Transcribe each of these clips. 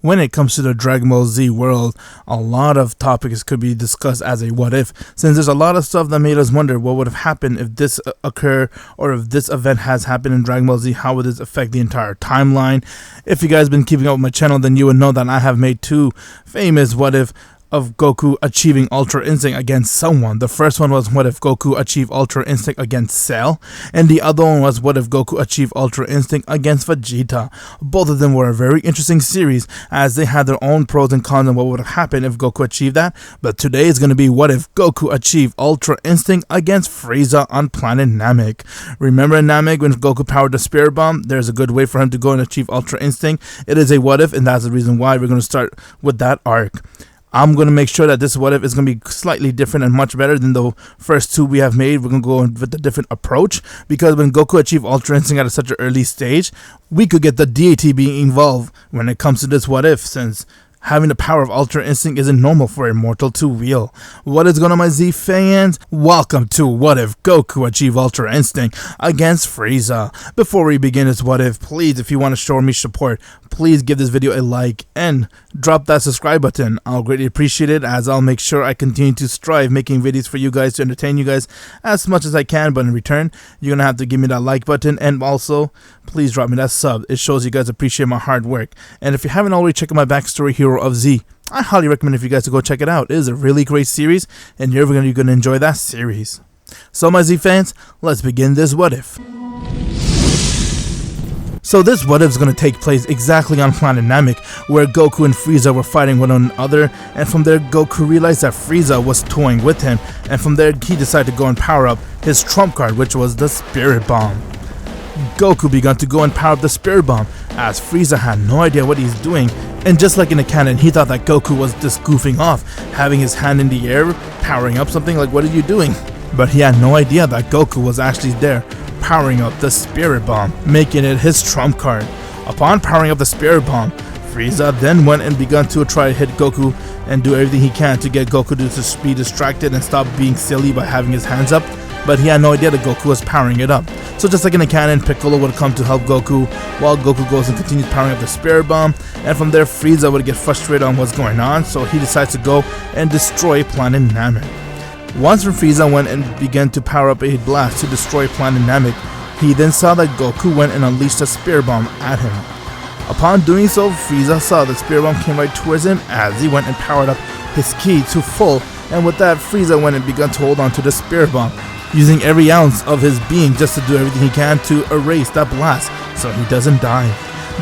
When it comes to the Dragon Ball Z world, a lot of topics could be discussed as a what if, since there's a lot of stuff that made us wonder what would have happened if this occurred, or if this event has happened in Dragon Ball Z, how would this affect the entire timeline. If you guys been keeping up with my channel, then you would know that I have made two famous what if of Goku achieving Ultra Instinct against someone. The first one was what if Goku achieved Ultra Instinct against Cell, and the other one was what if Goku achieved Ultra Instinct against Vegeta. Both of them were a very interesting series as they had their own pros and cons on what would have happened if Goku achieved that. But today is going to be what if Goku achieved Ultra Instinct against Frieza on planet Namek. Remember in Namek when Goku powered the Spirit Bomb? There's a good way for him to go and achieve Ultra Instinct. It is a what if, and that's the reason why we're going to start with that arc. I'm going to make sure that this what if is going to be slightly different and much better than the first two we have made. We're going to go with a different approach, because when Goku achieved Ultra Instinct at such an early stage, we could get the deity being involved when it comes to this what if, since having the power of Ultra Instinct isn't normal for a mortal to wield. What is going on, my Z fans? Welcome to What If Goku Achieved Ultra Instinct against Frieza. Before we begin this what if, please, if you want to show me support, please give this video a like and drop that subscribe button. I'll greatly appreciate it, as I'll make sure I continue to strive making videos for you guys to entertain you guys as much as I can. But in return, you're going to have to give me that like button, and also please drop me that sub. It shows you guys appreciate my hard work. And if you haven't already checked out my backstory, Hero of Z, I highly recommend if you guys to go check it out. It is a really great series, and you're going to enjoy that series. So my Z fans, let's begin this what if. So this what if is going to take place exactly on planet Namek, where Goku and Frieza were fighting one another, and from there Goku realized that Frieza was toying with him, and from there he decided to go and power up his trump card, which was the Spirit Bomb. Goku began to go and power up the Spirit Bomb, as Frieza had no idea what he's doing, and just like in the canon, he thought that Goku was just goofing off, having his hand in the air, powering up something like, what are you doing? But he had no idea that Goku was actually there, powering up the Spirit Bomb, making it his trump card. Upon powering up the Spirit Bomb, Frieza then went and began to try to hit Goku and do everything he can to get Goku to be distracted and stop being silly by having his hands up, but he had no idea that Goku was powering it up. So just like in the canon, Piccolo would come to help Goku, while Goku goes and continues powering up the Spirit Bomb, and from there Frieza would get frustrated on what's going on, so he decides to go and destroy planet Namek. Once Frieza went and began to power up a blast to destroy planet Namek, he then saw that Goku went and unleashed a Spirit Bomb at him. Upon doing so, Frieza saw the Spirit Bomb came right towards him as he went and powered up his ki to full, and with that Frieza went and began to hold on to the Spirit Bomb, using every ounce of his being just to do everything he can to erase that blast so he doesn't die.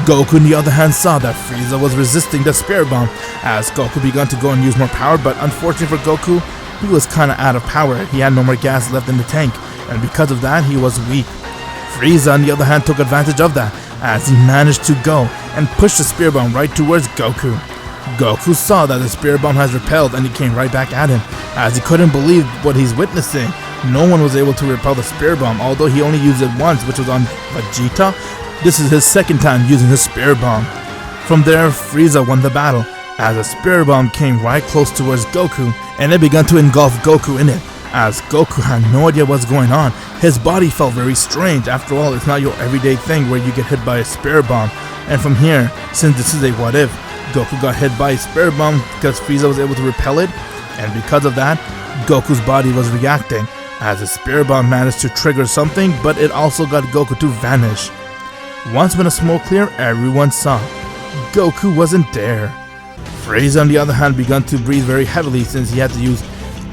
Goku on the other hand saw that Frieza was resisting the Spirit Bomb as Goku began to go and use more power, but unfortunately for Goku, he was kinda out of power. He had no more gas left in the tank, and because of that, he was weak. Frieza on the other hand took advantage of that as he managed to go and push the Spirit Bomb right towards Goku. Goku saw that the Spirit Bomb has repelled, and he came right back at him as he couldn't believe what he's witnessing. No one was able to repel the Spirit Bomb, although he only used it once, which was on Vegeta. This is his second time using the Spirit Bomb. From there, Frieza won the battle as the Spirit Bomb came right close towards Goku, and it began to engulf Goku in it. As Goku had no idea what's going on, his body felt very strange. After all, it's not your everyday thing where you get hit by a Spirit Bomb. And from here, since this is a what if, Goku got hit by a Spirit Bomb because Frieza was able to repel it, and because of that, Goku's body was reacting as the Spirit Bomb managed to trigger something, but it also got Goku to vanish. Once when the smoke cleared, everyone saw Goku wasn't there. Frieza on the other hand began to breathe very heavily since he had to use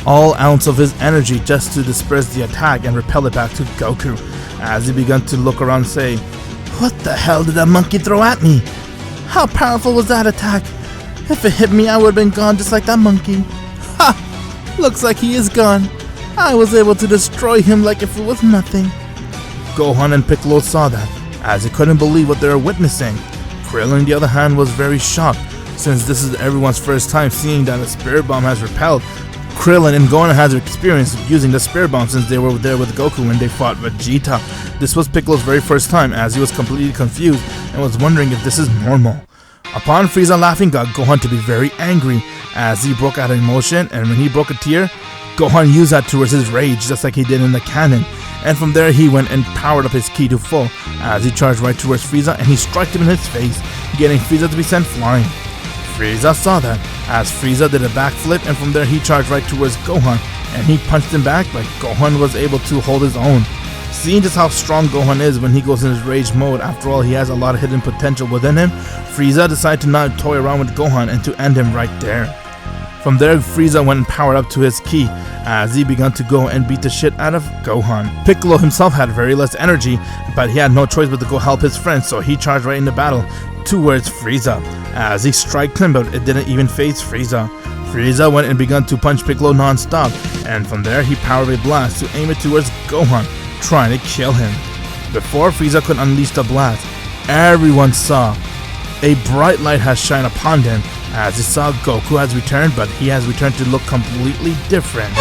all ounce of his energy just to disperse the attack and repel it back to Goku, as he began to look around and say, "What the hell did that monkey throw at me? How powerful was that attack? If it hit me, I would have been gone just like that monkey. Ha! Looks like he is gone. I was able to destroy him like if it was nothing." Gohan and Piccolo saw that, as he couldn't believe what they were witnessing. Krillin on the other hand was very shocked, since this is everyone's first time seeing that a Spirit Bomb has repelled. Krillin and Gohan has experience using the Spirit Bomb since they were there with Goku when they fought Vegeta. This was Piccolo's very first time, as he was completely confused and was wondering if this is normal. Upon Frieza laughing got Gohan to be very angry as he broke out of emotion, and when he broke a tear, Gohan used that towards his rage just like he did in the canon. And from there he went and powered up his ki to full as he charged right towards Frieza, and he struck him in his face, getting Frieza to be sent flying. Frieza saw that, as Frieza did a backflip, and from there he charged right towards Gohan, and he punched him back, but Gohan was able to hold his own. Seeing just how strong Gohan is when he goes in his rage mode, after all he has a lot of hidden potential within him, Frieza decided to not toy around with Gohan and to end him right there. From there, Frieza went and powered up to his ki, as he began to go and beat the shit out of Gohan. Piccolo himself had very less energy, but he had no choice but to go help his friends, so he charged right into battle towards Frieza, as he striked him, but it didn't even phase Frieza. Frieza went and began to punch Piccolo non-stop, and from there he powered a blast to aim it towards Gohan, trying to kill him. Before Frieza could unleash the blast, everyone saw a bright light has shined upon him, as he saw Goku has returned, but he has returned to look completely different.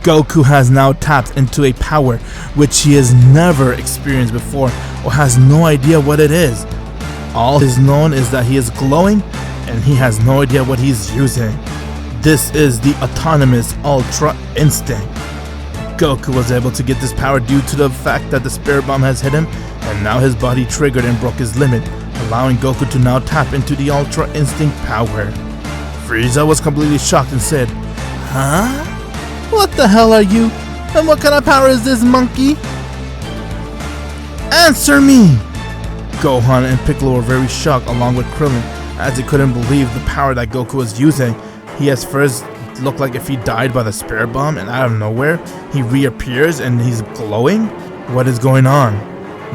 Goku has now tapped into a power which he has never experienced before or has no idea what it is. All he's known is that he is glowing and he has no idea what he's using. This is the autonomous Ultra Instinct. Goku was able to get this power due to the fact that the Spirit Bomb has hit him, and now his body triggered and broke his limit, allowing Goku to now tap into the Ultra Instinct power. Frieza was completely shocked and said, "Huh? What the hell are you? And what kind of power is this, monkey? Answer me!" Gohan and Piccolo were very shocked along with Krillin, as they couldn't believe the power that Goku was using. He at first looked like if he died by the Spirit Bomb, and out of nowhere he reappears and he's glowing? What is going on?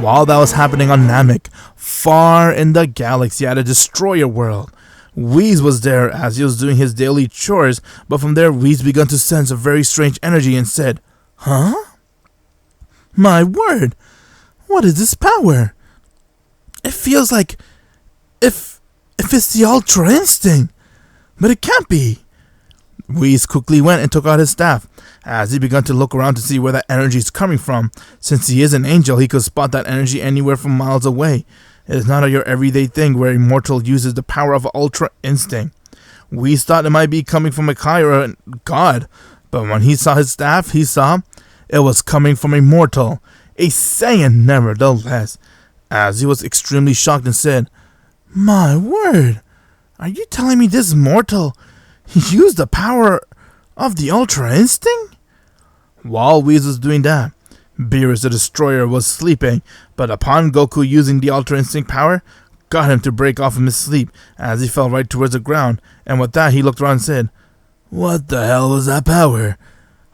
While that was happening on Namek, far in the galaxy at a destroyer world, Whis was there as he was doing his daily chores, but from there Whis began to sense a very strange energy and said, "Huh? My word, what is this power? It feels like if it's the Ultra Instinct, but it can't be." Whis quickly went and took out his staff, as he began to look around to see where that energy is coming from. Since he is an angel, he could spot that energy anywhere from miles away. It is not your everyday thing where a mortal uses the power of Ultra Instinct. Whis thought it might be coming from a Kai or a god, but when he saw his staff, he saw it was coming from a mortal, a Saiyan nevertheless, as he was extremely shocked and said, "My word, are you telling me this mortal used the power of the Ultra Instinct?" While Whis was doing that, Beerus the Destroyer was sleeping, but upon Goku using the Ultra Instinct power, got him to break off from his sleep as he fell right towards the ground, and with that he looked around and said, "What the hell was that power?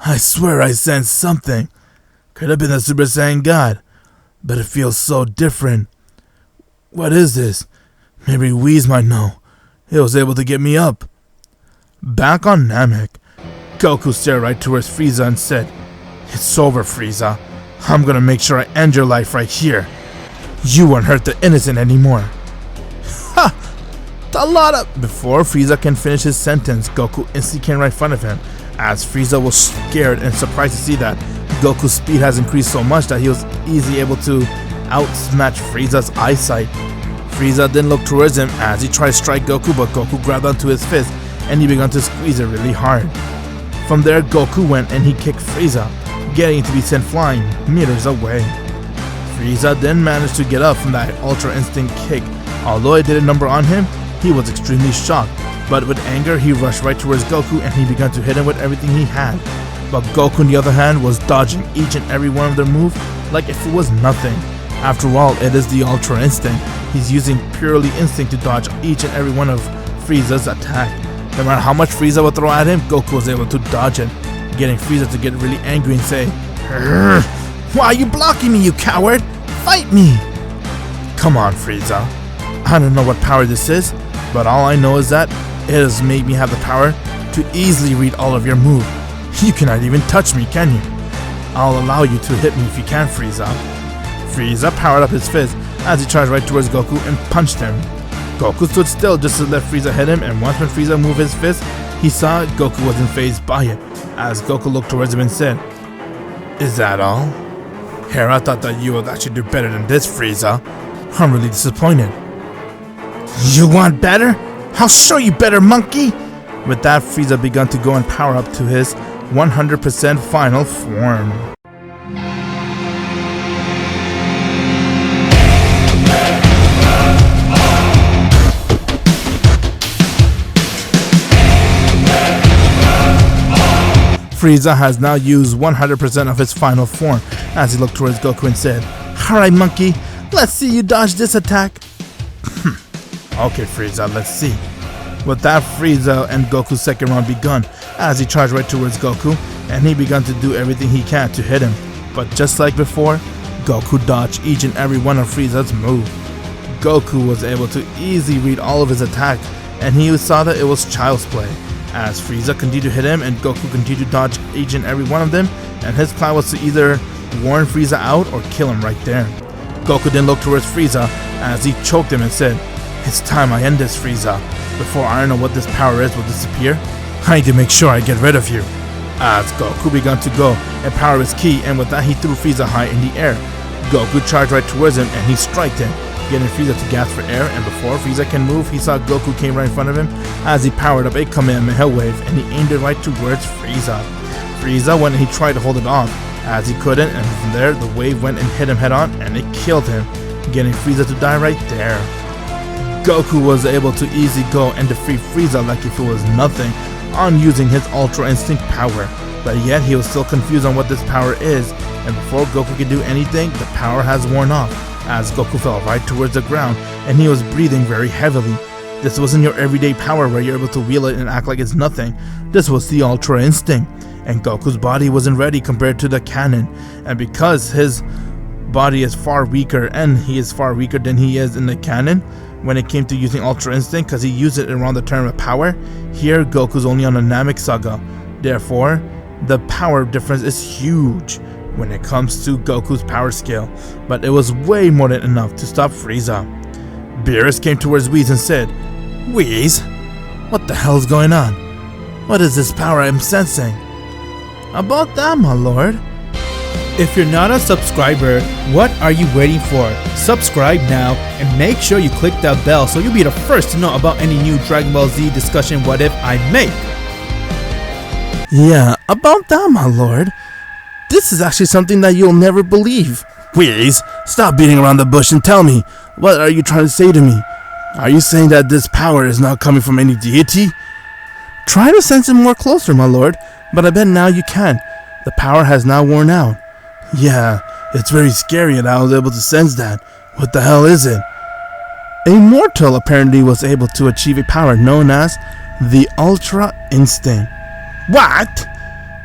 I swear I sensed something. Could have been the Super Saiyan God, but it feels so different. What is this? Maybe Whis might know. He was able to get me up." Back on Namek, Goku stared right towards Frieza and said, "It's over, Frieza. I'm gonna make sure I end your life right here. You won't hurt the innocent anymore." Ha! A lot of... Before Frieza can finish his sentence, Goku instantly came right in front of him, as Frieza was scared and surprised to see that Goku's speed has increased so much that he was easily able to outmatch Frieza's eyesight. Frieza then looked towards him as he tried to strike Goku, but Goku grabbed onto his fist and he began to squeeze it really hard. From there, Goku went and he kicked Frieza, getting to be sent flying meters away. Frieza then managed to get up from that Ultra Instinct kick. Although it did a number on him, he was extremely shocked, but with anger he rushed right towards Goku and he began to hit him with everything he had. But Goku on the other hand was dodging each and every one of their moves like if it was nothing. After all, it is the Ultra Instinct. He's using purely instinct to dodge each and every one of Frieza's attack. No matter how much Frieza would throw at him, Goku was able to dodge it, getting Frieza to get really angry and say, "Why are you blocking me, you coward? Fight me!" Come on, Frieza. I don't know what power this is, but all I know is that it has made me have the power to easily read all of your moves. You cannot even touch me, can you? I'll allow you to hit me if you can, Frieza. Frieza powered up his fist as he charged right towards Goku and punched him. Goku stood still just to let Frieza hit him, and once when Frieza moved his fist, he saw Goku wasn't fazed by it, as Goku looked towards him and said, "Is that all? Here, I thought that you would actually do better than this, Frieza. I'm really disappointed." "You want better? I'll show you better, monkey!" With that, Frieza began to go and power up to his 100% final form. Frieza has now used 100% of his final form as he looked towards Goku and said, "Alright monkey, let's see you dodge this attack." Okay Frieza, let's see. With that, Frieza and Goku's second round begun as he charged right towards Goku and he began to do everything he can to hit him. But just like before, Goku dodged each and every one of Frieza's moves. Goku was able to easily read all of his attacks and he saw that it was child's play. As Frieza continued to hit him and Goku continued to dodge each and every one of them, and his plan was to either warn Frieza out or kill him right there. Goku then looked towards Frieza as he choked him and said, "It's time I end this, Frieza. Before I don't know what this power is will disappear, I need to make sure I get rid of you." As Goku began to go and power his ki, and with that he threw Frieza high in the air. Goku charged right towards him and he struck him, getting Frieza to gasp for air, and before Frieza can move, he saw Goku came right in front of him as he powered up a Kamehameha wave and he aimed it right towards Frieza. Frieza went and he tried to hold it off as he couldn't, and from there the wave went and hit him head on and it killed him, getting Frieza to die right there. Goku was able to easily go and defeat Frieza like if it was nothing on using his Ultra Instinct power, but yet he was still confused on what this power is, and before Goku could do anything, the power has worn off as Goku fell right towards the ground and he was breathing very heavily. This wasn't your everyday power where you're able to wield it and act like it's nothing. This was the Ultra Instinct, and Goku's body wasn't ready compared to the cannon, and because his body is far weaker and he is far weaker than he is in the cannon when it came to using Ultra Instinct, because he used it around the term of power, here Goku's only on a Namek saga. Therefore, the power difference is huge when it comes to Goku's power scale, but it was way more than enough to stop Frieza. Beerus came towards Whis and said, "Whis, what the hell's going on? What is this power I'm sensing?" "About that, my lord." If you're not a subscriber, what are you waiting for? Subscribe now and make sure you click that bell so you'll be the first to know about any new Dragon Ball Z discussion what if I make. "Yeah, about that, my lord. This is actually something that you'll never believe." "Whis, stop beating around the bush and tell me, what are you trying to say to me? Are you saying that this power is not coming from any deity?" "Try to sense it more closer, my lord, but I bet now you can. The power has now worn out." "Yeah, it's very scary and I was able to sense that. What the hell is it?" "A mortal apparently was able to achieve a power known as the Ultra Instinct." "What?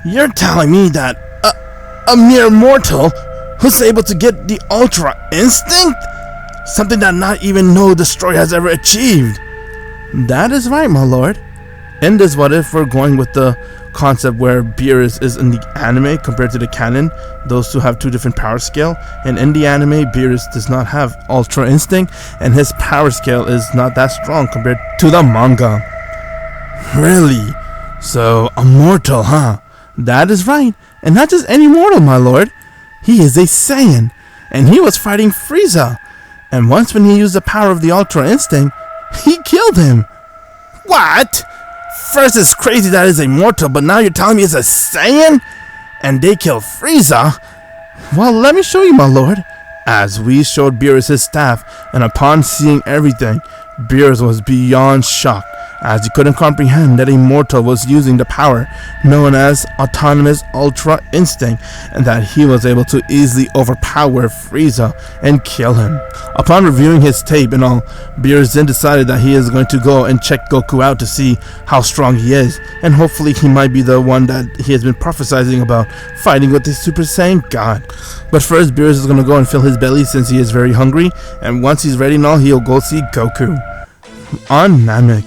You're telling me that a mere mortal was able to get the Ultra Instinct? Something that not even No Destroyer has ever achieved." "That is right, my lord. In this what if we're going with the concept where Beerus is in the anime compared to the canon, those two have two different power scale, and in the anime Beerus does not have Ultra Instinct and his power scale is not that strong compared to the manga." "Really? So a mortal, huh?" "That is right, and not just any mortal, my lord. He is a Saiyan, and he was fighting Frieza, and once when he used the power of the Ultra Instinct, he killed him." "What? First it's crazy that it's a mortal, but now you're telling me it's a Saiyan? And they killed Frieza?" "Well, let me show you, my lord." As Whis showed Beerus his staff, and upon seeing everything, Beerus was beyond shocked, as he couldn't comprehend that a mortal was using the power known as Autonomous Ultra Instinct, and that he was able to easily overpower Frieza and kill him. Upon reviewing his tape and all, Beerus then decided that he is going to go and check Goku out to see how strong he is, and hopefully he might be the one that he has been prophesizing about, fighting with the Super Saiyan God. But first, Beerus is going to go and fill his belly since he is very hungry, and once he's ready and all, he'll go see Goku. On Namek,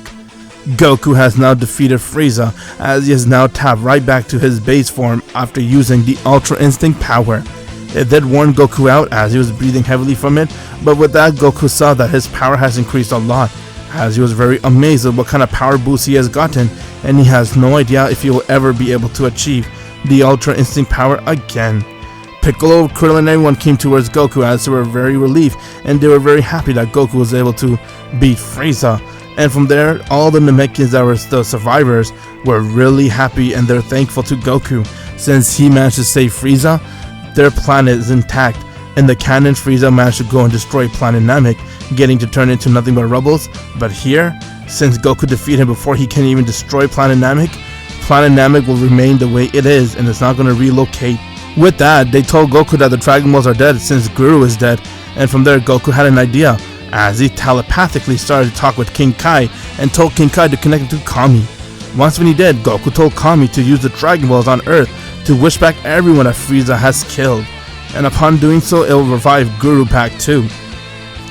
Goku has now defeated Frieza, as he is now tapped right back to his base form after using the Ultra Instinct power. It did warn Goku out as he was breathing heavily from it, but with that Goku saw that his power has increased a lot, as he was very amazed at what kind of power boost he has gotten, and he has no idea if he will ever be able to achieve the Ultra Instinct power again. Piccolo, Krillin, and everyone came towards Goku as they were very relieved, and they were very happy that Goku was able to beat Frieza. And from there, all the Namekians that were the survivors were really happy and they're thankful to Goku. Since he managed to save Frieza, their planet is intact. In the canon, Frieza managed to go and destroy planet Namek, getting to turn into nothing but rubbles. But here, since Goku defeated him before he can even destroy planet Namek will remain the way it is and it's not going to relocate. With that, they told Goku that the Dragon Balls are dead since Guru is dead. And from there, Goku had an idea, as he telepathically started to talk with King Kai and told King Kai to connect him to Kami. Once when he did, Goku told Kami to use the Dragon Balls on Earth to wish back everyone that Frieza has killed. And upon doing so, it will revive Guru Pack 2.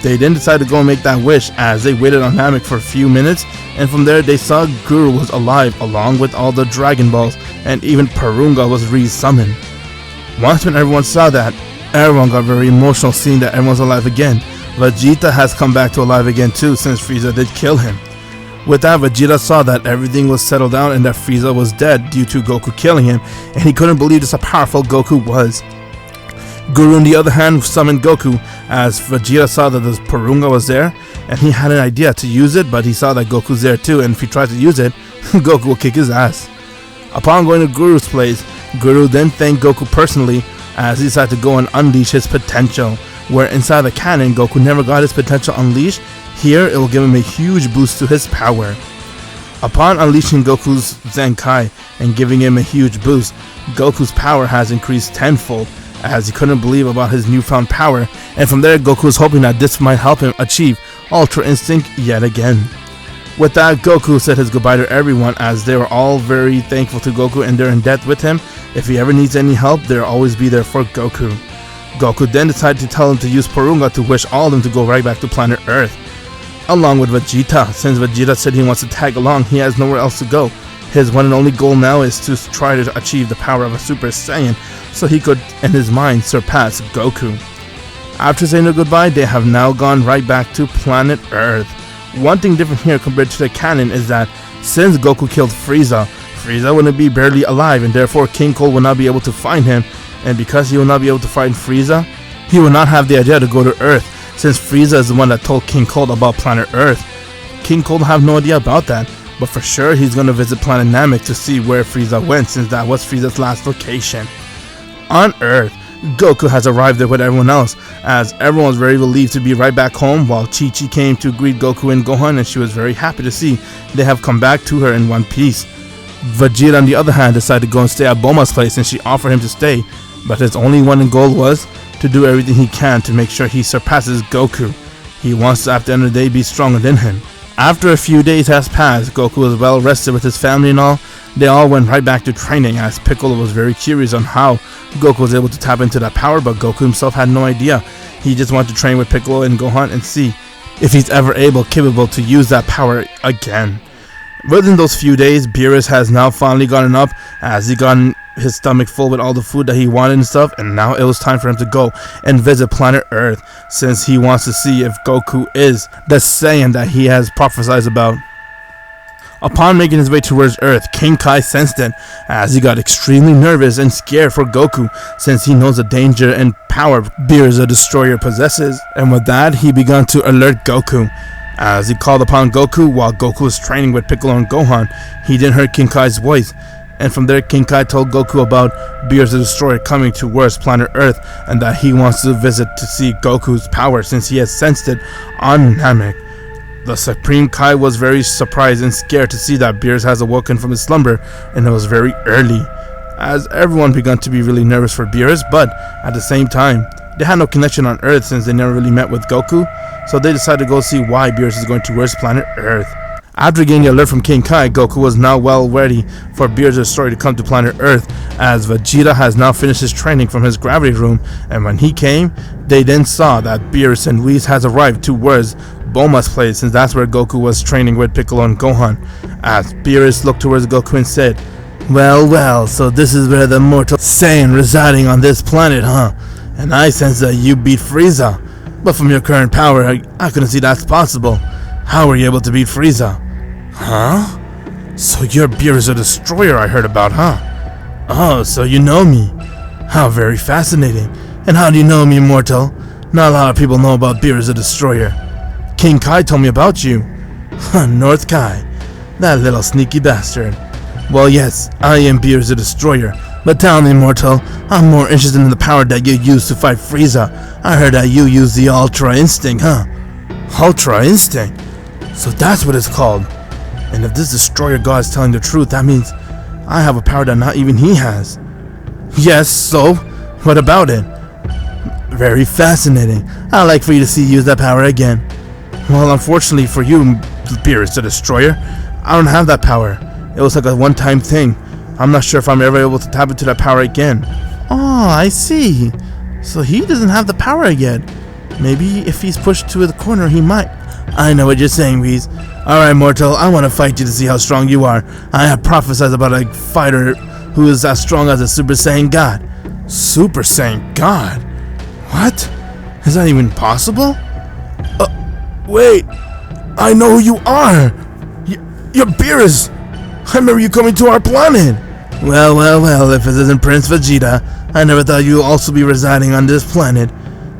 They then decided to go and make that wish as they waited on Namek for a few minutes, and from there they saw Guru was alive along with all the Dragon Balls, and even Porunga was re-summoned. Once when everyone saw that, everyone got very emotional seeing that everyone's alive again. Vegeta has come back to alive again too since Frieza did kill him. With that, Vegeta saw that everything was settled down and that Frieza was dead due to Goku killing him, and he couldn't believe just how powerful Goku was. Guru on the other hand summoned Goku as Vegeta saw that the Porunga was there and he had an idea to use it, but he saw that Goku's there too, and if he tries to use it, Goku will kick his ass. Upon going to Guru's place, Guru then thanked Goku personally as he decided to go and unleash his potential, where inside the canon Goku never got his potential unleashed. Here it will give him a huge boost to his power. Upon unleashing Goku's Zenkai and giving him a huge boost, Goku's power has increased tenfold as he couldn't believe about his newfound power, and from there Goku was hoping that this might help him achieve Ultra Instinct yet again. With that, Goku said his goodbye to everyone as they were all very thankful to Goku and they're in debt with him. If he ever needs any help, they'll always be there for Goku. Goku then decided to tell him to use Porunga to wish all of them to go right back to planet Earth, along with Vegeta. Since Vegeta said he wants to tag along, he has nowhere else to go. His one and only goal now is to try to achieve the power of a Super Saiyan so he could, in his mind, surpass Goku. After saying their goodbye, they have now gone right back to planet Earth. One thing different here compared to the canon is that since Goku killed Frieza wouldn't be barely alive, and therefore King Cold will not be able to find him, and because he will not be able to find Frieza, he will not have the idea to go to Earth, since Frieza is the one that told King Cold about planet Earth. King Cold will have no idea about that, but for sure he's going to visit planet Namek to see where Frieza went, since that was Frieza's last location. On Earth, Goku has arrived there with everyone else, as everyone was very relieved to be right back home, while Chi-Chi came to greet Goku and Gohan, and she was very happy to see they have come back to her in one piece. Vegeta on the other hand decided to go and stay at Bulma's place, and she offered him to stay, but his only one goal was to do everything he can to make sure he surpasses Goku. He wants to, at the end of the day, be stronger than him. After a few days has passed, Goku was well rested with his family and all. They all went right back to training, as Piccolo was very curious on how Goku was able to tap into that power, but Goku himself had no idea. He just wanted to train with Piccolo and Gohan and see if he's ever capable to use that power again. Within those few days, Beerus has now finally gotten up, as he gotten his stomach full with all the food that he wanted and stuff, and now it was time for him to go and visit planet Earth, since he wants to see if Goku is the Saiyan that he has prophesied about. Upon making his way towards Earth, King Kai sensed it, as he got extremely nervous and scared for Goku, since he knows the danger and power Beerus the Destroyer possesses, and with that, he began to alert Goku. As he called upon Goku while Goku was training with Piccolo and Gohan, he didn't hear King Kai's voice, and from there King Kai told Goku about Beerus the Destroyer coming towards planet Earth, and that he wants to visit to see Goku's power since he has sensed it on Namek. The Supreme Kai was very surprised and scared to see that Beerus has awoken from his slumber, and it was very early, as everyone began to be really nervous for Beerus, but at the same time, they had no connection on Earth since they never really met with Goku, so they decided to go see why Beerus is going towards planet Earth. After getting the alert from King Kai, Goku was now well ready for Beerus' story to come to planet Earth, as Vegeta has now finished his training from his gravity room, and when he came, they then saw that Beerus and Whis has arrived towards Bulma's place, since that's where Goku was training with Piccolo and Gohan. As Beerus looked towards Goku and said, well, so this is where the mortal Saiyan residing on this planet, huh? And I sense that you beat Frieza, but from your current power, I couldn't see that's possible. How were you able to beat Frieza? Huh? So you're Beerus the Destroyer I heard about, huh? Oh, so you know me. How very fascinating. And how do you know me, mortal? Not a lot of people know about Beerus the Destroyer. King Kai told me about you. North Kai. That little sneaky bastard. Well, yes, I am Beerus the Destroyer. But tell me, mortal, I'm more interested in the power that you use to fight Frieza. I heard that you use the Ultra Instinct, huh? Ultra Instinct? So that's what it's called. And if this Destroyer God is telling the truth, that means I have a power that not even he has. Yes, so? What about it? Very fascinating. I'd like for you to see you use that power again. Well, unfortunately for you, Beerus the Destroyer, I don't have that power. It was like a one-time thing. I'm not sure if I'm ever able to tap into that power again. Oh, I see. So he doesn't have the power yet. Maybe if he's pushed to the corner, he might. I know what you're saying, Whis. Alright, mortal, I want to fight you to see how strong you are. I have prophesied about a fighter who is as strong as a Super Saiyan God. Super Saiyan God? What? Is that even possible? Wait. I know who you are. You're Beerus. I remember you coming to our planet. Well, if it isn't Prince Vegeta, I never thought you'd also be residing on this planet.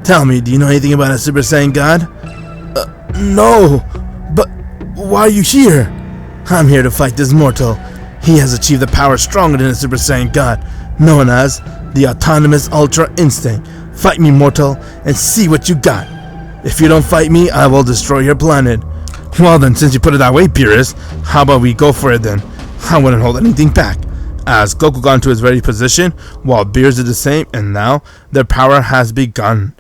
Tell me, do you know anything about a Super Saiyan God? No, but why are you here? I'm here to fight this mortal. He has achieved a power stronger than a Super Saiyan God, known as the Autonomous Ultra Instinct. Fight me, mortal, and see what you got. If you don't fight me, I will destroy your planet. Well then, since you put it that way, Beerus, how about we go for it then? I wouldn't hold anything back. As Goku got into his ready position, while Beerus did the same, and now their power has begun.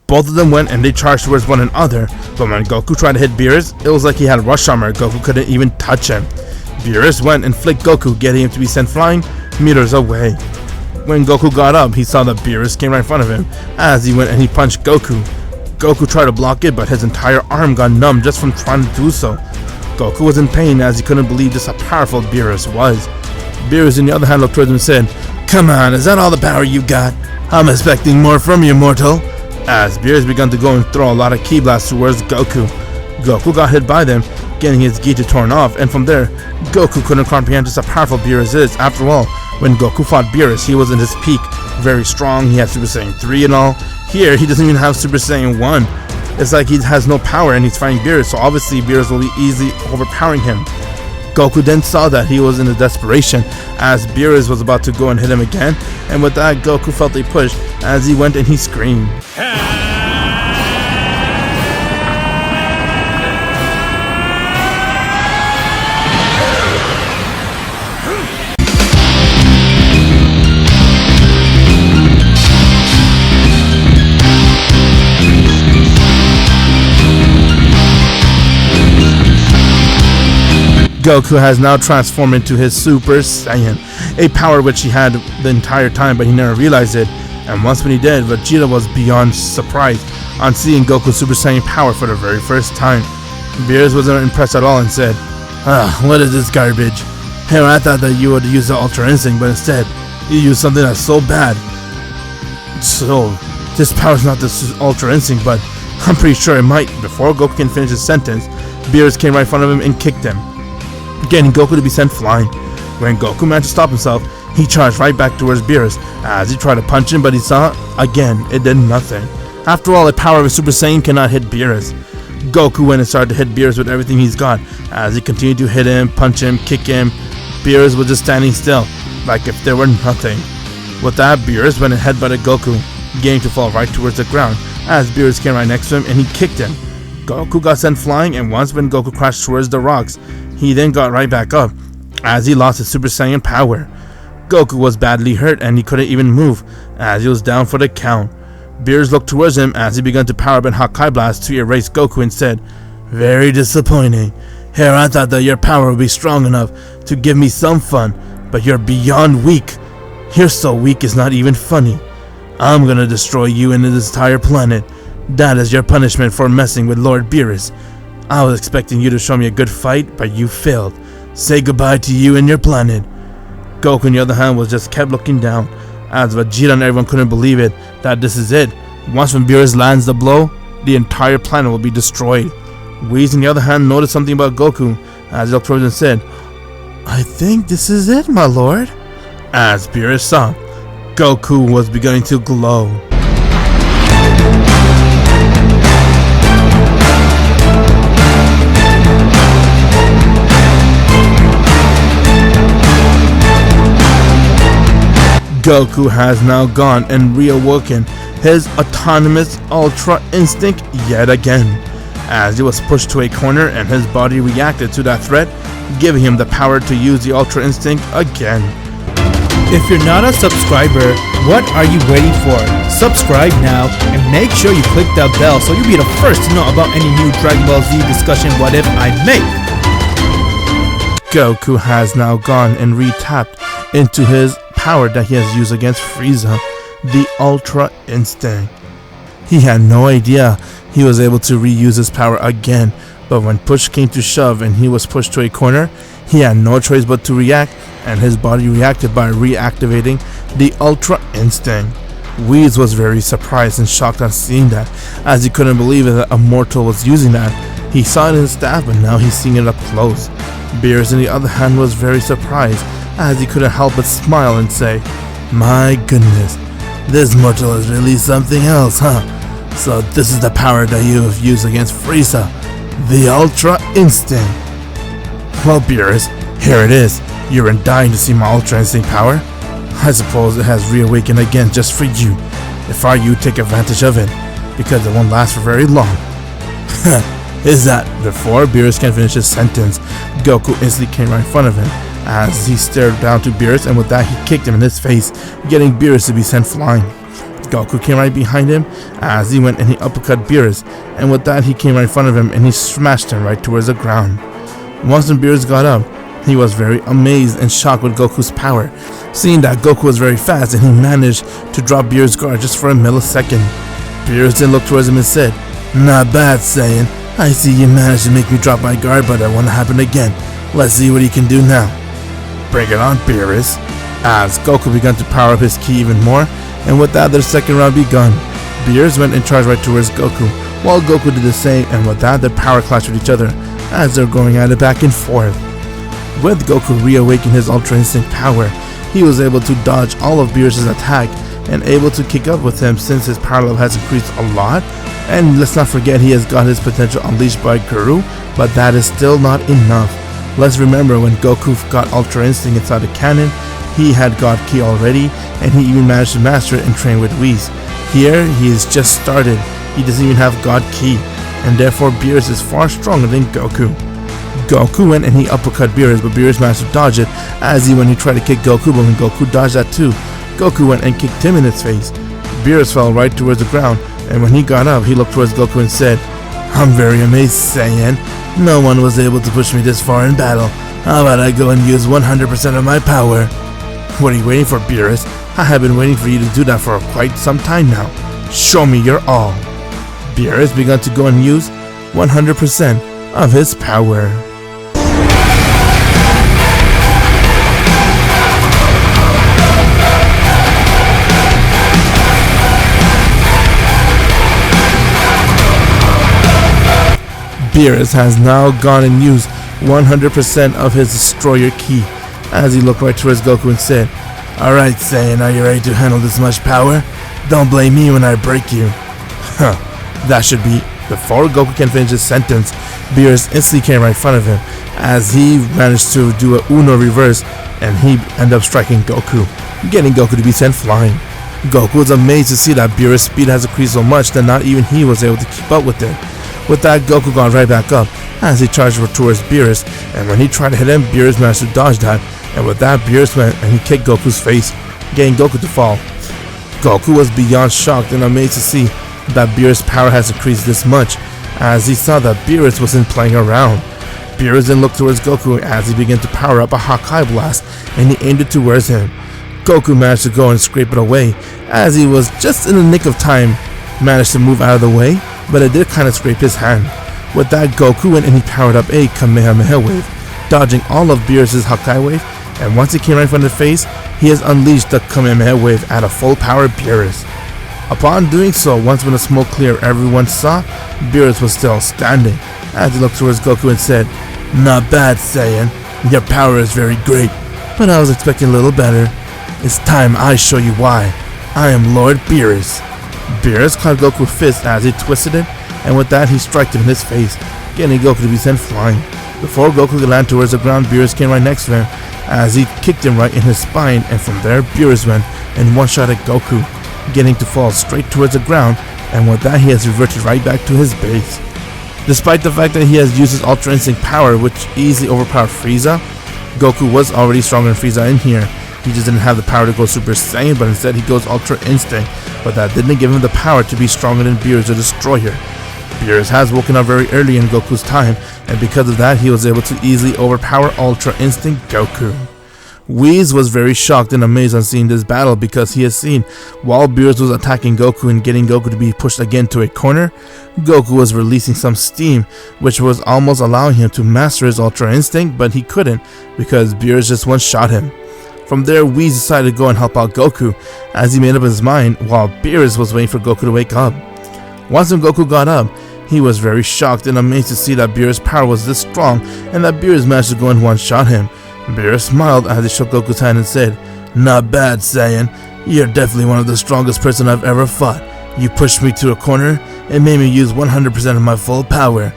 Both of them went and they charged towards one another, but when Goku tried to hit Beerus, it was like he had rush armor. Goku couldn't even touch him. Beerus went and flicked Goku, getting him to be sent flying meters away. When Goku got up, he saw that Beerus came right in front of him. As he went and he punched Goku. Goku tried to block it, but his entire arm got numb just from trying to do so. Goku was in pain as he couldn't believe just how powerful Beerus was. Beerus on the other hand looked towards him and said, "Come on, is that all the power you got? I'm expecting more from you, mortal." As Beerus began to go and throw a lot of ki blasts towards Goku. Goku got hit by them, getting his gi torn off, and from there, Goku couldn't comprehend just how powerful Beerus is. After all, when Goku fought Beerus, he was in his peak, very strong, he had Super Saiyan 3 and all. Here, he doesn't even have Super Saiyan 1. It's like he has no power and he's fighting Beerus, so obviously Beerus will be easily overpowering him. Goku then saw that he was in a desperation as Beerus was about to go and hit him again, and with that, Goku felt a push as he went and he screamed. Goku has now transformed into his Super Saiyan, a power which he had the entire time but he never realized it, and once when he did, Vegeta was beyond surprised on seeing Goku's Super Saiyan power for the very first time. Beerus wasn't impressed at all and said, what is this garbage? Here, I thought that you would use the Ultra Instinct, but instead, you used something that's so bad. So, this power's not the Ultra Instinct, but I'm pretty sure it might. Before Goku can finish his sentence, Beerus came right in front of him and kicked him, getting Goku to be sent flying. When Goku managed to stop himself, he charged right back towards Beerus as he tried to punch him, but he saw, again, it did nothing. After all, the power of a Super Saiyan cannot hit Beerus. Goku went and started to hit Beerus with everything he's got. As he continued to hit him, punch him, kick him, Beerus was just standing still, like if there were nothing. With that, Beerus went and headbutted Goku, getting to fall right towards the ground, as Beerus came right next to him and he kicked him. Goku got sent flying, and once when Goku crashed towards the rocks, he then got right back up, as he lost his Super Saiyan power. Goku was badly hurt and he couldn't even move, as he was down for the count. Beerus looked towards him as he began to power up and Hakai Blast to erase Goku and said, "Very disappointing. Here, I thought that your power would be strong enough to give me some fun, but you're beyond weak. You're so weak it's not even funny. I'm gonna destroy you and this entire planet. That is your punishment for messing with Lord Beerus. I was expecting you to show me a good fight, but you failed. Say goodbye to you and your planet." Goku, on the other hand, was just kept looking down, as Vegeta and everyone couldn't believe it, that this is it. Once when Beerus lands the blow, the entire planet will be destroyed. Whis, on the other hand, noticed something about Goku, as he looked towards him and said, "I think this is it, my lord." As Beerus saw, Goku was beginning to glow. Goku has now gone and reawoken his autonomous Ultra Instinct yet again, as he was pushed to a corner and his body reacted to that threat, giving him the power to use the Ultra Instinct again. If you're not a subscriber, what are you waiting for? Subscribe now and make sure you click that bell so you'll be the first to know about any new Dragon Ball Z discussion what if I make. Goku has now gone and re-tapped into his power that he has used against Frieza, the Ultra Instinct. He had no idea he was able to reuse his power again, but when push came to shove and he was pushed to a corner, he had no choice but to react, and his body reacted by reactivating the Ultra Instinct. Whis was very surprised and shocked on seeing that, as he couldn't believe that a mortal was using that. He saw it in his staff, but now he's seeing it up close. Beerus, on the other hand, was very surprised, as he couldn't help but smile and say, "My goodness, this mortal is really something else, huh? So this is the power that you have used against Frieza, the Ultra Instinct." Well, Beerus, here it is. You've been dying to see my Ultra Instinct power. I suppose it has reawakened again just for you. If I you, take advantage of it, because it won't last for very long. Is that? Before Beerus can finish his sentence, Goku instantly came right in front of him, as he stared down to Beerus, and with that he kicked him in his face, getting Beerus to be sent flying. Goku came right behind him, as he went and he uppercut Beerus, and with that he came right in front of him and he smashed him right towards the ground. Once when Beerus got up, he was very amazed and shocked with Goku's power, seeing that Goku was very fast and he managed to drop Beerus' guard just for a millisecond. Beerus then looked towards him and said, "Not bad, Saiyan. I see you managed to make me drop my guard, but that won't happen again. Let's see what he can do now." "Bring it on, Beerus." As Goku began to power up his ki even more, and with that their second round begun. Beerus went and charged right towards Goku, while Goku did the same, and with that their power clashed with each other as they're going at it back and forth. With Goku reawakening his Ultra Instinct power, he was able to dodge all of Beerus' attack and able to kick up with him since his power level has increased a lot. And let's not forget he has got his potential unleashed by Guru, but that is still not enough. Let's remember when Goku got Ultra Instinct inside the cannon, he had God Ki already, and he even managed to master it and train with Whis. Here, he has just started. He doesn't even have God Ki, and therefore Beerus is far stronger than Goku. Goku went and he uppercut Beerus, but Beerus managed to dodge it as he went and tried to kick Goku, but when Goku dodged that too, Goku went and kicked him in his face. Beerus fell right towards the ground, and when he got up, he looked towards Goku and said, "I'm very amazed, Saiyan. No one was able to push me this far in battle. How about I go and use 100% of my power?" "What are you waiting for, Beerus? I have been waiting for you to do that for quite some time now. Show me your all." Beerus began to go and use 100% of his power. Beerus has now gone and used 100% of his Destroyer Ki, as he looked right towards Goku and said, "Alright, Saiyan, are you ready to handle this much power? Don't blame me when I break you." That should be. Before Goku can finish his sentence, Beerus instantly came right in front of him, as he managed to do a Uno reverse, and he ended up striking Goku, getting Goku to be sent flying. Goku was amazed to see that Beerus' speed has increased so much that not even he was able to keep up with it. With that, Goku got right back up as he charged towards Beerus, and when he tried to hit him, Beerus managed to dodge that, and with that, Beerus went and he kicked Goku's face, getting Goku to fall. Goku was beyond shocked and amazed to see that Beerus' power has increased this much, as he saw that Beerus wasn't playing around. Beerus then looked towards Goku as he began to power up a Hakai Blast, and he aimed it towards him. Goku managed to go and scrape it away, as he was just in the nick of time, managed to move out of the way, but it did kind of scrape his hand. With that, Goku went and he powered up a Kamehameha wave, dodging all of Beerus' Hakai wave, and once it came right in front of his face, he has unleashed the Kamehameha wave at a full power Beerus. Upon doing so, once when the smoke cleared, everyone saw Beerus was still standing, as he looked towards Goku and said, "Not bad, Saiyan. Your power is very great, but I was expecting a little better. It's time I show you why. I am Lord Beerus." Beerus caught Goku's fist as he twisted it, and with that he struck him in his face, getting Goku to be sent flying. Before Goku could land towards the ground, Beerus came right next to him, as he kicked him right in his spine, and from there Beerus went and one-shot at Goku, getting to fall straight towards the ground, and with that he has reverted right back to his base. Despite the fact that he has used his Ultra Instinct power, which easily overpowered Frieza, Goku was already stronger than Frieza in here. He just didn't have the power to go Super Saiyan, but instead he goes Ultra Instinct, but that didn't give him the power to be stronger than Beerus the Destroyer. Beerus has woken up very early in Goku's time, and because of that he was able to easily overpower Ultra Instinct Goku. Whis was very shocked and amazed on seeing this battle, because he has seen while Beerus was attacking Goku and getting Goku to be pushed again to a corner, Goku was releasing some steam, which was almost allowing him to master his Ultra Instinct, but he couldn't because Beerus just one-shot him. From there, Whis decided to go and help out Goku, as he made up his mind while Beerus was waiting for Goku to wake up. Once when Goku got up, he was very shocked and amazed to see that Beerus' power was this strong and that Beerus managed to go and one-shot him. Beerus smiled as he shook Goku's hand and said, "Not bad, Saiyan. You're definitely one of the strongest person I've ever fought. You pushed me to a corner and made me use 100% of my full power.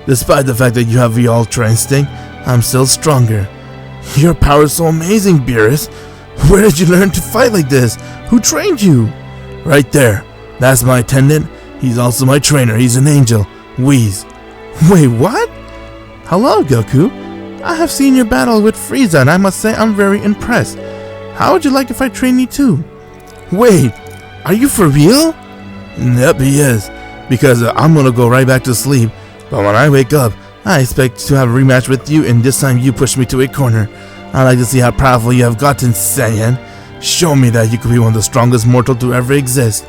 Despite the fact that you have the Ultra Instinct, I'm still stronger." "Your power is so amazing, Beerus. Where did you learn to fight like this? Who trained you?" "Right there. That's my attendant. He's also my trainer. He's an angel. Whis." "Wait, what?" "Hello, Goku. I have seen your battle with Frieza and I must say I'm very impressed. How would you like if I train you too?" "Wait, are you for real?" "Yep, he is. Because I'm gonna go right back to sleep. But when I wake up, I expect to have a rematch with you, and this time you push me to a corner. I'd like to see how powerful you have gotten, Saiyan. Show me that you could be one of the strongest mortal to ever exist."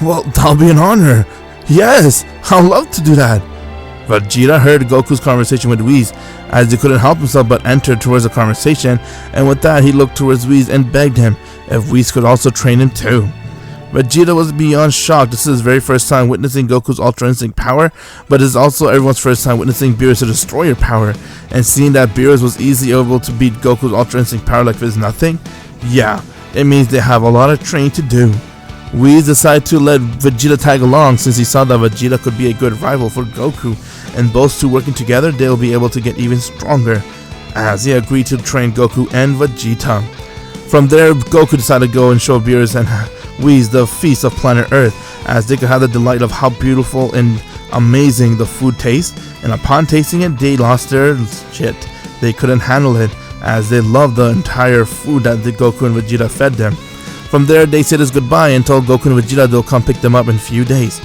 "Well, that'll be an honor. Yes, I'll love to do that." Vegeta heard Goku's conversation with Whis, as he couldn't help himself but entered towards the conversation, and with that he looked towards Whis and begged him if Whis could also train him too. Vegeta was beyond shocked. This is his very first time witnessing Goku's Ultra Instinct power, but it's also everyone's first time witnessing Beerus the Destroyer power, and seeing that Beerus was easily able to beat Goku's Ultra Instinct power like there's nothing, yeah, it means they have a lot of training to do. Whis decided to let Vegeta tag along since he saw that Vegeta could be a good rival for Goku, and both two working together they will be able to get even stronger, as he agreed to train Goku and Vegeta. From there, Goku decided to go and show Beerus and Whis the feast of planet Earth, as they could have the delight of how beautiful and amazing the food tastes, and upon tasting it they lost their shit. They couldn't handle it, as they loved the entire food that the Goku and Vegeta fed them. From there, they said his goodbye and told Goku and Vegeta they'll come pick them up in a few days.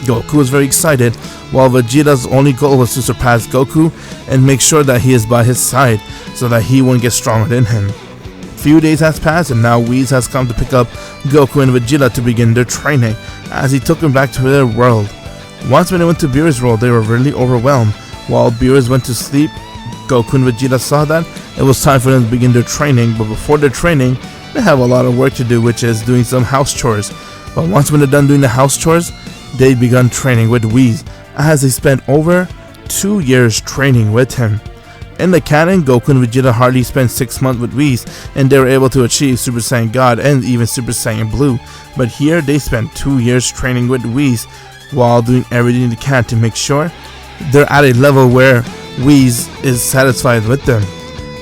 Goku was very excited, while Vegeta's only goal was to surpass Goku and make sure that he is by his side, so that he won't get stronger than him. Few days has passed, and now Whis has come to pick up Goku and Vegeta to begin their training, as he took them back to their world. Once when they went to Beerus' world, they were really overwhelmed. While Beerus went to sleep, Goku and Vegeta saw that it was time for them to begin their training, but before their training, they have a lot of work to do, which is doing some house chores. But once when they're done doing the house chores, they begun training with Whis, as they spent over 2 years training with him. In the canon, Goku and Vegeta hardly spent 6 months with Whis, and they were able to achieve Super Saiyan God and even Super Saiyan Blue. But here, they spent 2 years training with Whis, while doing everything they can to make sure they're at a level where Whis is satisfied with them.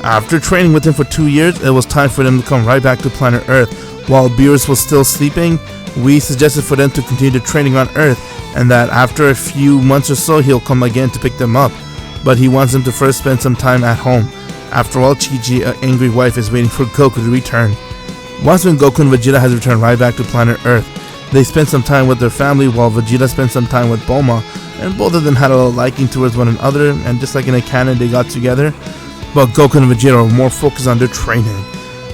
After training with him for 2 years, it was time for them to come right back to planet Earth. While Beerus was still sleeping, Whis suggested for them to continue the training on Earth, and that after a few months or so, he'll come again to pick them up. But he wants them to first spend some time at home. After all, Chi-Chi, an angry wife, is waiting for Goku to return. Once when Goku and Vegeta has returned right back to planet Earth, they spent some time with their family, while Vegeta spent some time with Bulma, and both of them had a liking towards one another, and just like in a canon, they got together. But Goku and Vegeta were more focused on their training.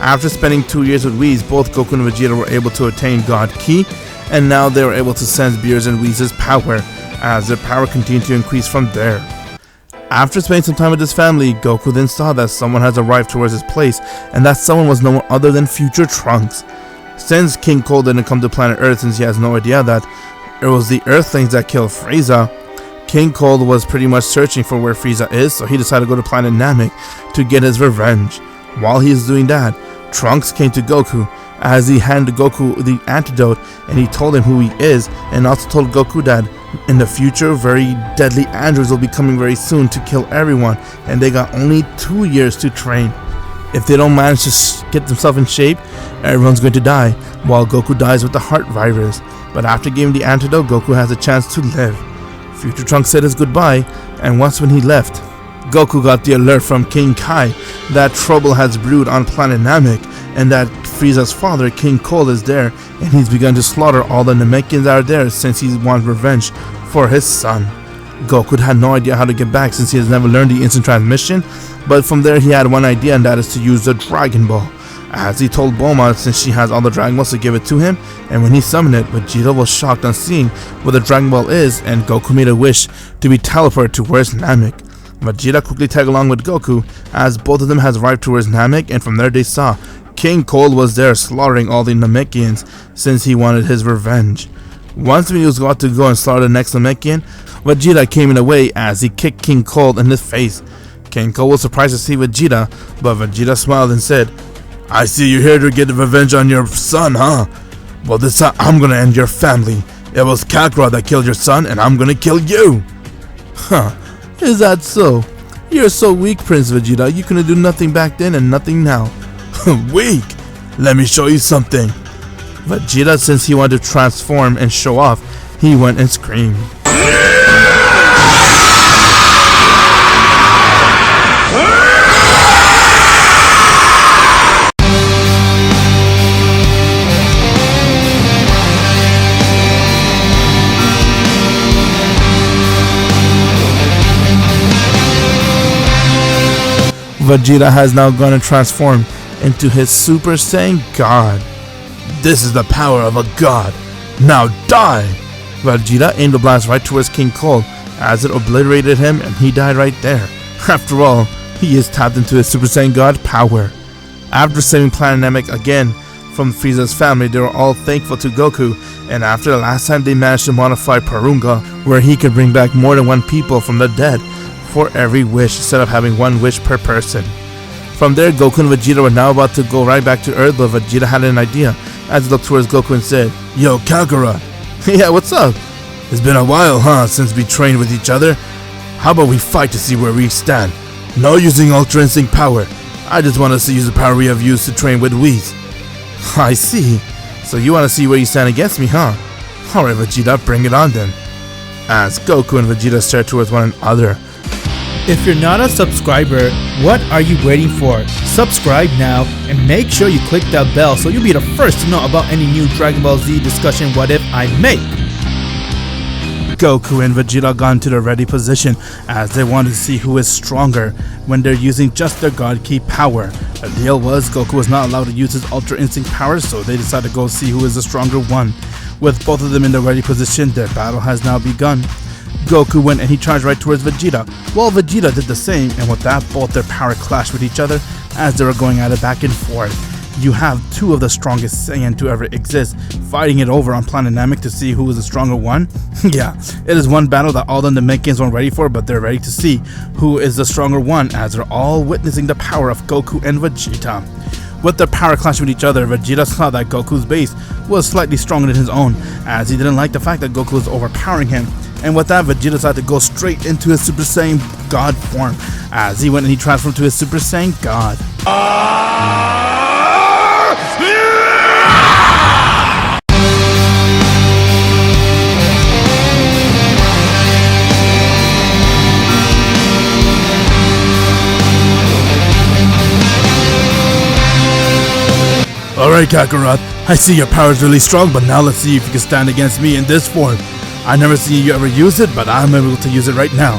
After spending 2 years with Whis, both Goku and Vegeta were able to attain God Ki, and now they were able to sense Beerus and Whis' power, as their power continued to increase from there. After spending some time with his family, Goku then saw that someone has arrived towards his place, and that someone was no one other than future Trunks. Since King Cold didn't come to planet Earth, since he has no idea that it was the Earthlings that killed Frieza, King Cold was pretty much searching for where Frieza is, so he decided to go to planet Namek to get his revenge. While he is doing that, Trunks came to Goku, as he handed Goku the antidote, and he told him who he is, and also told Goku that in the future very deadly androids will be coming very soon to kill everyone, and they got only 2 years to train. If they don't manage to get themselves in shape, everyone's going to die, while Goku dies with the heart virus. But after giving the antidote, Goku has a chance to live. Future Trunks said his goodbye, and once when he left, Goku got the alert from King Kai that trouble has brewed on planet Namek, and that Frieza's father, King Cole, is there, and he's begun to slaughter all the Namekians that are there since he wants revenge for his son. Goku had no idea how to get back since he has never learned the instant transmission, but from there he had one idea, and that is to use the Dragon Ball. As he told Bulma, since she has all the Dragon Balls, to give it to him, and when he summoned it, Vegeta was shocked on seeing what the Dragon Ball is, and Goku made a wish to be teleported towards Namek. Vegeta quickly tagged along with Goku, as both of them has arrived towards Namek, and from there they saw King Cole was there slaughtering all the Namekians since he wanted his revenge. Once when he was about to go and slaughter the next Namekian, Vegeta came in the way as he kicked King Cole in his face. King Cole was surprised to see Vegeta, but Vegeta smiled and said, "I see you're here to get revenge on your son, huh? Well, this time I'm gonna end your family. It was Kakarot that killed your son, and I'm gonna kill you." Huh, is that so? You're so weak, Prince Vegeta. You couldn't do nothing back then and nothing now. Weak? Let me show you something. Vegeta, since he wanted to transform and show off, he went and screamed. Vegeta has now gone and transformed into his Super Saiyan God. This is the power of a god. Now die! Vegeta aimed a blast right towards King Cole as it obliterated him, and he died right there. After all, he is tapped into his Super Saiyan God power. After saving Planet Namek again from Frieza's family, they were all thankful to Goku, and after the last time they managed to modify Porunga, where he could bring back more than one people from the dead for every wish instead of having one wish per person. From there, Goku and Vegeta were now about to go right back to Earth, but Vegeta had an idea as he looked towards Goku and said, "Yo, Kakarot." "Yeah, what's up?" "It's been a while, huh, since we trained with each other. How about we fight to see where we stand? No using Ultra Instinct power. I just want us to use the power we have used to train with Whis." "I see. So you want to see where you stand against me, huh? Alright, Vegeta, bring it on then." As Goku and Vegeta stared towards one another. If you're not a subscriber, what are you waiting for? Subscribe now and make sure you click that bell so you'll be the first to know about any new Dragon Ball Z discussion what if I make. Goku and Vegeta got into the ready position as they wanted to see who is stronger when they're using just their God Ki power. The deal was Goku was not allowed to use his Ultra Instinct power, so they decided to go see who is the stronger one. With both of them in the ready position, their battle has now begun. Goku went and he charged right towards Vegeta, while Vegeta did the same, and with that both their power clashed with each other as they were going at it back and forth. You have two of the strongest Saiyan to ever exist fighting it over on planet Namek to see who is the stronger one. Yeah, it is one battle that all the Namekians weren't ready for, but they're ready to see who is the stronger one as they're all witnessing the power of Goku and Vegeta. With their power clashing with each other, Vegeta saw that Goku's base was slightly stronger than his own, as he didn't like the fact that Goku was overpowering him. And with that, Vegeta decided to go straight into his Super Saiyan God form, as he went and he transformed to his Super Saiyan God. Alright, Kakarot, I see your power is really strong, but now let's see if you can stand against me in this form. I never seen you ever use it, but I'm able to use it right now.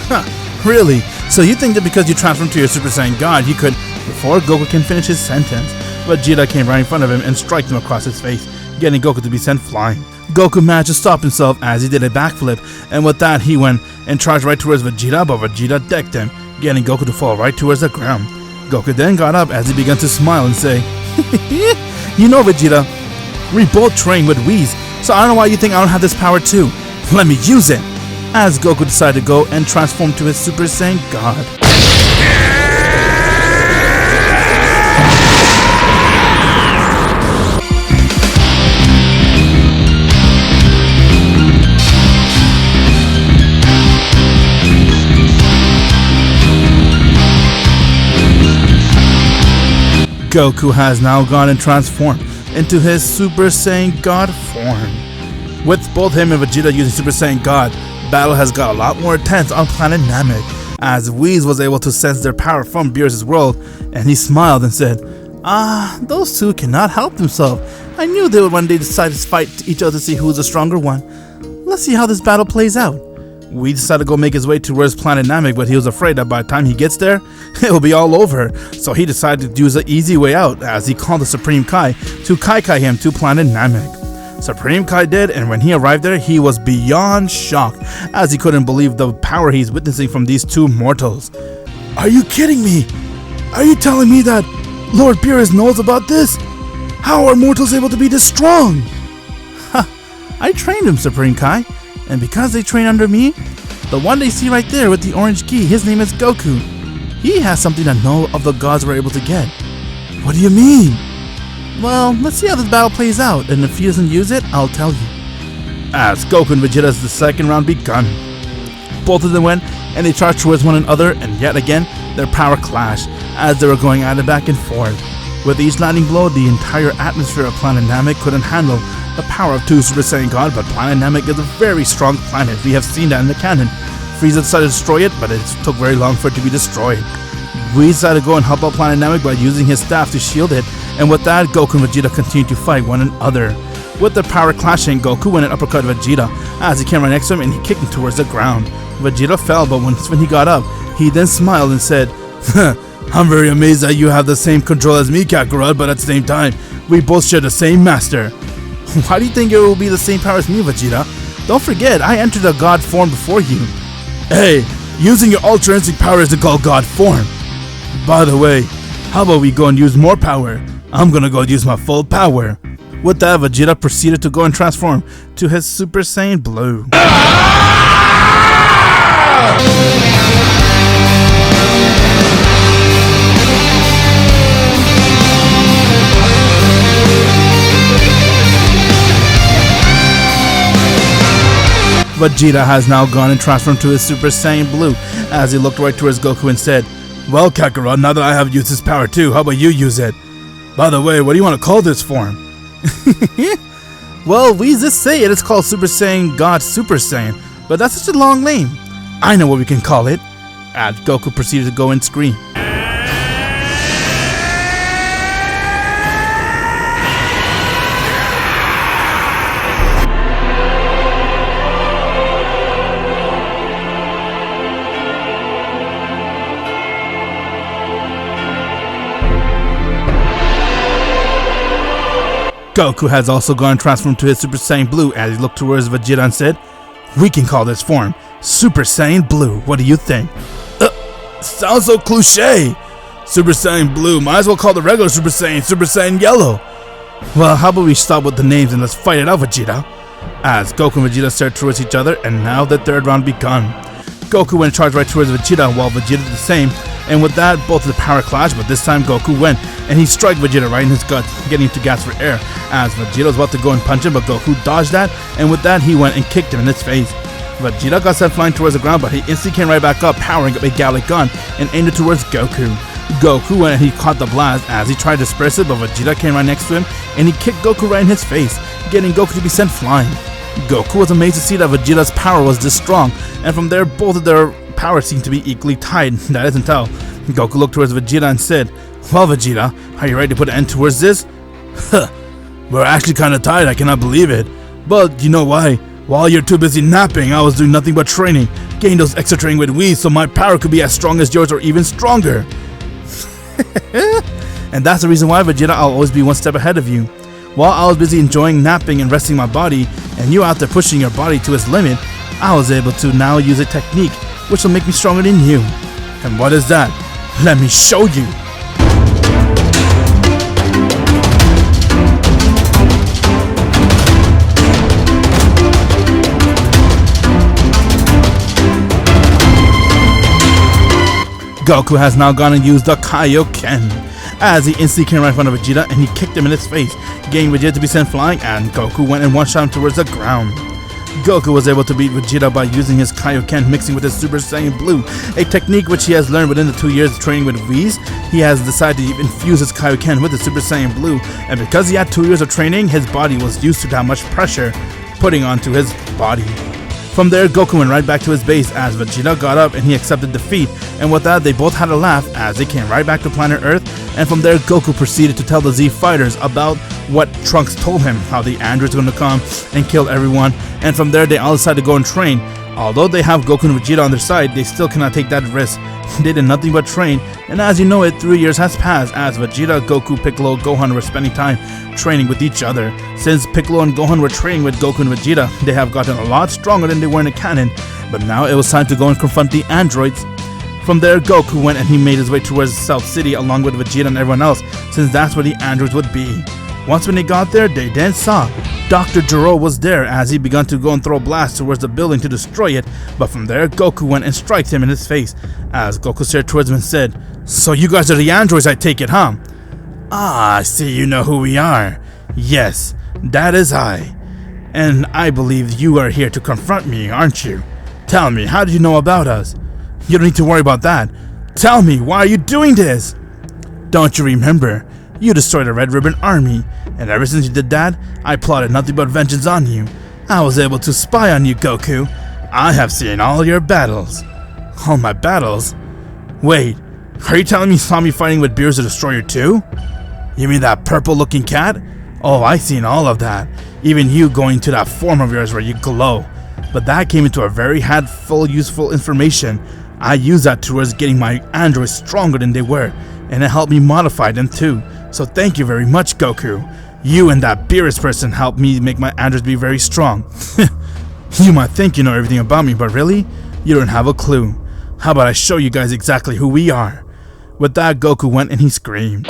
Huh, really? So you think that because you transformed to your Super Saiyan God, you could... Before Goku can finish his sentence, Vegeta came right in front of him and struck him across his face, getting Goku to be sent flying. Goku managed to stop himself as he did a backflip, and with that he went and charged right towards Vegeta, but Vegeta decked him, getting Goku to fall right towards the ground. Goku then got up as he began to smile and say, "You know, Vegeta, we both train with Whis, so I don't know why you think I don't have this power too. Let me use it." As Goku decided to go and transform to his Super Saiyan God. Goku has now gone and transformed into his Super Saiyan God form. With both him and Vegeta using Super Saiyan God, battle has got a lot more intense on planet Namek, as Whis was able to sense their power from Beerus' world, and he smiled and said, those two cannot help themselves. I knew they would one day decide to fight each other to see who's the stronger one. Let's see how this battle plays out. Whis decided to go make his way towards planet Namek, but he was afraid that by the time he gets there, it will be all over. So he decided to use the easy way out, as he called the Supreme Kai to Kai him to planet Namek. Supreme Kai did, and when he arrived there, he was beyond shocked, as he couldn't believe the power he's witnessing from these two mortals. Are you kidding me? Are you telling me that Lord Beerus knows about this? How are mortals able to be this strong? I trained him, Supreme Kai, and because they train under me, the one they see right there with the orange key, his name is Goku. He has something that none of the gods were able to get. What do you mean? Well, let's see how this battle plays out, and if he doesn't use it, I'll tell you. As Goku and Vegeta's the second round begun. Both of them went, and they charged towards one another, and yet again, their power clashed, as they were going at it back and forth. With each lightning blow, the entire atmosphere of planet Namek couldn't handle the power of two Super Saiyan God, but planet Namek is a very strong planet. We have seen that in the canon. Frieza decided to destroy it, but it took very long for it to be destroyed. Whis decided to go and help out planet Namek by using his staff to shield it, and with that, Goku and Vegeta continued to fight one another. With their power clashing, Goku went and uppercut Vegeta as he came right next to him and he kicked him towards the ground. Vegeta fell, but when he got up, he then smiled and said, I'm very amazed that you have the same control as me, Kakarot, but at the same time, we both share the same master. Why do you think it will be the same power as me, Vegeta? Don't forget, I entered the God form before you. Hey, using your Ultra Instinct power isn't called God form. By the way, how about we go and use more power? I'm gonna go use my full power. With that, Vegeta proceeded to go and transform to his Super Saiyan Blue. Vegeta has now gone and transformed to his Super Saiyan Blue, as he looked right towards Goku and said, well, Kakarot, now that I have used his power too, how about you use it? By the way, what do you want to call this form? Well, we just say it's called Super Saiyan God Super Saiyan, but that's such a long name. I know what we can call it. And Goku proceeded to go and scream. Goku has also gone and transformed to his Super Saiyan Blue as he looked towards Vegeta and said, we can call this form Super Saiyan Blue. What do you think? Sounds so cliche. Super Saiyan Blue. Might as well call the regular Super Saiyan Yellow. Well, how about we stop with the names and let's fight it out, Vegeta? As Goku and Vegeta stared towards each other, and now the third round begun. Goku went and charged right towards Vegeta, while Vegeta did the same, and with that, both of the power clashed, but this time Goku went, and he struck Vegeta right in his guts, getting him to gasp for air, as Vegeta was about to go and punch him, but Goku dodged that, and with that, he went and kicked him in his face. Vegeta got sent flying towards the ground, but he instantly came right back up, powering up a Gallic gun, and aimed it towards Goku. Goku went and he caught the blast, as he tried to disperse it, but Vegeta came right next to him, and he kicked Goku right in his face, getting Goku to be sent flying. Goku was amazed to see that Vegeta's power was this strong, and from there, both of their power seemed to be equally tied. That isn't how. Goku looked towards Vegeta and said, well, Vegeta, are you ready to put an end towards this? We're actually kinda tired, I cannot believe it. But you know why? While you're too busy napping, I was doing nothing but training, getting those extra training with Whis so my power could be as strong as yours or even stronger. And that's the reason why, Vegeta, I'll always be one step ahead of you. While I was busy enjoying napping and resting my body, and you out there pushing your body to its limit, I was able to now use a technique which will make me stronger than you. And what is that? Let me show you. Goku has now gone and used the Kaioken, as he instantly came right in front of Vegeta and he kicked him in his face, getting Vegeta to be sent flying, and Goku went and one-shot him towards the ground. Goku was able to beat Vegeta by using his Kaioken mixing with his Super Saiyan Blue, a technique which he has learned within the 2 years of training with Whis. He has decided to infuse his Kaioken with the Super Saiyan Blue, and because he had 2 years of training, his body was used to that much pressure putting onto his body. From there, Goku went right back to his base as Vegeta got up and he accepted defeat, and with that they both had a laugh as they came right back to planet Earth, and from there Goku proceeded to tell the Z fighters about what Trunks told him, how the androids were going to come and kill everyone, and from there they all decided to go and train. Although they have Goku and Vegeta on their side, they still cannot take that risk. They did nothing but train, and as you know it, 3 years has passed as Vegeta, Goku, Piccolo, Gohan were spending time training with each other. Since Piccolo and Gohan were training with Goku and Vegeta, they have gotten a lot stronger than they were in the canon, but now it was time to go and confront the androids. From there, Goku went and he made his way towards South City along with Vegeta and everyone else, since that's where the androids would be. Once when they got there, they then saw Dr. Gero was there as he began to go and throw blasts towards the building to destroy it, but from there Goku went and strikes him in his face as Goku stared towards him and said, "So you guys are the androids, I take it, huh?" "Ah, I see you know who we are. Yes, that is I. And I believe you are here to confront me, aren't you? Tell me, how did you know about us?" "You don't need to worry about that. Tell me, why are you doing this?" "Don't you remember? You destroyed the Red Ribbon Army, and ever since you did that, I plotted nothing but vengeance on you. I was able to spy on you, Goku. I have seen all your battles." "All my battles? Wait, are you telling me you saw me fighting with Beerus the Destroyer too? You mean that purple-looking cat? Oh, I seen all of that. Even you going to that form of yours where you glow. But that came into a very handful useful information. I used that towards getting my androids stronger than they were, and it helped me modify them too. So thank you very much, Goku. You and that Beerus person helped me make my androids be very strong." "You might think you know everything about me, but really, you don't have a clue. How about I show you guys exactly who we are?" With that, Goku went and he screamed.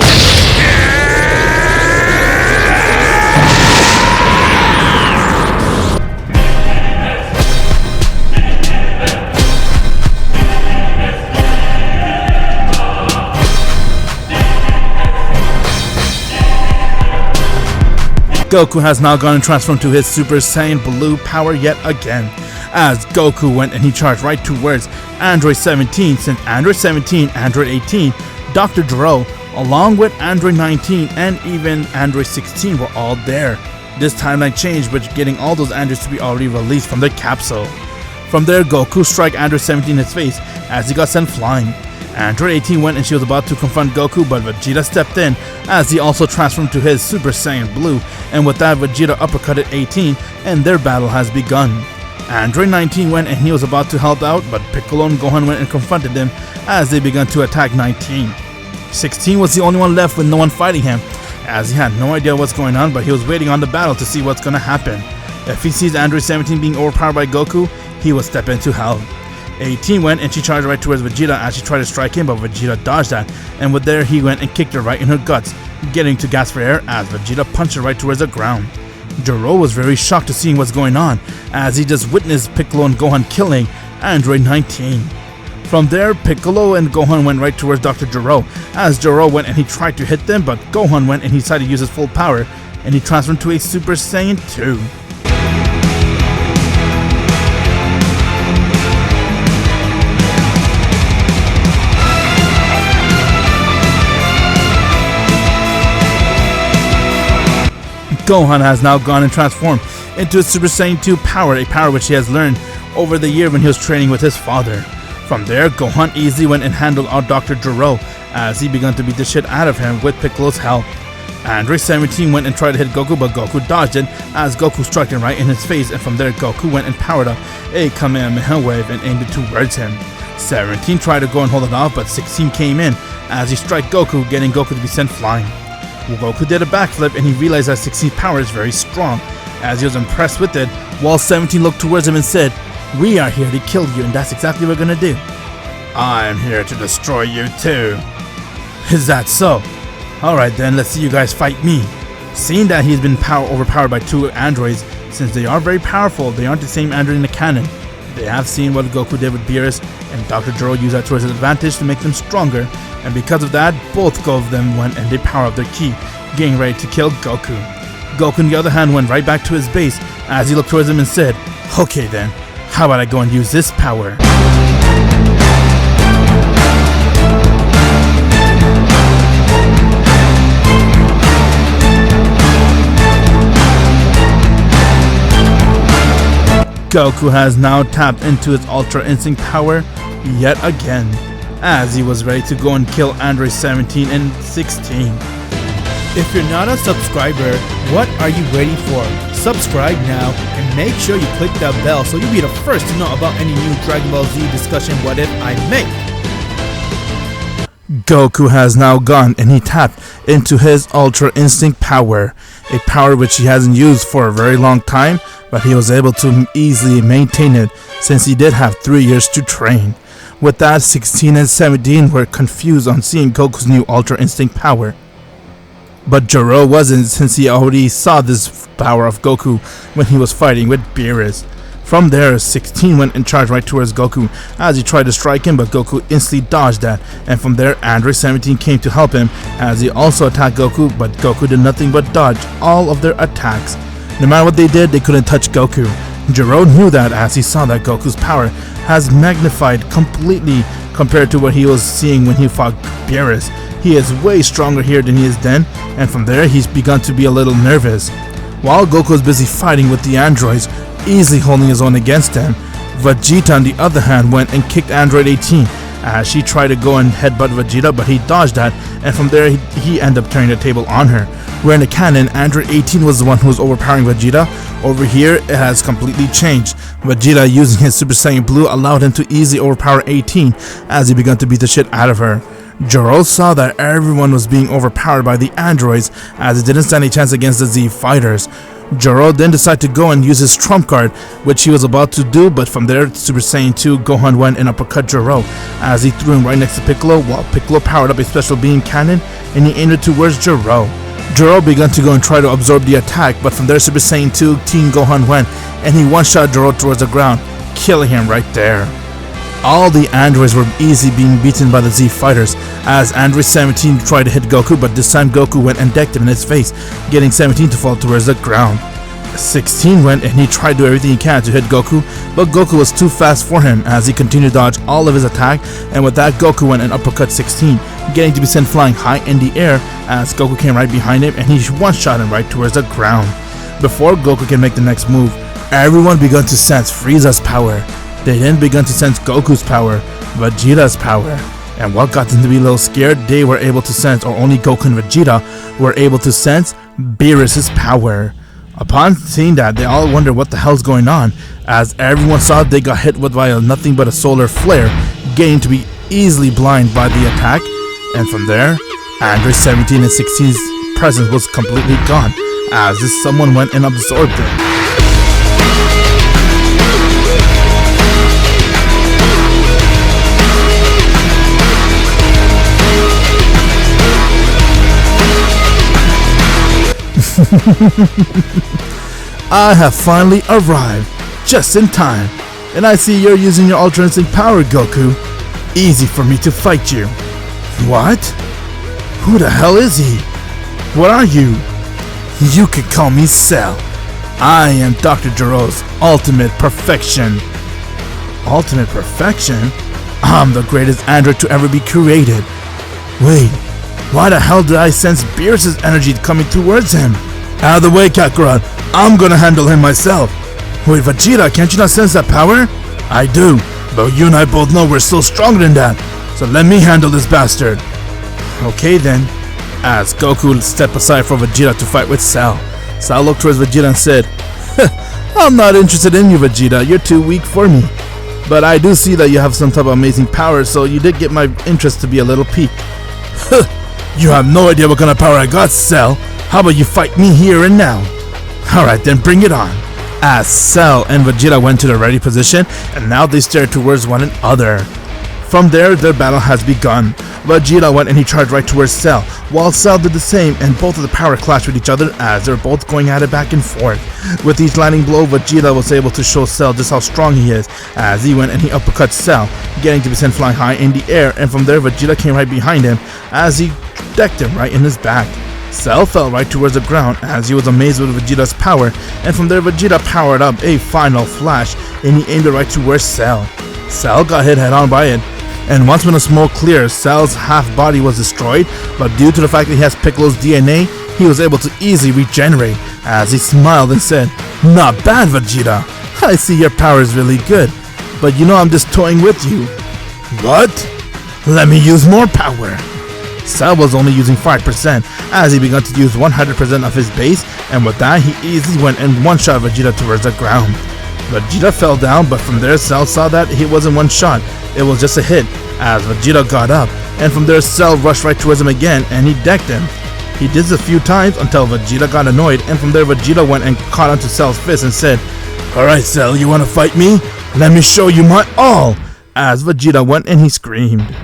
Goku has now gone and transformed to his Super Saiyan Blue power yet again, as Goku went and he charged right towards Android 17, since Android 17, Android 18, Dr. Gero, along with Android 19 and even Android 16 were all there. This timeline changed with getting all those androids to be already released from their capsule. From there, Goku struck Android 17 in his face as he got sent flying. Android 18 went and she was about to confront Goku, but Vegeta stepped in as he also transformed to his Super Saiyan Blue, and with that Vegeta uppercutted 18 and their battle has begun. Android 19 went and he was about to help out, but Piccolo and Gohan went and confronted them as they began to attack 19. 16 was the only one left with no one fighting him, as he had no idea what's going on, but he was waiting on the battle to see what's gonna happen. If he sees Android 17 being overpowered by Goku, he will step into hell. 18 went and she charged right towards Vegeta as she tried to strike him, but Vegeta dodged that, and with there he went and kicked her right in her guts, getting to gasp for air as Vegeta punched her right towards the ground. Gero was very shocked to seeing what's going on as he just witnessed Piccolo and Gohan killing Android 19. From there, Piccolo and Gohan went right towards Dr. Gero as Gero went and he tried to hit them, but Gohan went and he decided to use his full power and he transformed to a Super Saiyan 2. Gohan has now gone and transformed into a Super Saiyan 2 power, a power which he has learned over the year when he was training with his father. From there, Gohan easily went and handled out Dr. Gero as he began to beat the shit out of him with Piccolo's help. Android 17 went and tried to hit Goku, but Goku dodged it as Goku struck him right in his face, and from there Goku went and powered up a Kamehameha wave and aimed it towards him. 17 tried to go and hold it off, but 16 came in as he struck Goku, getting Goku to be sent flying. Goku did a backflip and he realized that 16's power is very strong, as he was impressed with it, while 17 looked towards him and said, "We are here to kill you, and that's exactly what we're gonna do." "I am here to destroy you too." "Is that so? Alright then, let's see you guys fight me." Seeing that he's been overpowered by 2 androids, since they are very powerful, they aren't the same android in the canon. They have seen what Goku did with Beerus, and Dr. Gero used that towards his advantage to make them stronger, and because of that, both of them went and they powered up their ki, getting ready to kill Goku. Goku on the other hand went right back to his base as he looked towards him and said, Okay then, how about I go and use this power? Goku has now tapped into his Ultra Instinct power yet again, as he was ready to go and kill Android 17 and 16. If you're not a subscriber, what are you waiting for? Subscribe now and make sure you click that bell so you'll be the first to know about any new Dragon Ball Z discussion what if I make. Goku has now gone and he tapped into his Ultra Instinct power, a power which he hasn't used for a very long time, but he was able to easily maintain it since he did have 3 years to train. With that, 16 and 17 were confused on seeing Goku's new Ultra Instinct power. But Jiro wasn't, since he already saw this power of Goku when he was fighting with Beerus. From there, 16 went and charged right towards Goku as he tried to strike him, but Goku instantly dodged that. And from there, Android 17 came to help him as he also attacked Goku, but Goku did nothing but dodge all of their attacks. No matter what they did, they couldn't touch Goku. Jiro knew that as he saw that Goku's power has magnified completely compared to what he was seeing when he fought Beerus. He is way stronger here than he is then, and from there he's begun to be a little nervous. While Goku was busy fighting with the androids, easily holding his own against them, Vegeta on the other hand went and kicked Android 18 as she tried to go and headbutt Vegeta, but he dodged that, and from there he ended up turning the table on her. Where in the canon, Android 18 was the one who was overpowering Vegeta. Over here, it has completely changed. Vegeta, using his Super Saiyan Blue, allowed him to easily overpower 18 as he began to beat the shit out of her. Jiro saw that everyone was being overpowered by the androids as it didn't stand a chance against the Z fighters. Jiro then decided to go and use his trump card, which he was about to do, but from there, Super Saiyan 2 Gohan went and uppercut Jiro as he threw him right next to Piccolo, while Piccolo powered up a special beam cannon and he aimed it towards Jiro. Jiro began to go and try to absorb the attack, but from there Super Saiyan 2 Teen Gohan went and he one-shot Jiro towards the ground, killing him right there. All the androids were easily being beaten by the Z fighters as Android 17 tried to hit Goku, but this time Goku went and decked him in his face, getting 17 to fall towards the ground. 16 went and he tried to do everything he can to hit Goku, but Goku was too fast for him as he continued to dodge all of his attack, and with that Goku went and uppercut 16, getting to be sent flying high in the air as Goku came right behind him and he one-shot him right towards the ground. Before Goku can make the next move, everyone began to sense Frieza's power. They then began to sense Goku's power, Vegeta's power, and what got them to be a little scared, they were able to sense, or only Goku and Vegeta were able to sense, Beerus' power. Upon seeing that, they all wondered what the hell's going on, as everyone saw they got hit with by nothing but a solar flare, getting to be easily blind by the attack, and from there, Android 17 and 16's presence was completely gone, as if someone went and absorbed it. I have finally arrived, just in time, and I see you're using your Ultra Instinct power, Goku. Easy for me to fight you. What? Who the hell is he? What are you? You could call me Cell. I am Dr. Jiro's ultimate perfection. Ultimate perfection? I'm the greatest android to ever be created. Wait, why the hell did I sense Beerus' energy coming towards him? Out of the way, Kakarot. I'm gonna handle him myself. Wait, Vegeta, can't you not sense that power? I do, but you and I both know we're still stronger than that. So let me handle this bastard. Okay then. As Goku stepped aside for Vegeta to fight with Cell. Cell looked towards Vegeta and said, I'm not interested in you, Vegeta. You're too weak for me. But I do see that you have some type of amazing power, so you did get my interest to be a little piqued. You have no idea what kind of power I got, Cell. How about you fight me here and now? Alright then, bring it on. As Cell and Vegeta went to the ready position, and now they stared towards one another. From there, their battle has begun. Vegeta went and he charged right towards Cell, while Cell did the same, and both of the power clashed with each other as they're both going at it back and forth. With each landing blow, Vegeta was able to show Cell just how strong he is, as he went and he uppercut Cell, getting to be sent flying high in the air, and from there Vegeta came right behind him as he decked him right in his back. Cell fell right towards the ground as he was amazed with Vegeta's power, and from there Vegeta powered up a final flash and he aimed it right towards Cell. Cell got hit head on by it, and once when the smoke cleared, Cell's half body was destroyed, but due to the fact that he has Piccolo's DNA, he was able to easily regenerate as he smiled and said, "Not bad, Vegeta. I see your power is really good, but you know I'm just toying with you." "What? Let me use more power." Cell was only using 5% as he began to use 100% of his base, and with that he easily went and one-shot Vegeta towards the ground. Vegeta fell down, but from there Cell saw that it wasn't one shot, it was just a hit as Vegeta got up, and from there Cell rushed right towards him again and he decked him. He did this a few times until Vegeta got annoyed, and from there Vegeta went and caught onto Cell's fist and said, "Alright Cell, you wanna fight me? Let me show you my all!" As Vegeta went and he screamed.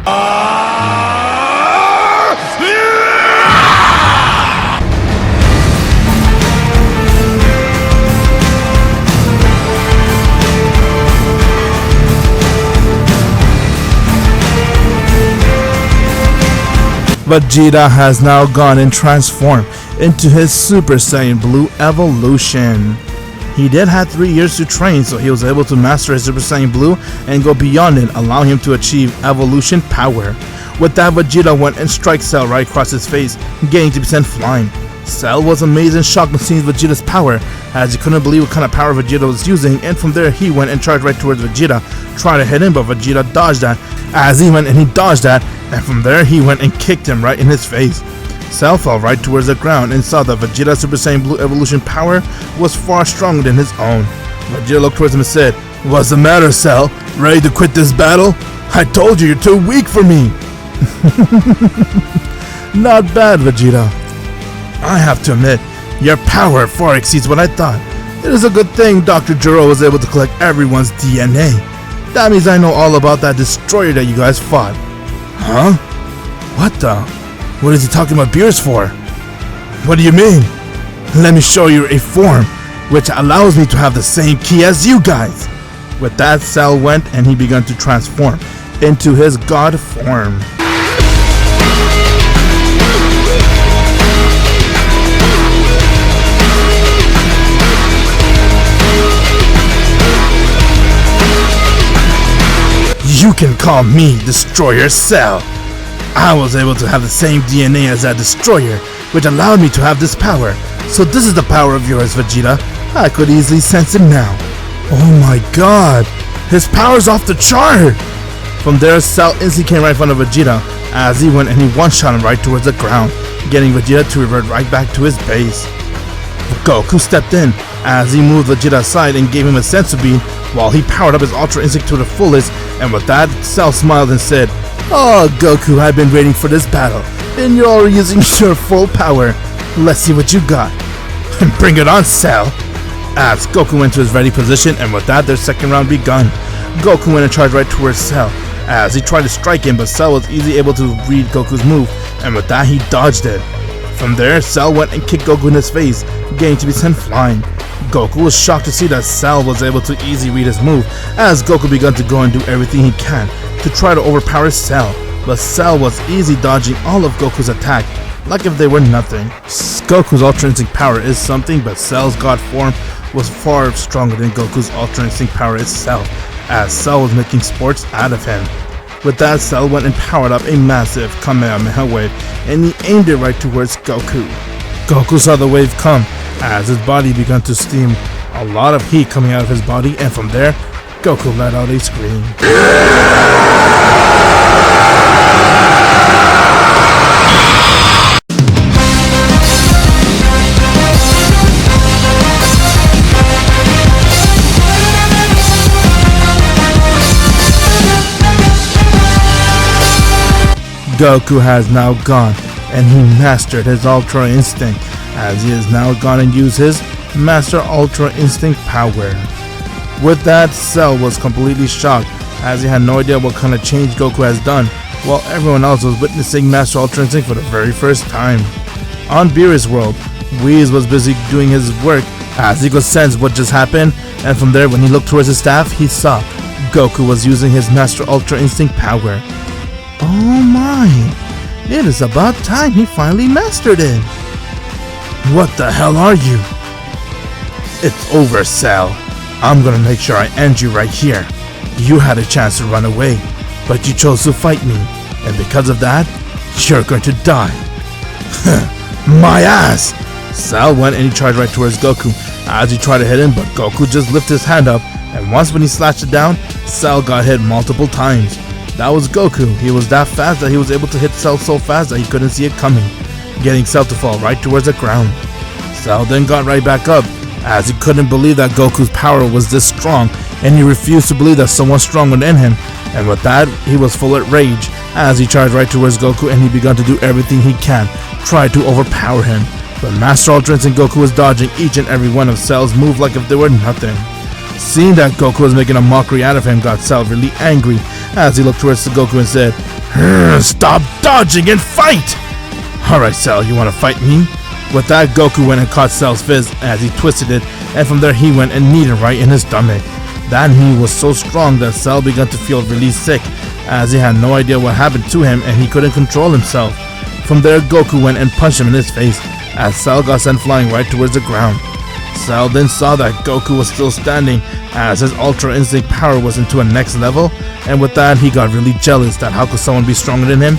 Vegeta has now gone and transformed into his Super Saiyan Blue evolution. He did have 3 years to train, so he was able to master his Super Saiyan Blue and go beyond it, allowing him to achieve evolution power. With that, Vegeta went and struck Cell right across his face, getting to be sent flying. Cell was amazed and shocked when seeing Vegeta's power, as he couldn't believe what kind of power Vegeta was using, and from there he went and charged right towards Vegeta, trying to hit him, but Vegeta dodged that. As he went and he dodged that, and from there he went and kicked him right in his face. Cell fell right towards the ground and saw that Vegeta's Super Saiyan Blue evolution power was far stronger than his own. Vegeta looked towards him and said, "What's the matter, Cell? Ready to quit this battle? I told you you're too weak for me." Not bad, Vegeta. I have to admit, your power far exceeds what I thought. It is a good thing Dr. Gero was able to collect everyone's DNA. That means I know all about that destroyer that you guys fought. Huh? What the? What is he talking about Beerus for? What do you mean? Let me show you a form which allows me to have the same ki as you guys. With that, Cell went and he began to transform into his god form. You can call me Destroyer Cell. I was able to have the same DNA as that destroyer, which allowed me to have this power. So this is the power of yours, Vegeta. I could easily sense it now. Oh my god, his power's off the chart. From there, Cell instantly came right in front of Vegeta as he went and he one-shot him right towards the ground, getting Vegeta to revert right back to his base. Goku stepped in as he moved Vegeta aside and gave him a sensu bean while he powered up his Ultra Instinct to the fullest, and with that, Cell smiled and said, "Oh Goku, I've been waiting for this battle, and you're already using your full power. Let's see what you got." "Bring it on, Cell." As Goku went to his ready position, and with that, their second round begun. Goku went and charged right towards Cell as he tried to strike him, but Cell was easily able to read Goku's move, and with that, he dodged it. From there, Cell went and kicked Goku in his face, getting to be sent flying. Goku was shocked to see that Cell was able to easily read his move, as Goku began to go and do everything he can to try to overpower Cell, but Cell was easily dodging all of Goku's attack, like if they were nothing. Goku's Ultra Instinct power is something, but Cell's God form was far stronger than Goku's Ultra Instinct power itself, as Cell was making sports out of him. With that, Cell went and powered up a massive Kamehameha wave, and he aimed it right towards Goku. Goku saw the wave come, as his body began to steam, a lot of heat coming out of his body, and from there, Goku let out a scream. Goku has now gone and he mastered his Ultra Instinct, as he has now gone and used his Master Ultra Instinct power. With that, Cell was completely shocked, as he had no idea what kind of change Goku has done, while everyone else was witnessing Master Ultra Instinct for the very first time. On Beerus World, Whis was busy doing his work as he could sense what just happened, and from there, when he looked towards his staff, he saw Goku was using his Master Ultra Instinct power. Oh my, it is about time he finally mastered it. What the hell are you? It's over, Cell. I'm gonna make sure I end you right here. You had a chance to run away, but you chose to fight me, and because of that, you're going to die. My ass! Cell went and he charged right towards Goku as he tried to hit him, but Goku just lifted his hand up, and once when he slashed it down, Cell got hit multiple times. That was Goku. He was that fast that he was able to hit Cell so fast that he couldn't see it coming, getting Cell to fall right towards the ground. Cell then got right back up, as he couldn't believe that Goku's power was this strong, and he refused to believe that someone stronger than him, and with that, he was full of rage, as he charged right towards Goku and he began to do everything he can, try to overpower him. But Master Ultra Instinct Goku was dodging each and every one of Cell's moves like if they were nothing. Seeing that Goku was making a mockery out of him got Cell really angry, as he looked towards Goku and said, "Stop dodging and fight!" Alright Cell, you wanna fight me? With that, Goku went and caught Cell's fist as he twisted it, and from there he went and kneed it right in his stomach. That knee was so strong that Cell began to feel really sick, as he had no idea what happened to him and he couldn't control himself. From there, Goku went and punched him in his face, as Cell got sent flying right towards the ground. Cell then saw that Goku was still standing, as his Ultra Instinct power was into a next level, and with that he got really jealous that how could someone be stronger than him.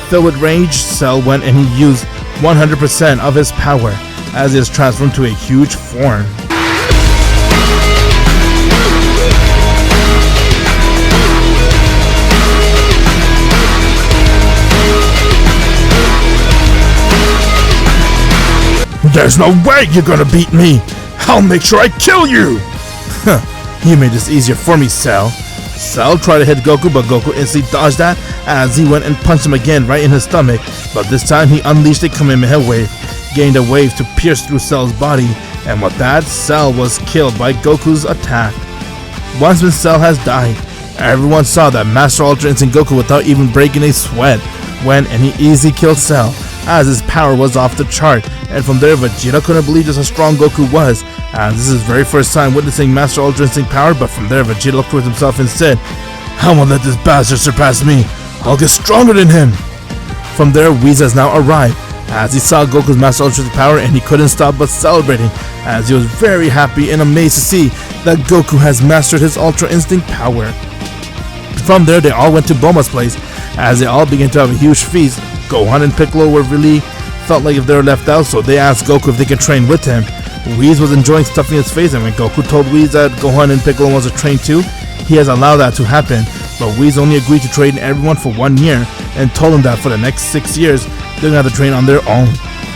Filled with rage, Cell went and he used 100% of his power, as he is transformed to a huge form. There's no way you're gonna beat me! I'll make sure I kill you! You made this easier for me, Cell. Cell tried to hit Goku, but Goku instantly dodged that as he went and punched him again right in his stomach, but this time he unleashed a Kamehameha wave, gained a wave to pierce through Cell's body, and with that, Cell was killed by Goku's attack. Once when Cell has died, everyone saw that Master Ultra Instinct Goku, without even breaking a sweat, went and he easily killed Cell, as his power was off the chart, and from there Vegeta couldn't believe just how strong Goku was, as this is his very first time witnessing Master Ultra Instinct power, but from there Vegeta looked towards himself and said, "I won't let this bastard surpass me, I'll get stronger than him." From there, Whis has now arrived, as he saw Goku's Master Ultra Instinct power and he couldn't stop but celebrating, as he was very happy and amazed to see that Goku has mastered his Ultra Instinct power. From there, they all went to Bulma's place, as they all began to have a huge feast. Gohan and Piccolo were really felt like if they were left out, so they asked Goku if they could train with him. Whis was enjoying stuffing his face, and when Goku told Whis that Gohan and Piccolo was to train too, he has allowed that to happen, but Whis only agreed to train everyone for 1 year, and told him that for the next 6 years, they're gonna have to train on their own.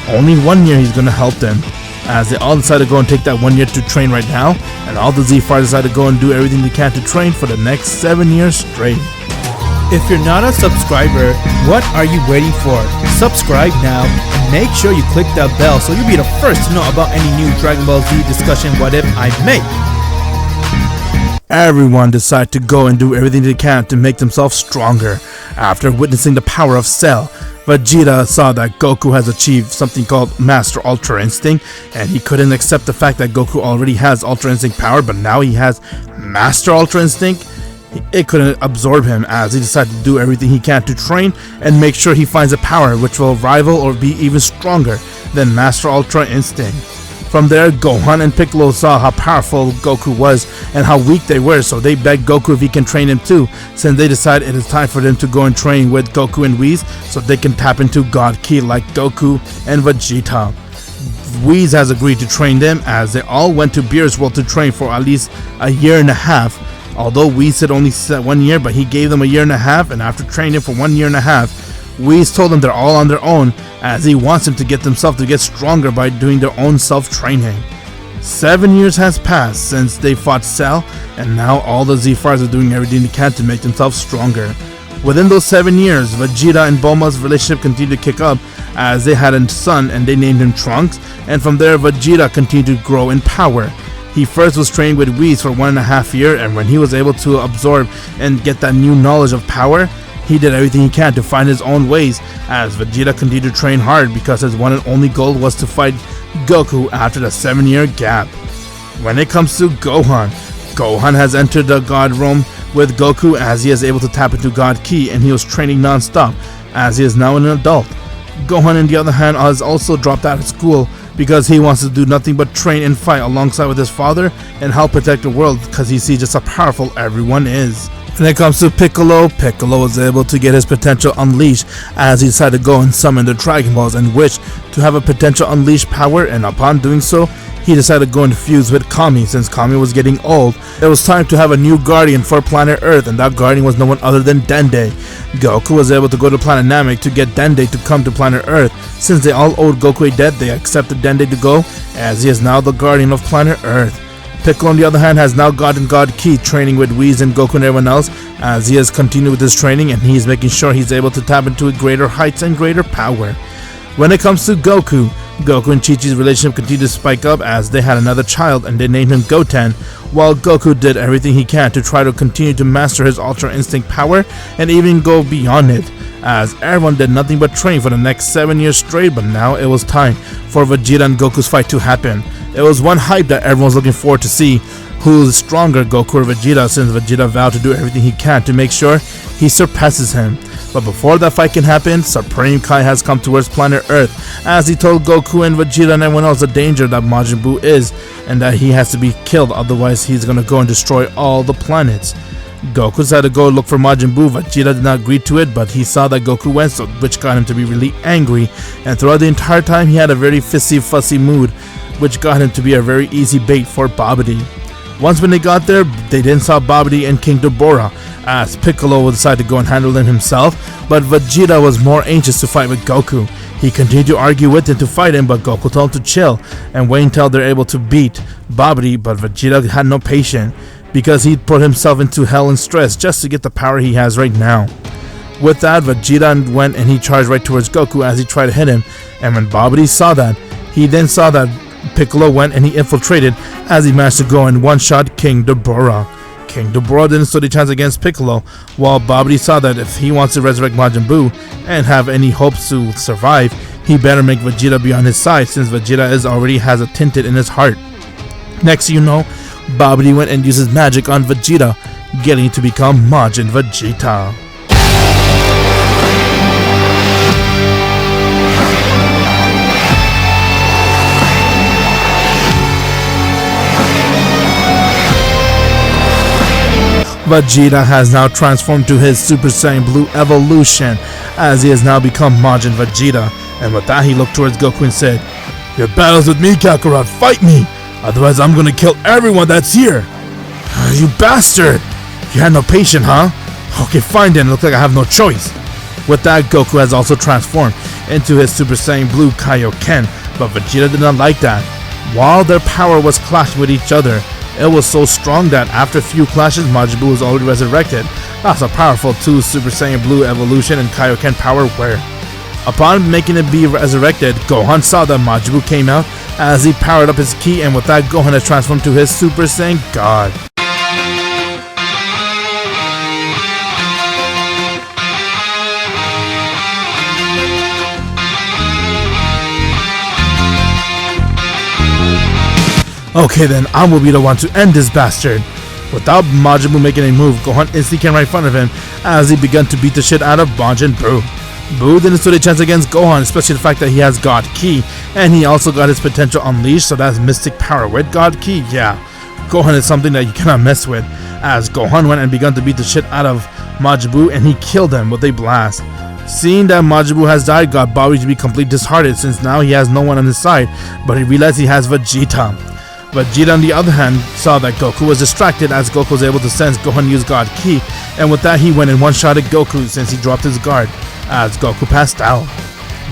Only 1 year he's gonna help them, as they all decided to go and take that 1 year to train right now, and all the Z-Fighters decided to go and do everything they can to train for the next 7 years straight. If you're not a subscriber, what are you waiting for? Subscribe now and make sure you click that bell so you'll be the first to know about any new Dragon Ball Z discussion what if I make. Everyone decided to go and do everything they can to make themselves stronger. After witnessing the power of Cell, Vegeta saw that Goku has achieved something called Master Ultra Instinct, and he couldn't accept the fact that Goku already has Ultra Instinct power, but now he has Master Ultra Instinct. It couldn't absorb him, as he decided to do everything he can to train and make sure he finds a power which will rival or be even stronger than Master Ultra Instinct. From there, Gohan and Piccolo saw how powerful Goku was and how weak they were, so they begged Goku if he can train him too, since they decided it is time for them to go and train with Goku and Whis so they can tap into God Ki like Goku and Vegeta. Whis has agreed to train them, as they all went to Beerus World to train for at least a year and a half. Although Whis had only said 1 year, but he gave them a year and a half, and after training for 1 year and a half, Whis told them they're all on their own, as he wants them to get themselves to get stronger by doing their own self-training. 7 years has passed since they fought Cell, and now all the Z-Fighters are doing everything they can to make themselves stronger. Within those 7 years, Vegeta and Bulma's relationship continued to kick up, as they had a son and they named him Trunks, and from there Vegeta continued to grow in power. He first was trained with Whis for 1.5 years, and when he was able to absorb and get that new knowledge of power, he did everything he can to find his own ways, as Vegeta continued to train hard because his one and only goal was to fight Goku after the 7-year gap. When it comes to Gohan, Gohan has entered the God realm with Goku, as he is able to tap into God Ki, and he was training non-stop as he is now an adult. Gohan, on the other hand, has also dropped out of school because he wants to do nothing but train and fight alongside with his father and help protect the world because he sees just how powerful everyone is. When it comes to Piccolo, Piccolo was able to get his potential unleashed as he decided to go and summon the Dragon Balls and wish to have a potential unleashed power, and upon doing so, he decided to go and fuse with Kami. Since Kami was getting old, it was time to have a new guardian for planet Earth, and that guardian was no one other than Dende. Goku was able to go to planet Namek to get Dende to come to planet Earth. Since they all owed Goku a debt, they accepted Dende to go, as he is now the guardian of planet Earth. Piccolo on the other hand has now gotten God Ki, training with Whis and Goku and everyone else, as he has continued with his training and he's making sure he's able to tap into greater heights and greater power. When it comes to Goku, Goku and Chi-Chi's relationship continued to spike up as they had another child and they named him Goten, while Goku did everything he can to try to continue to master his Ultra Instinct power and even go beyond it, as everyone did nothing but train for the next 7 years straight. But now it was time for Vegeta and Goku's fight to happen. It was one hype that everyone was looking forward to see who is stronger, Goku or Vegeta, since Vegeta vowed to do everything he can to make sure he surpasses him. But before that fight can happen, Supreme Kai has come towards planet Earth as he told Goku and Vegeta and everyone else the danger that Majin Buu is and that he has to be killed, otherwise he's gonna go and destroy all the planets. Goku decided to go look for Majin Buu. Vegeta did not agree to it, but he saw that Goku went, so which got him to be really angry, and throughout the entire time he had a very fussy mood, which got him to be a very easy bait for Babidi. Once when they got there, they then saw Babidi and King Deborah, as Piccolo decided to go and handle them himself, but Vegeta was more anxious to fight with Goku. He continued to argue with him to fight him, but Goku told him to chill and wait until they're able to beat Babidi, but Vegeta had no patience because he put himself into hell and stress just to get the power he has right now. With that, Vegeta went and he charged right towards Goku as he tried to hit him, and when Babidi saw that, he then saw that Piccolo went and he infiltrated as he managed to go and one-shot King Deborah. King Deborah didn't stand a chance against Piccolo, while Babidi saw that if he wants to resurrect Majin Buu and have any hopes to survive, he better make Vegeta be on his side, since Vegeta already has a tinted in his heart. Next thing you know, Babidi went and used his magic on Vegeta, getting to become Majin Vegeta. Vegeta has now transformed to his Super Saiyan Blue evolution, as he has now become Majin Vegeta, and with that he looked towards Goku and said, "Your battle's with me, Kakarot, fight me! Otherwise I'm gonna kill everyone that's here!" "You bastard! You had no patience, huh? Okay, fine then, looks like I have no choice." With that, Goku has also transformed into his Super Saiyan Blue Kaioken, but Vegeta did not like that. While their power was clashing with each other, it was so strong that after a few clashes, Majin Buu was already resurrected. That's how powerful two Super Saiyan Blue evolution and Kaioken power were. Upon making it be resurrected, Gohan saw that Majin Buu came out as he powered up his ki, and with that, Gohan has transformed to his Super Saiyan God. Okay then, I will be the one to end this bastard. Without Majin Buu making a move, Gohan instantly came right in front of him as he began to beat the shit out of Majin Buu. Buu didn't stand a chance against Gohan, especially the fact that he has God Ki, and he also got his potential unleashed, so that's mystic power. With God Ki, yeah, Gohan is something that you cannot mess with, as Gohan went and began to beat the shit out of Majin Buu and he killed him with a blast. Seeing that Majin Buu has died got Babidi to be completely disheartened, since now he has no one on his side, but he realized he has Vegeta. Vegeta on the other hand saw that Goku was distracted, as Goku was able to sense Gohan use God Ki, and with that he went and one-shotted Goku since he dropped his guard as Goku passed out.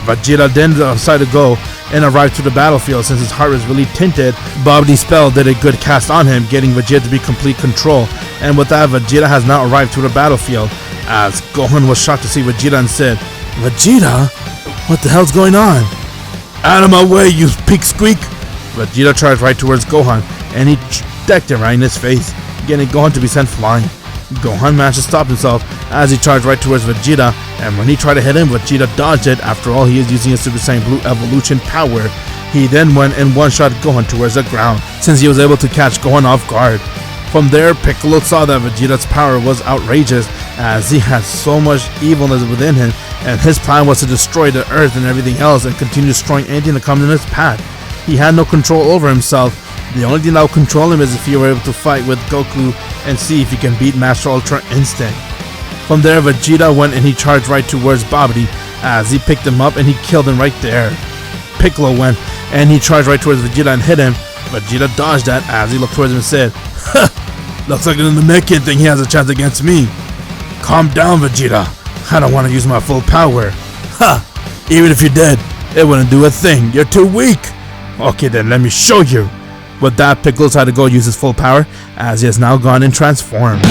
Vegeta then decided to go and arrive to the battlefield. Since his heart was really tinted, Babidi's spell did a good cast on him, getting Vegeta to be complete control, and with that Vegeta has now arrived to the battlefield, as Gohan was shocked to see Vegeta and said, "Vegeta? What the hell's going on? Out of my way, you pig squeak!" Vegeta charged right towards Gohan, and he decked him right in his face, getting Gohan to be sent flying. Gohan managed to stop himself as he charged right towards Vegeta, and when he tried to hit him, Vegeta dodged it. After all, he is using his Super Saiyan Blue evolution power. He then went and one-shot Gohan towards the ground, since he was able to catch Gohan off guard. From there, Piccolo saw that Vegeta's power was outrageous, as he had so much evilness within him, and his plan was to destroy the earth and everything else and continue destroying anything that comes in his path. he had no control over himself. The only thing that would control him is if he were able to fight with Goku and see if he can beat Master Ultra Instinct. From there, Vegeta went and he charged right towards Babidi as he picked him up and he killed him right there. Piccolo went and he charged right towards Vegeta and hit him. Vegeta dodged that as he looked towards him and said, looks like in the Namek thing he has a chance against me. Calm down, Vegeta. I don't want to use my full power. Even if you did, it wouldn't do a thing. You're too weak. Okay then, let me show you. With that, Piccolo had to go use his full power as he has now gone and transformed.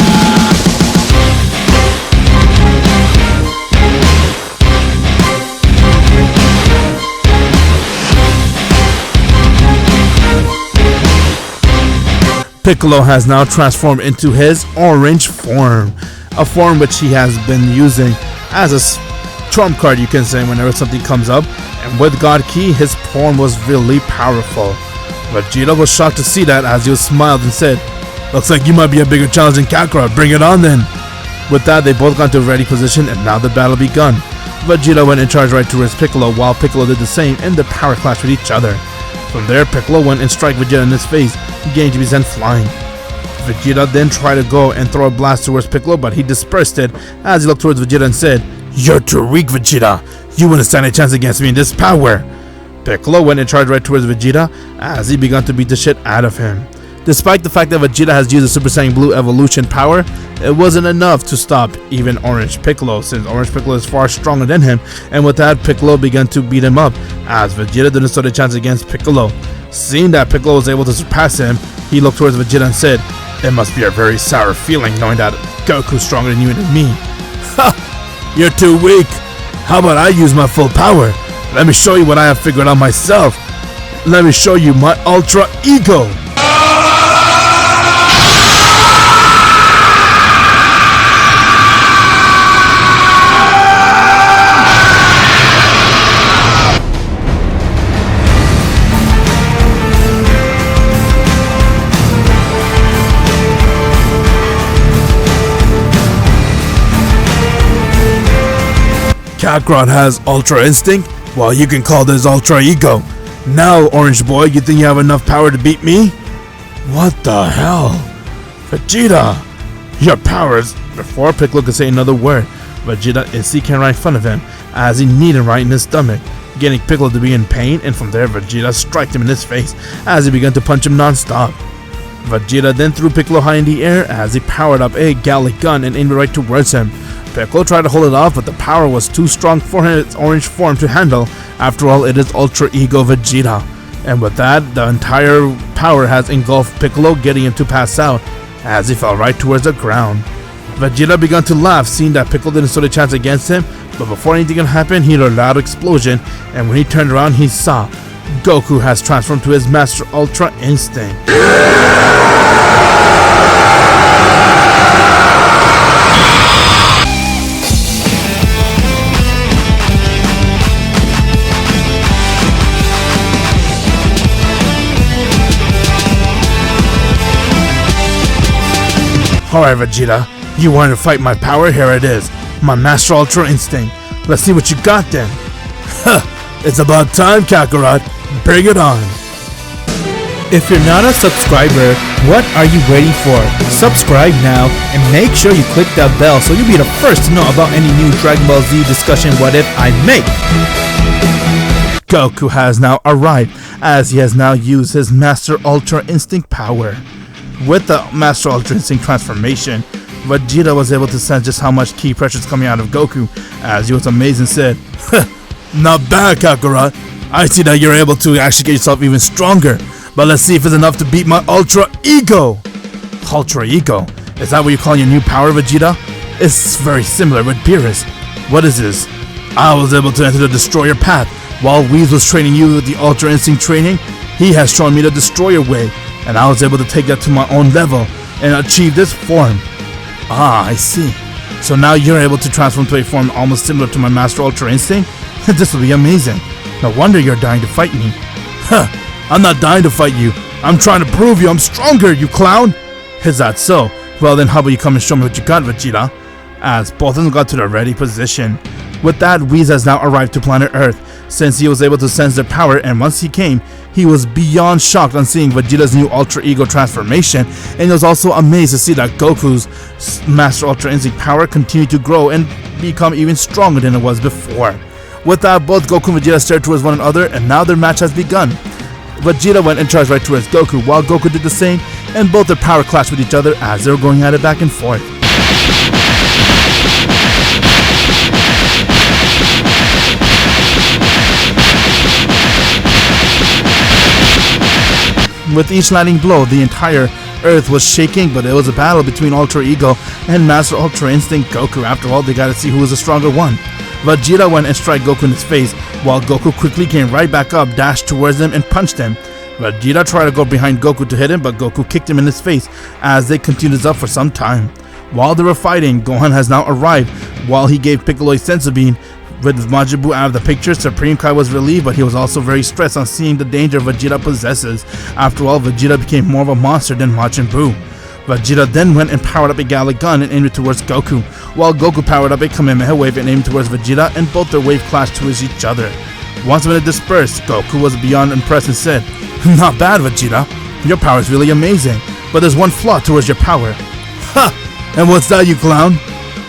Piccolo has now transformed into his orange form, a form which he has been using as a trump card, you can say, whenever something comes up. And with God Ki, his form was really powerful. Vegeta was shocked to see that as he smiled and said, looks like you might be a bigger challenge than Kakarot, bring it on then. With that, they both got to a ready position and now the battle begun. Vegeta went and charged right towards Piccolo while Piccolo did the same and the power clash with each other. From there, Piccolo went and struck Vegeta in his face, getting to be sent flying. Vegeta then tried to go and throw a blast towards Piccolo, but he dispersed it as he looked towards Vegeta and said, you're too weak, Vegeta. You wouldn't stand a chance against me in this power. Piccolo went and charged right towards Vegeta as he began to beat the shit out of him. Despite the fact that Vegeta has used the Super Saiyan Blue evolution power, it wasn't enough to stop even Orange Piccolo, since Orange Piccolo is far stronger than him, and with that, Piccolo began to beat him up as Vegeta didn't stand a chance against Piccolo. Seeing that Piccolo was able to surpass him, he looked towards Vegeta and said, it must be a very sour feeling knowing that Goku's stronger than you and me. Ha! You're too weak. How about I use my full power? Let me show you what I have figured out myself. Let me show you my Ultra Ego. Kakarot has Ultra Instinct, well, you can call this Ultra Ego. Now, Orange Boy, you think you have enough power to beat me? What the hell? Vegeta! Your powers! Before Piccolo could say another word, Vegeta instantly came right in front of him as he kneed him right in his stomach, getting Piccolo to be in pain, and from there Vegeta struck him in his face as he began to punch him non-stop. Vegeta then threw Piccolo high in the air as he powered up a Gallic gun and aimed it right towards him. Piccolo tried to hold it off, but the power was too strong for his orange form to handle. After all, it is Ultra Ego Vegeta. And with that, the entire power has engulfed Piccolo, getting him to pass out as he fell right towards the ground. Vegeta began to laugh, seeing that Piccolo didn't stand a chance against him, but before anything could happen, he heard a loud explosion, and when he turned around, he saw Goku has transformed to his Master Ultra Instinct. Alright Vegeta, you wanted to fight my power? Here it is, my Master Ultra Instinct. Let's see what you got then. It's about time, Kakarot. Bring it on. If you're not a subscriber, what are you waiting for? Subscribe now and make sure you click that bell so you'll be the first to know about any new Dragon Ball Z discussion what if I make. Goku has now arrived as he has now used his Master Ultra Instinct power. With the Master Ultra Instinct transformation, Vegeta was able to sense just how much ki pressure is coming out of Goku as he was amazed and said, not bad, Kakarot. I see that you're able to actually get yourself even stronger, but let's see if it's enough to beat my Ultra Ego. Ultra Ego? Is that what you're calling your new power, Vegeta? It's very similar with Beerus. What is this? I was able to enter the Destroyer path. While Whis was training you with the Ultra Instinct training, he has shown me the Destroyer way, and I was able to take that to my own level and achieve this form. Ah, I see. So now you're able to transform to a form almost similar to my Master Ultra Instinct? This will be amazing. No wonder you're dying to fight me. I'm not dying to fight you. I'm trying to prove you I'm stronger, you clown. Is that so? Well then, how about you come and show me what you got, Vegeta? As both of them got to the ready position. With that, Whis has now arrived to planet Earth, since he was able to sense their power, and once he came, He was beyond shocked on seeing Vegeta's new Ultra Ego transformation, and he was also amazed to see that Goku's Master Ultra Instinct power continued to grow and become even stronger than it was before. With that, both Goku and Vegeta stared towards one another, and now their match has begun. Vegeta went and charged right towards Goku, while Goku did the same, and both their power clashed with each other as they were going at it back and forth. With each landing blow, the entire Earth was shaking, but it was a battle between Ultra Ego and Master Ultra Instinct Goku. After all, they gotta see who was the stronger one. Vegeta went and struck Goku in his face, while Goku quickly came right back up, dashed towards him, and punched him. Vegeta tried to go behind Goku to hit him, but Goku kicked him in his face as they continued up for some time. While they were fighting, Gohan has now arrived. While he gave Piccolo a senzu bean, with Majin Buu out of the picture, Supreme Kai was relieved, but he was also very stressed on seeing the danger Vegeta possesses. After all, Vegeta became more of a monster than Majin Buu. Vegeta then went and powered up a Gallic gun and aimed it towards Goku, while Goku powered up a Kamehameha wave and aimed towards Vegeta, and both their wave clashed towards each other. Once when it dispersed, Goku was beyond impressed and said, "Not bad, Vegeta. Your power is really amazing, but there's one flaw towards your power." "Ha! And what's that, you clown?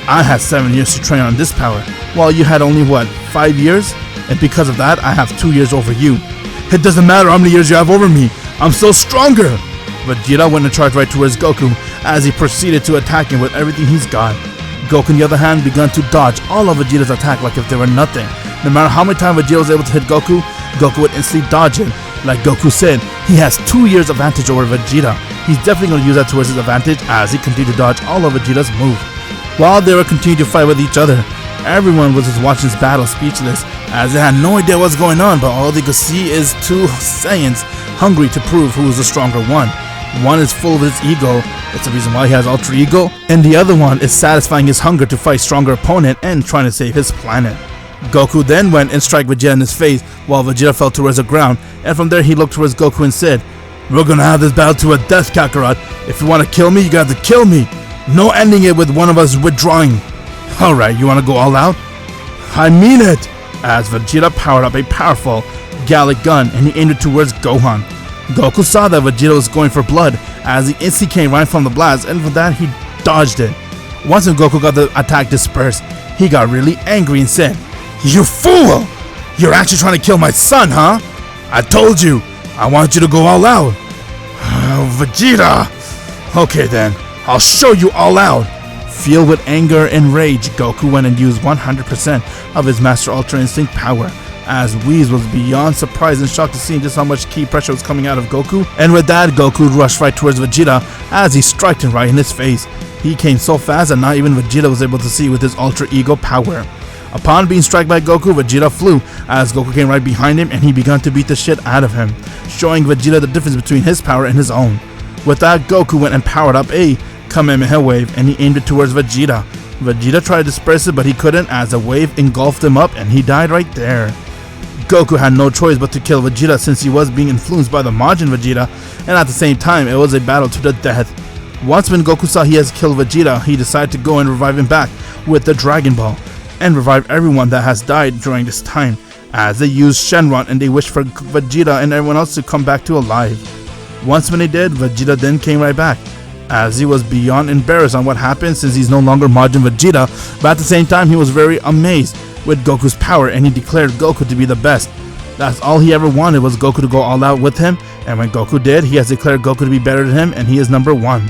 I had 7 years to train on this power, while you had only, 5 years? And because of that, I have 2 years over you." "It doesn't matter how many years you have over me, I'm still stronger!" Vegeta went and charged right towards Goku as he proceeded to attack him with everything he's got. Goku, on the other hand, began to dodge all of Vegeta's attack like if they were nothing. No matter how many times Vegeta was able to hit Goku, Goku would instantly dodge it. Like Goku said, he has 2 years advantage over Vegeta. He's definitely going to use that towards his advantage as he continued to dodge all of Vegeta's moves. While they were continuing to fight with each other, everyone was just watching this battle speechless, as they had no idea what's going on, but all they could see is two Saiyans hungry to prove who is the stronger one. One is full of his ego, that's the reason why he has Ultra Ego, and the other one is satisfying his hunger to fight stronger opponent and trying to save his planet. Goku then went and struck Vegeta in his face, while Vegeta fell towards the ground, and from there he looked towards Goku and said, "We're gonna have this battle to a death, Kakarot. If you want to kill me, you got to kill me. No ending it with one of us withdrawing." "Alright, you want to go all out?" "I mean it!" As Vegeta powered up a powerful Gallic gun and he aimed it towards Gohan. Goku saw that Vegeta was going for blood as he instantly came right from the blast, and for that he dodged it. Once when Goku got the attack dispersed, he got really angry and said, "You fool! You're actually trying to kill my son, huh? I told you, I want you to go all out." "Oh, Vegeta! Okay then, I'll show you all out." Filled with anger and rage, Goku went and used 100% of his Master Ultra Instinct power, as Whis was beyond surprised and shocked to see just how much ki pressure was coming out of Goku. And with that, Goku rushed right towards Vegeta as he struck him right in his face. He came so fast that not even Vegeta was able to see with his Ultra Ego power. Upon being struck by Goku, Vegeta flew as Goku came right behind him and he began to beat the shit out of him, showing Vegeta the difference between his power and his own. With that, Goku went and powered up a Kamehameha wave and he aimed it towards Vegeta. Vegeta tried to disperse it, but he couldn't as a wave engulfed him up and he died right there. Goku had no choice but to kill Vegeta since he was being influenced by the Majin Vegeta, and at the same time it was a battle to the death. Once when Goku saw he has killed Vegeta, he decided to go and revive him back with the Dragon Ball and revive everyone that has died during this time, as they used Shenron and they wished for Vegeta and everyone else to come back to alive. Once when they did, Vegeta then came right back, as he was beyond embarrassed on what happened since he's no longer Majin Vegeta, but at the same time he was very amazed with Goku's power and he declared Goku to be the best. That's all he ever wanted, was Goku to go all out with him, and when Goku did, he has declared Goku to be better than him and he is number one.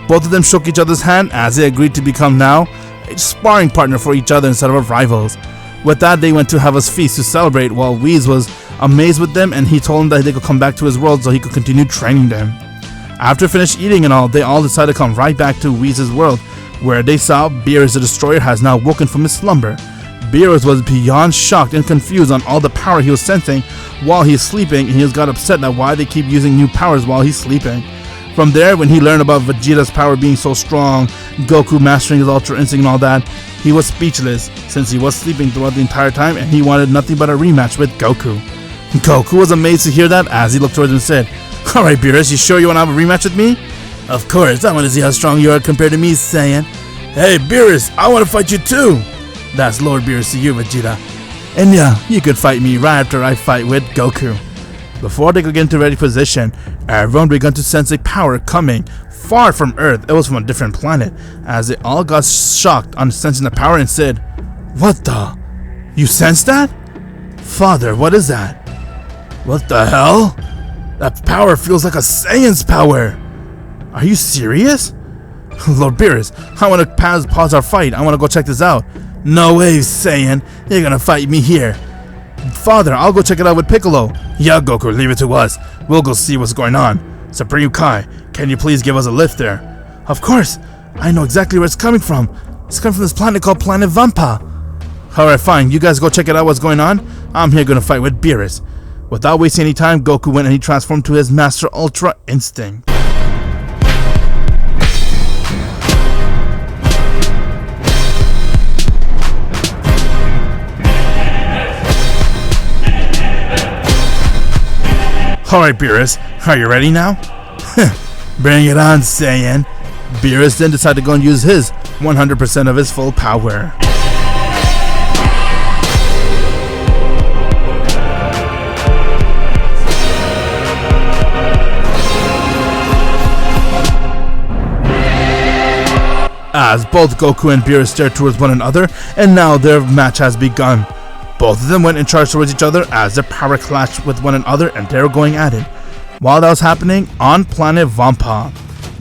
Both of them shook each other's hand as they agreed to become now a sparring partner for each other instead of rivals. With that, they went to have a feast to celebrate, while Whis was amazed with them and he told them that they could come back to his world so he could continue training them. After finished eating and all, they all decided to come right back to Whis' world, where they saw Beerus the Destroyer has now woken from his slumber. Beerus was beyond shocked and confused on all the power he was sensing while he's sleeping, and he got upset at why they keep using new powers while he's sleeping. From there, when he learned about Vegeta's power being so strong, Goku mastering his Ultra Instinct and all that, he was speechless since he was sleeping throughout the entire time and he wanted nothing but a rematch with Goku. Goku was amazed to hear that as he looked towards him and said, "Alright Beerus, you sure you want to have a rematch with me?" "Of course, I want to see how strong you are compared to me, Saiyan." "Hey Beerus, I want to fight you too." "That's Lord Beerus to you, Vegeta. And yeah, you could fight me right after I fight with Goku." Before they could get into ready position, everyone began to sense a power coming far from Earth. It was from a different planet, as they all got shocked on sensing the power and said, "What the? You sense that? Father, what is that? What the hell? That power feels like a Saiyan's power. Are you serious? Lord Beerus, I want to pause our fight. I want to go check this out." "No way, Saiyan. You're gonna fight me here." "Father, I'll go check it out with Piccolo." "Yeah, Goku, leave it to us. We'll go see what's going on. Supreme Kai, can you please give us a lift there?" "Of course. I know exactly where it's coming from. It's coming from this planet called Planet Vampa." "Alright, fine. You guys go check it out what's going on. I'm here gonna fight with Beerus." Without wasting any time, Goku went and he transformed to his Master Ultra Instinct. "Alright, Beerus, are you ready now?" "Bring it on, Saiyan." Beerus then decided to go and use his 100% of his full power. As both Goku and Beerus stared towards one another, and now their match has begun. Both of them went in charge towards each other as their power clashed with one another and they were going at it. While that was happening, on planet Vampa,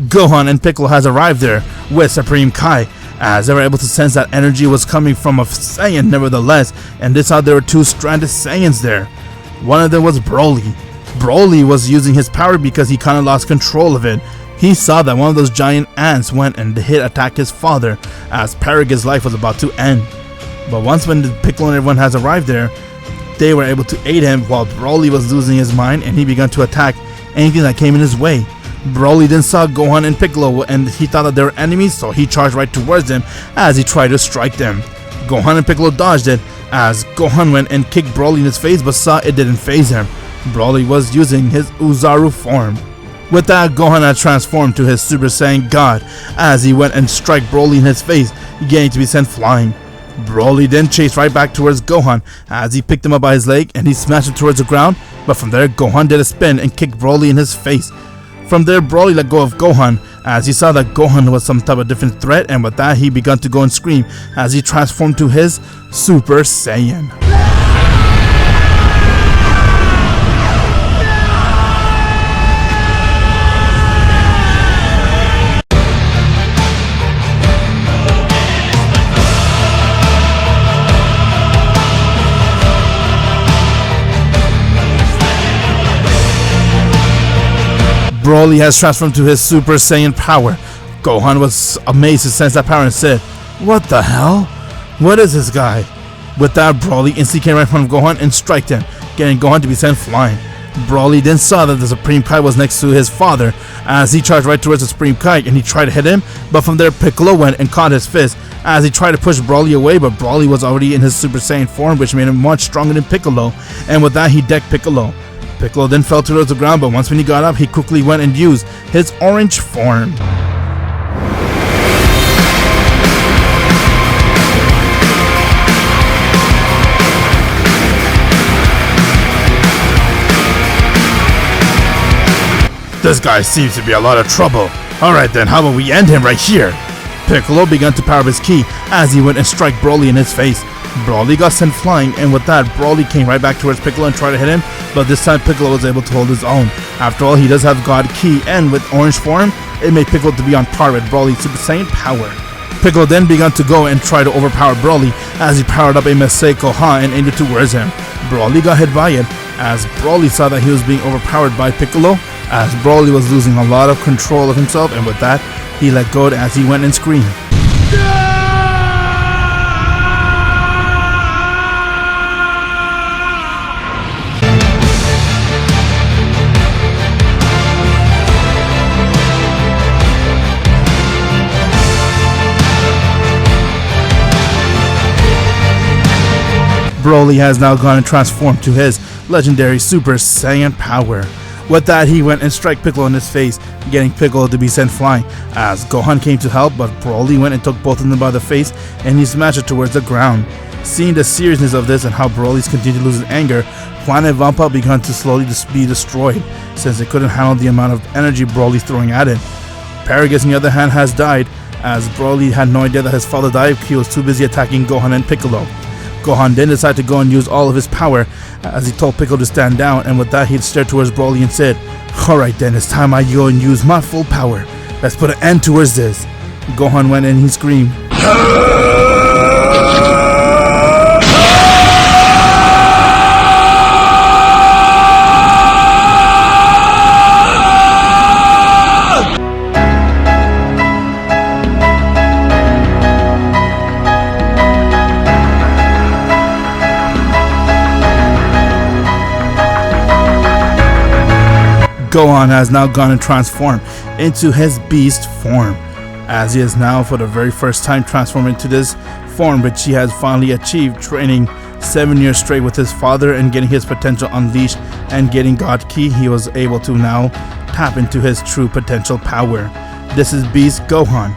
Gohan and Piccolo has arrived there with Supreme Kai, as they were able to sense that energy was coming from a Saiyan nevertheless, and they saw there were two stranded Saiyans there. One of them was Broly. Broly was using his power because he kind of lost control of it. He saw that one of those giant ants went and attacked his father, as Paragon's life was about to end. But once when the Piccolo and everyone has arrived there, they were able to aid him while Broly was losing his mind and he began to attack anything that came in his way. Broly then saw Gohan and Piccolo and he thought that they were enemies, so he charged right towards them as he tried to strike them. Gohan and Piccolo dodged it as Gohan went and kicked Broly in his face but saw it didn't faze him. Broly was using his Uzaru form. With that, Gohan had transformed to his Super Saiyan God as he went and struck Broly in his face, getting to be sent flying. Broly then chased right back towards Gohan as he picked him up by his leg and he smashed him towards the ground, but from there Gohan did a spin and kicked Broly in his face. From there Broly let go of Gohan as he saw that Gohan was some type of different threat, and with that he began to go and scream as he transformed to his Super Saiyan. Broly has transformed to his Super Saiyan power. Gohan was amazed to sense that power and said, "What the hell? What is this guy?" With that, Broly instantly came right in front of Gohan and struck him, getting Gohan to be sent flying. Broly then saw that the Supreme Kai was next to his father as he charged right towards the Supreme Kai and he tried to hit him, but from there Piccolo went and caught his fist as he tried to push Broly away, but Broly was already in his Super Saiyan form, which made him much stronger than Piccolo, and with that he decked Piccolo. Piccolo then fell towards the ground, but once when he got up, he quickly went and used his orange form. This guy seems to be a lot of trouble. Alright then, how about we end him right here? Piccolo began to power up his ki as he went and struck Broly in his face. Broly got sent flying, and with that, Broly came right back towards Piccolo and tried to hit him, but this time Piccolo was able to hold his own. After all, he does have God Ki, and with orange form, it made Piccolo to be on par with Broly's Super Saiyan power. Piccolo then began to go and try to overpower Broly as he powered up a Masaiko Ha and aimed it towards him. Broly got hit by it as Broly saw that he was being overpowered by Piccolo, as Broly was losing a lot of control of himself, and with that, he let go as he went and screamed. Broly has now gone and transformed to his legendary Super Saiyan power. With that, he went and struck Piccolo in his face, getting Piccolo to be sent flying, as Gohan came to help, but Broly went and took both of them by the face and he smashed it towards the ground. Seeing the seriousness of this and how Broly's continued to lose his anger, Planet Vampa began to slowly be destroyed, since it couldn't handle the amount of energy Broly's throwing at it. Paragus, on the other hand, has died, as Broly had no idea that his father died. He was too busy attacking Gohan and Piccolo. Gohan then decided to go and use all of his power, as he told Piccolo to stand down, and with that he stared towards Broly and said, "Alright then, it's time I go and use my full power. Let's put an end towards this." Gohan went and he screamed. Gohan has now gone and transformed into his beast form, as he is now for the very first time transformed into this form, which he has finally achieved, training 7 years straight with his father and getting his potential unleashed and getting God Ki. He was able to now tap into his true potential power. This is Beast Gohan.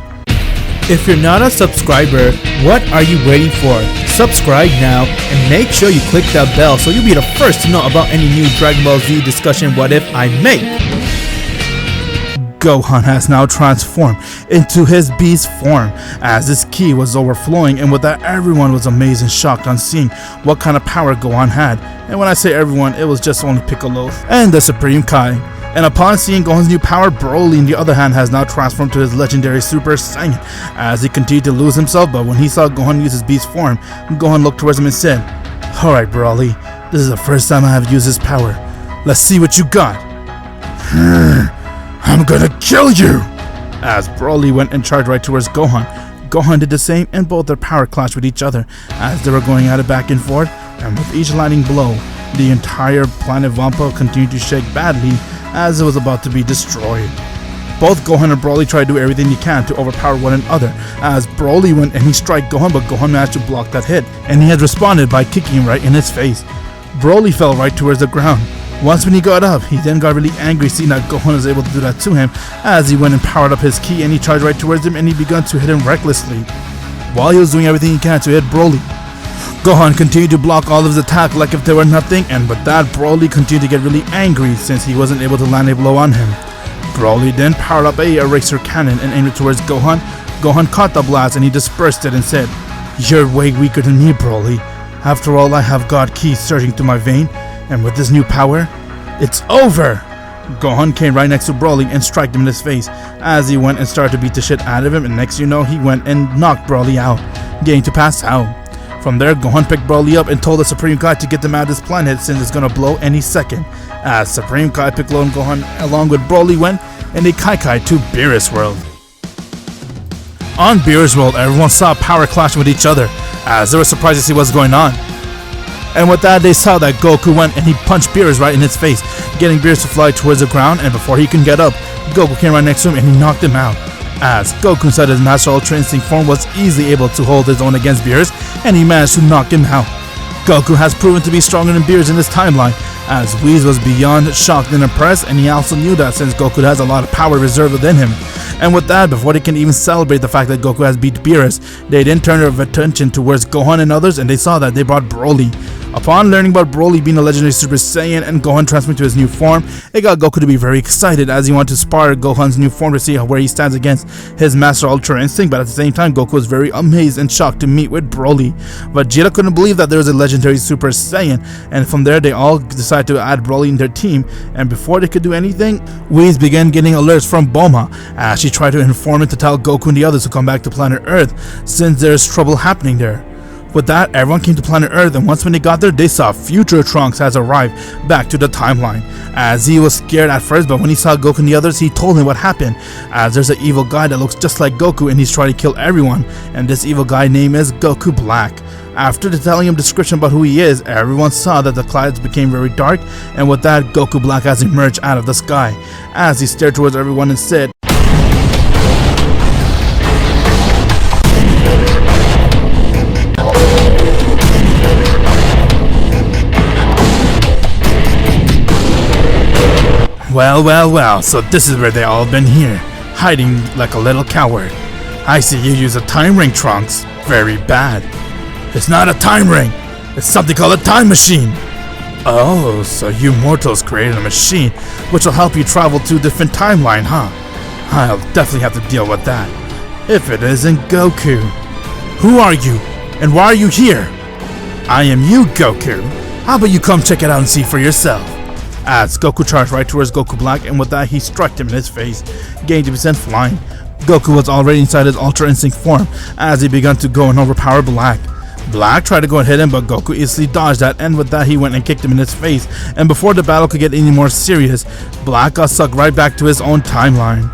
If you're not a subscriber, what are you waiting for? Subscribe now and make sure you click that bell so you'll be the first to know about any new Dragon Ball Z discussion what if I make. Gohan has now transformed into his beast form, as his ki was overflowing, and with that everyone was amazed and shocked on seeing what kind of power Gohan had. And when I say everyone, it was just only Piccolo and the Supreme Kai. And upon seeing Gohan's new power, Broly on the other hand has now transformed to his legendary Super Saiyan, as he continued to lose himself. But when he saw Gohan use his beast form, Gohan looked towards him and said, "Alright Broly, this is the first time I have used this power. Let's see what you got." "I'm gonna kill you!" As Broly went and charged right towards Gohan. Gohan did the same, and both their power clashed with each other as they were going at it back and forth, and with each landing blow, the entire planet Vampa continued to shake badly as it was about to be destroyed. Both Gohan and Broly tried to do everything they can to overpower one another, as Broly went and he struck Gohan, but Gohan managed to block that hit, and he had responded by kicking him right in his face. Broly fell right towards the ground. Once when he got up, he then got really angry seeing that Gohan was able to do that to him, as he went and powered up his ki and he charged right towards him and he began to hit him recklessly. While he was doing everything he can to hit Broly, Gohan continued to block all of his attack like if they were nothing, and with that Broly continued to get really angry since he wasn't able to land a blow on him. Broly then powered up a eraser cannon and aimed it towards Gohan. Gohan caught the blast and he dispersed it and said, "You're way weaker than me, Broly. After all, I have God Ki surging through my vein, and with this new power, it's over." Gohan came right next to Broly and struck him in his face as he went and started to beat the shit out of him, and next you know he went and knocked Broly out, getting to pass out. From there, Gohan picked Broly up and told the Supreme Kai to get them out of this planet since it's gonna blow any second. As Supreme Kai, Piccolo, and Gohan along with Broly went and they Kai to Beerus World. On Beerus World, everyone saw power clash with each other as they were surprised to see what's going on. And with that, they saw that Goku went and he punched Beerus right in his face, getting Beerus to fly towards the ground, and before he can get up, Goku came right next to him and he knocked him out. As Goku said his Master Ultra Instinct form was easily able to hold his own against Beerus, and he managed to knock him out. Goku has proven to be stronger than Beerus in this timeline, as Whis was beyond shocked and impressed, and he also knew that since Goku has a lot of power reserved within him. And with that, before they can even celebrate the fact that Goku has beat Beerus, they then turned their attention towards Gohan and others, and they saw that they brought Broly. Upon learning about Broly being a legendary Super Saiyan and Gohan transferring to his new form, it got Goku to be very excited as he wanted to spar Gohan's new form to see where he stands against his Master Ultra Instinct, but at the same time Goku was very amazed and shocked to meet with Broly. Vegeta couldn't believe that there was a legendary Super Saiyan, and from there they all decided to add Broly in their team, and before they could do anything, Whis began getting alerts from Bulma as she tried to inform him to tell Goku and the others to come back to planet Earth since there's trouble happening there. With that, everyone came to planet Earth, and once when they got there, they saw future Trunks has arrived back to the timeline. As he was scared at first, but when he saw Goku and the others, he told him what happened. As there's an evil guy that looks just like Goku, and he's trying to kill everyone, and this evil guy name is Goku Black. After telling him a description about who he is, everyone saw that the clouds became very dark, and with that, Goku Black has emerged out of the sky. As he stared towards everyone and said, Well, so this is where they all been here, hiding like a little coward. I see you use a time ring, Trunks. Very bad. It's not a time ring. It's something called a time machine. Oh, so you mortals created a machine which will help you travel to a different timeline, huh? I'll definitely have to deal with that. If it isn't Goku. Who are you? And why are you here? I am you, Goku. How about you come check it out and see for yourself? As Goku charged right towards Goku Black, and with that he struck him in his face, gained 50% flying. Goku was already inside his Ultra Instinct form as he began to go and overpower Black. Black tried to go and hit him, but Goku easily dodged that, and with that he went and kicked him in his face, and before the battle could get any more serious, Black got sucked right back to his own timeline.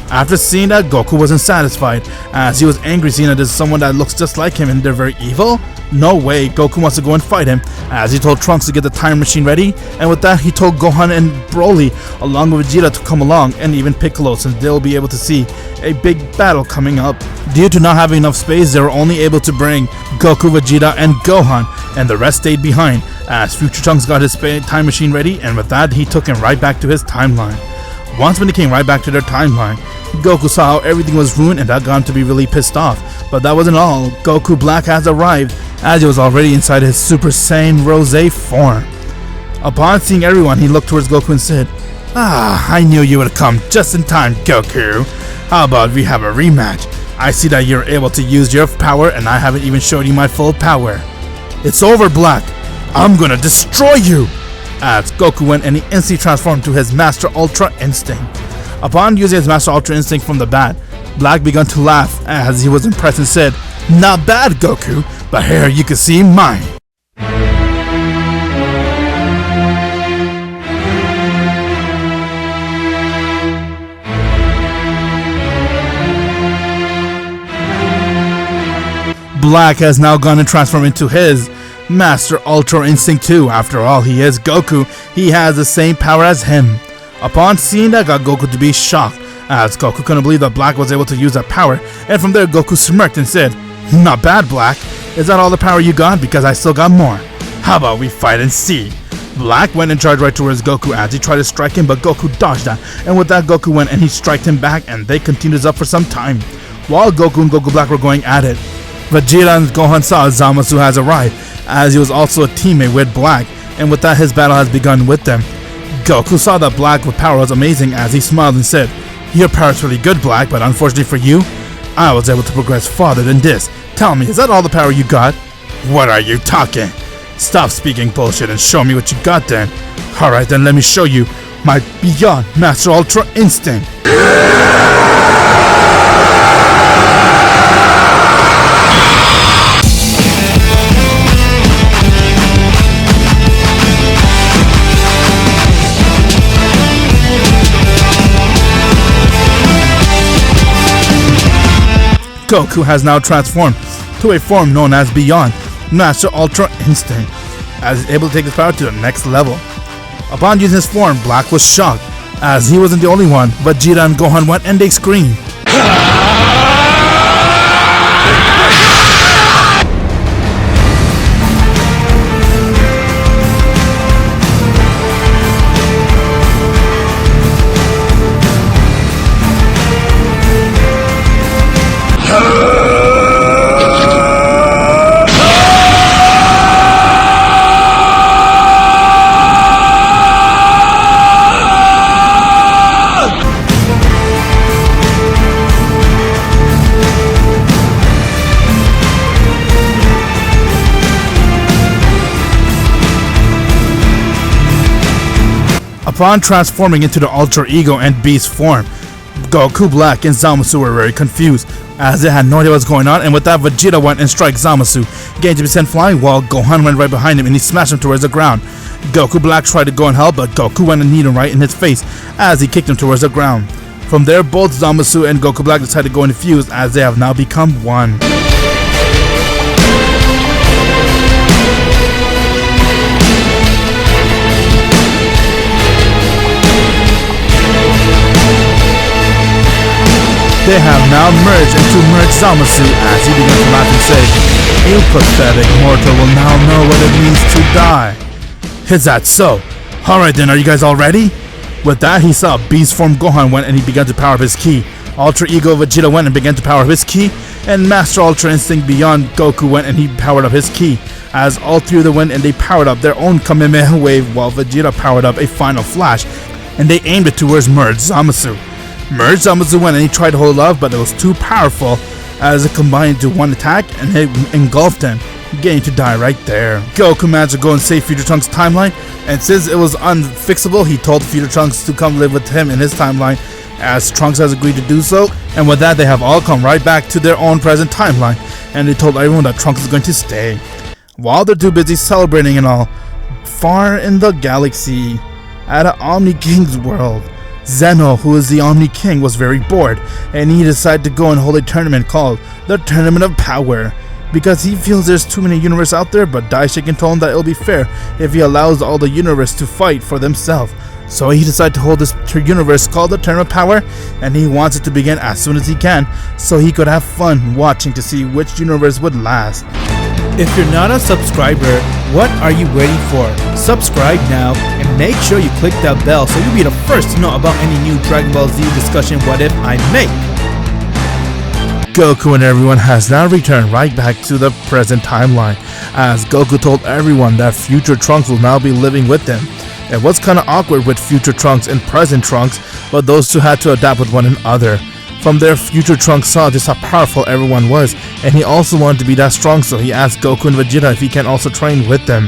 After seeing that, Goku wasn't satisfied, as he was angry seeing that there's someone that looks just like him and they're very evil. No way, Goku wants to go and fight him, as he told Trunks to get the time machine ready, and with that he told Gohan and Broly along with Vegeta to come along, and even Piccolo, since they'll be able to see a big battle coming up. Due to not having enough space, they were only able to bring Goku, Vegeta, and Gohan, and the rest stayed behind, as Future Trunks got his time machine ready, and with that he took him right back to his timeline. Once when he came right back to their timeline, Goku saw how everything was ruined and that got him to be really pissed off. But that wasn't all. Goku Black has arrived, as he was already inside his Super Saiyan Rose form. Upon seeing everyone, he looked towards Goku and said, I knew you would come just in time, Goku. How about we have a rematch? I see that you're able to use your power and I haven't even showed you my full power. It's over, Black. I'm gonna destroy you! As Goku went and he instantly transformed to his Master Ultra Instinct. Upon using his Master Ultra Instinct from the bat, Black began to laugh as he was impressed and said, Not bad, Goku, but here you can see mine. Black has now gone and transformed into his Master Ultra Instinct 2. After all, he is Goku. He has the same power as him. Upon seeing that, got Goku to be shocked, as Goku couldn't believe that Black was able to use that power, and from there Goku smirked and said, Not bad, Black. Is that all the power you got? Because I still got more. How about we fight and see? Black went and charged right towards Goku as he tried to strike him, but Goku dodged that, and with that Goku went and he struck him back, and they continued up for some time. While Goku and Goku Black were going at it, Vegeta and Gohan saw Zamasu has arrived, as he was also a teammate with Black, and with that his battle has begun with them. Goku saw that Black with power was amazing as he smiled and said, Your power's really good, Black, but unfortunately for you, I was able to progress farther than this. Tell me, is that all the power you got? What are you talking? Stop speaking bullshit and show me what you got then. Alright then, let me show you my Beyond Master Ultra Instinct. Goku has now transformed to a form known as Beyond Master Ultra Instinct, as he's able to take his power to the next level. Upon using his form, Black was shocked, as he wasn't the only one. Vegeta and Gohan went and they screamed. Upon transforming into the Ultra Ego and Beast form, Goku Black and Zamasu were very confused, as they had no idea what was going on, and with that Vegeta went and struck Zamasu, gained 10% flying, while Gohan went right behind him and he smashed him towards the ground. Goku Black tried to go and help, but Goku went and kneed him right in his face as he kicked him towards the ground. From there, both Zamasu and Goku Black decided to go and fuse, as they have now become one. They have now merged into Merge Zamasu, as he began to laugh and say, You pathetic mortal will now know what it means to die. Is that so? Alright then, are you guys all ready? With that, he saw Beast form Gohan went and he began to power up his ki. Alter Ego Vegeta went and began to power up his ki, and Master Ultra Instinct Beyond Goku went and he powered up his ki. As all three of them went and they powered up their own Kamehameha wave, while Vegeta powered up a final flash, and they aimed it towards Merge Zamasu. Merge Zamasu went and he tried to hold it off, but it was too powerful as it combined into one attack and it engulfed him, getting to die right there. Goku managed to go and save Future Trunks' timeline, and since it was unfixable, he told Future Trunks to come live with him in his timeline, as Trunks has agreed to do so, and with that they have all come right back to their own present timeline, and they told everyone that Trunks is going to stay. While they're too busy celebrating and all, far in the galaxy, at an Omni King's world, Zeno, who is the Omni King, was very bored, and he decided to go and hold a tournament called the Tournament of Power, because he feels there's too many universes out there, but Daishiken told him that it'll be fair if he allows all the universe to fight for themselves. So he decided to hold this universe called the Tournament of Power, and he wants it to begin as soon as he can, so he could have fun watching to see which universe would last. If you're not a subscriber, what are you waiting for? Subscribe now and make sure you click that bell so you'll be the first to know about any new Dragon Ball Z discussion what if I make. Goku and everyone has now returned right back to the present timeline, as Goku told everyone that future Trunks will now be living with them. It was kinda awkward with future Trunks and present Trunks, but those two had to adapt with one another. From there, future Trunks saw just how powerful everyone was, and he also wanted to be that strong, so he asked Goku and Vegeta if he can also train with them.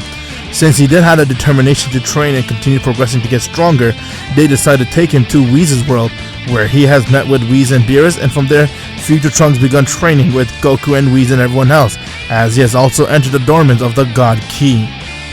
Since he did have a determination to train and continue progressing to get stronger, they decided to take him to Whis' world, where he has met with Whis and Beerus, and from there, future Trunks begun training with Goku and Whis and everyone else, as he has also entered the dormants of the God Ki.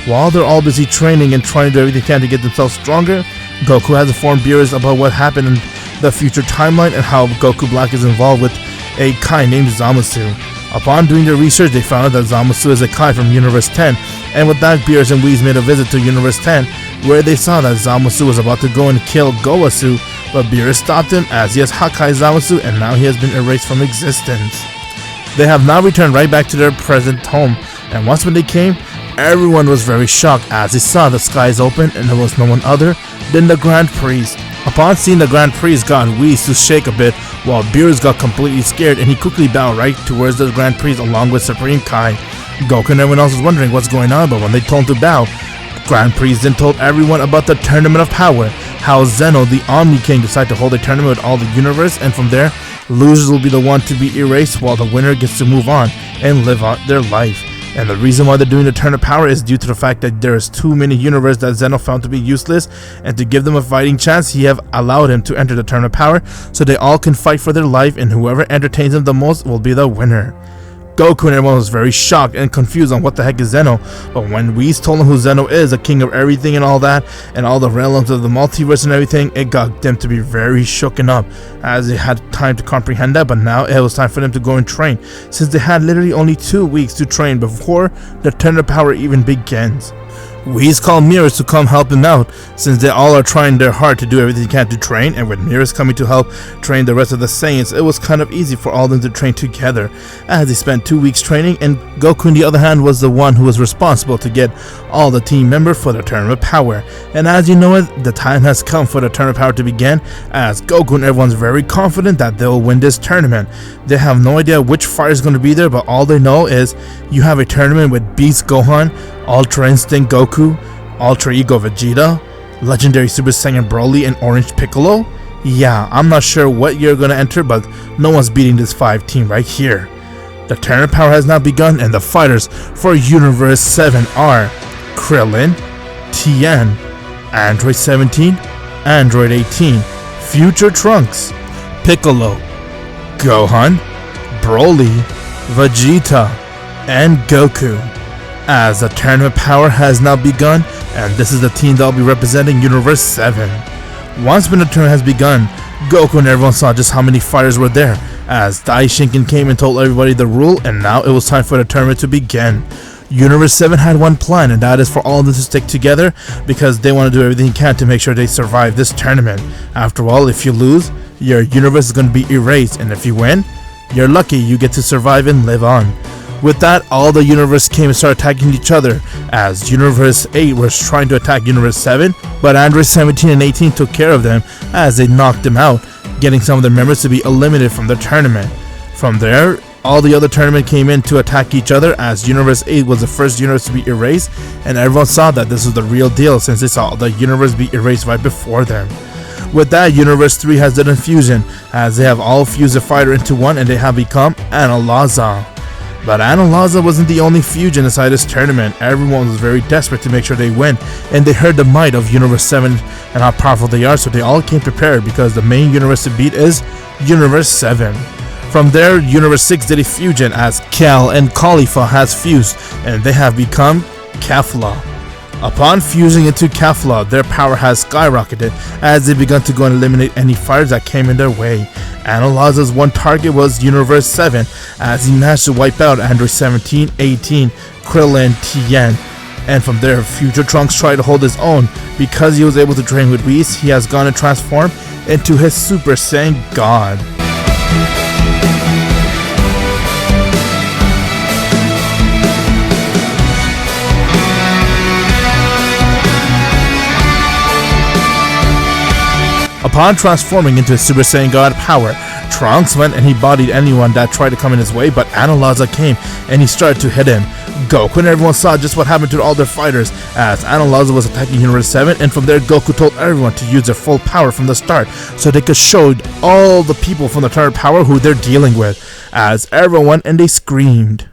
While they're all busy training and trying to do everything they can to get themselves stronger, Goku has informed Beerus about what happened in the future timeline and how Goku Black is involved with a Kai named Zamasu. Upon doing their research, they found out that Zamasu is a Kai from Universe 10, and with that, Beerus and Whis made a visit to Universe 10, where they saw that Zamasu was about to go and kill Gowasu, but Beerus stopped him as he has Hakai Zamasu, and now he has been erased from existence. They have now returned right back to their present home, and once when they came, everyone was very shocked as they saw the skies open and there was no one other than the Grand Priest. Upon seeing the Grand Priest, got Whis to shake a bit, while Beerus got completely scared and he quickly bowed right towards the Grand Priest along with Supreme Kai. Goku and everyone else was wondering what's going on, but when they told him to bow, Grand Priest then told everyone about the Tournament of Power, how Zeno, the Omni King, decided to hold a tournament with all the universe, and from there, losers will be the one to be erased while the winner gets to move on and live out their life. And the reason why they're doing the Tournament of Power is due to the fact that there is too many universes that Zeno found to be useless, and to give them a fighting chance, he have allowed him to enter the Tournament of Power so they all can fight for their life, and whoever entertains them the most will be the winner. Goku and everyone was very shocked and confused on what the heck is Zeno, but when Whis told him who Zeno is, a king of everything and all that, and all the realms of the multiverse and everything, it got them to be very shooken up, as they had time to comprehend that, but now it was time for them to go and train, since they had literally only 2 weeks to train before the Tournament of Power even begins. Whis called Beerus to come help him out, since they all are trying their hard to do everything they can to train, and with Beerus coming to help train the rest of the Saiyans, it was kind of easy for all of them to train together, as they spent 2 weeks training, and Goku on the other hand was the one who was responsible to get all the team members for the Tournament of Power. And as you know it, the time has come for the Tournament of Power to begin, as Goku and everyone's very confident that they'll win this tournament. They have no idea which fighter is going to be there, but all they know is you have a tournament with Beast Gohan, Ultra Instinct Goku, Alter Ego Vegeta, Legendary Super Saiyan Broly, and Orange Piccolo? Yeah, I'm not sure what you're gonna enter, but no one's beating this 5 team right here. The Tournament of Power has now begun, and the fighters for Universe 7 are Krillin, Tien, Android 17, Android 18, Future Trunks, Piccolo, Gohan, Broly, Vegeta, and Goku. As the Tournament of Power has now begun, and this is the team that will be representing Universe 7. Once when the tournament has begun, Goku and everyone saw just how many fighters were there, as Daishiken came and told everybody the rule, and now it was time for the tournament to begin. Universe 7 had one plan, and that is for all of them to stick together, because they want to do everything they can to make sure they survive this tournament. After all, if you lose, your universe is going to be erased, and if you win, you're lucky you get to survive and live on. With that, all the universe came and started attacking each other, as Universe 8 was trying to attack Universe 7, but Android 17 and 18 took care of them as they knocked them out. getting some of their members to be eliminated from the tournament. From there, all the other tournament came in to attack each other, as Universe 8 was the first universe to be erased, and everyone saw that this was the real deal since they saw the universe be erased right before them. With that, Universe 3 has done a fusion, as they have all fused their fighter into one and they have become Analaza. But Analaza wasn't the only fusion inside this tournament. Everyone was very desperate to make sure they win, and they heard the might of Universe 7 and how powerful they are, so they all came prepared because the main universe to beat is Universe 7. From there, Universe 6 did a fusion, as Cal and Khalifa has fused, and they have become Kefla. Upon fusing into Kefla, their power has skyrocketed as they began to go and eliminate any fighters that came in their way. Analaza's one target was Universe 7, as he managed to wipe out Android 17, 18, Krillin, Tien. And from there, Future Trunks tried to hold his own. Because he was able to train with Whis, he has gone and transformed into his Super Saiyan God. Upon transforming into his Super Saiyan God power, Trunks went and he bodied anyone that tried to come in his way, but Analaza came and he started to hit him. Goku and everyone saw just what happened to all their fighters, as Analaza was attacking Universe 7, and from there Goku told everyone to use their full power from the start so they could show all the people from the third power who they're dealing with, as everyone went and they screamed.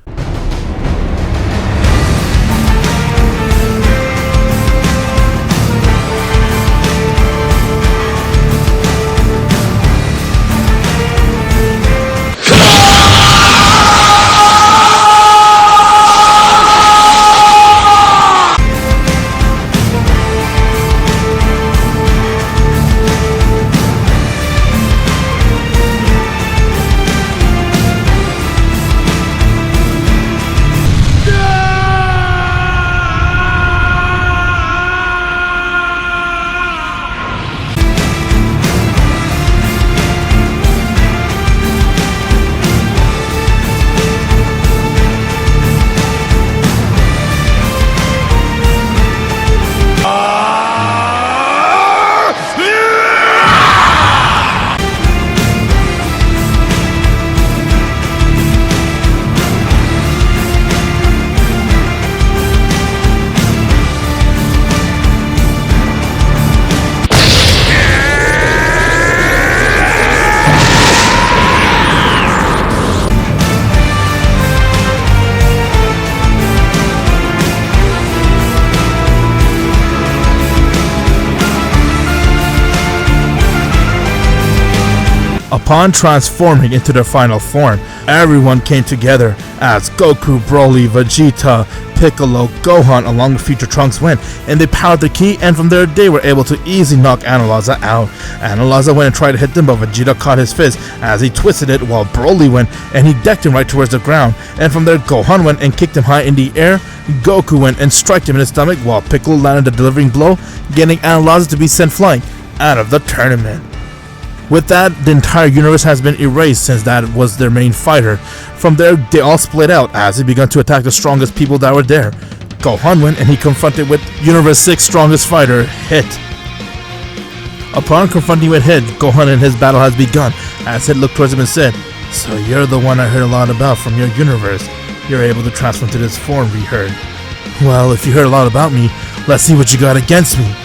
Upon transforming into their final form, everyone came together as Goku, Broly, Vegeta, Piccolo, Gohan along with Future Trunks went, and they powered the key, and from there they were able to easily knock Analaza out. Analaza went and tried to hit them, but Vegeta caught his fist as he twisted it, while Broly went and he decked him right towards the ground, and from there Gohan went and kicked him high in the air. Goku went and struck him in his stomach, while Piccolo landed a delivering blow, getting Analaza to be sent flying out of the tournament. With that, the entire universe has been erased since that was their main fighter. From there, they all split out as they began to attack the strongest people that were there. Gohan went and he confronted with Universe 6 strongest fighter, Hit. Upon confronting with Hit, Gohan and his battle has begun, as Hit looked towards him and said, "So you're the one I heard a lot about from your universe. You're able to transform to this form we heard. Well, if you heard a lot about me, let's see what you got against me."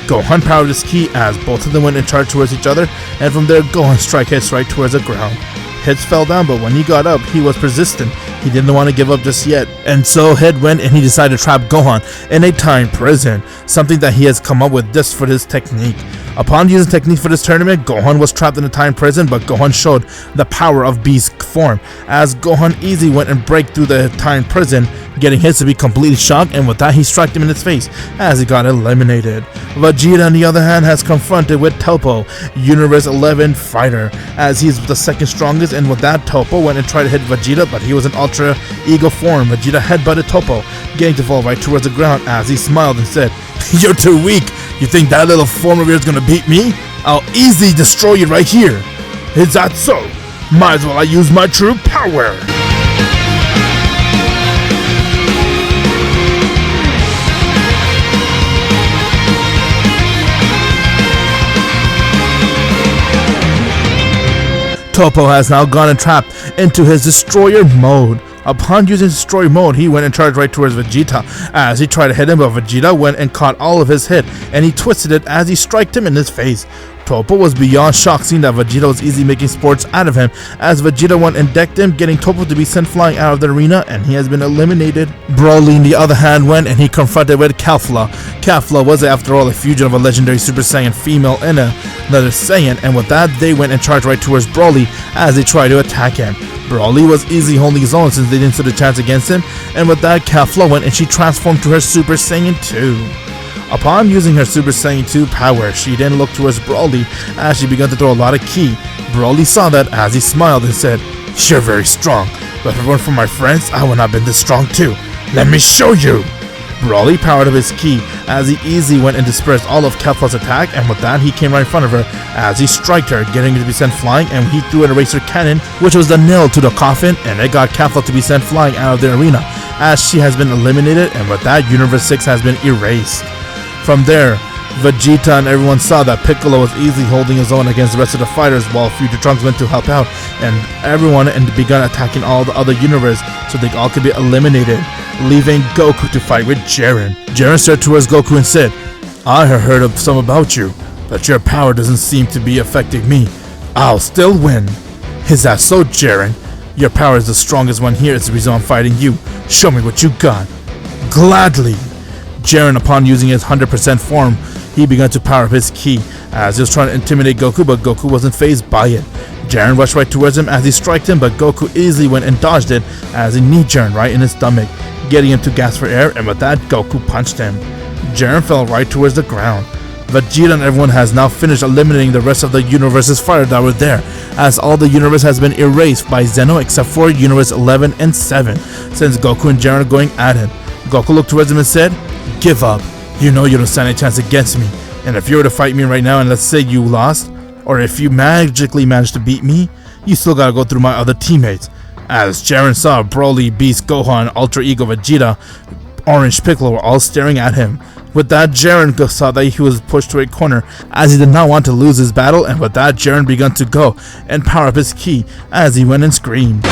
Gohan powered his ki as both of them went and charged towards each other, and from there Gohan struck Hits right towards the ground. Hits fell down, but when he got up, he was persistent. He didn't want to give up just yet, and so Hit went and he decided to trap Gohan in a time prison, something that he has come up with just for his technique. Upon using technique for this tournament, Gohan was trapped in a time prison, but Gohan showed the power of Beast form, as Gohan easily went and break through the time prison, getting Hits to be completely shocked, and with that he struck him in his face as he got eliminated. Vegeta on the other hand has confronted with Topo, Universe 11 fighter, as he's the second strongest, and with that Topo went and tried to hit Vegeta, but he was in Ultra Ego form. Vegeta headbutted Topo, getting to fall right towards the ground as he smiled and said, "You're too weak. You think that little form of yours is gonna beat me? I'll easily destroy you right here. Is that so? Might as well I use my true power." Toppo has now gone and trapped into his destroyer mode. Upon using destroyer mode, he went and charged right towards Vegeta as he tried to hit him, but Vegeta went and caught all of his hit, and he twisted it as he struck him in his face. Toppo was beyond shocked seeing that Vegeta was easily making sports out of him as Vegeta went and decked him, getting Toppo to be sent flying out of the arena, and he has been eliminated. Broly on the other hand went and he confronted with Kefla. Kefla was after all a fusion of a legendary Super Saiyan female and another Saiyan, and with that they went and charged right towards Broly as they tried to attack him. Broly was easily holding his own since they didn't stand a chance against him, and with that Kefla went and she transformed to her Super Saiyan 2. Upon using her Super Saiyan 2 power, she then looked towards Broly as she began to throw a lot of ki. Broly saw that as he smiled and said, "You're very strong, but if it weren't for my friends, I would not have been this strong too. Let me show you!" Broly powered up his ki as he easily went and dispersed all of Kefla's attack, and with that he came right in front of her as he struck her, getting her to be sent flying, and he threw an eraser cannon, which was the nail to the coffin, and it got Kefla to be sent flying out of the arena as she has been eliminated, and with that Universe 6 has been erased. From there, Vegeta and everyone saw that Piccolo was easily holding his own against the rest of the fighters while Future Trunks went to help out, and everyone began attacking all the other universe so they all could be eliminated, leaving Goku to fight with Jiren. Jiren stared towards Goku and said, "I have heard of some about you, but your power doesn't seem to be affecting me. I'll still win." "Is that so, Jiren? Your power is the strongest one here. It's the reason I'm fighting you. Show me what you got." "Gladly." Jiren, upon using his 100% form, he began to power up his ki as he was trying to intimidate Goku, but Goku wasn't fazed by it. Jiren rushed right towards him as he struck him, but Goku easily went and dodged it as he kneed Jiren right in his stomach, getting him to gasp for air, and with that Goku punched him. Jiren fell right towards the ground. Vegeta and everyone has now finished eliminating the rest of the universe's fighters that were there, as all the universe has been erased by Zeno except for Universe 11 and 7, since Goku and Jiren are going at it. Goku looked towards him and said, "Give up. You know you don't stand a chance against me, and if you were to fight me right now and let's say you lost, or if you magically managed to beat me, you still gotta go through my other teammates." As Jiren saw Broly, Beast, Gohan, Ultra Ego Vegeta, Orange Piccolo were all staring at him. With that, Jiren saw that he was pushed to a corner as he did not want to lose his battle, and with that Jiren began to go and power up his ki as he went and screamed.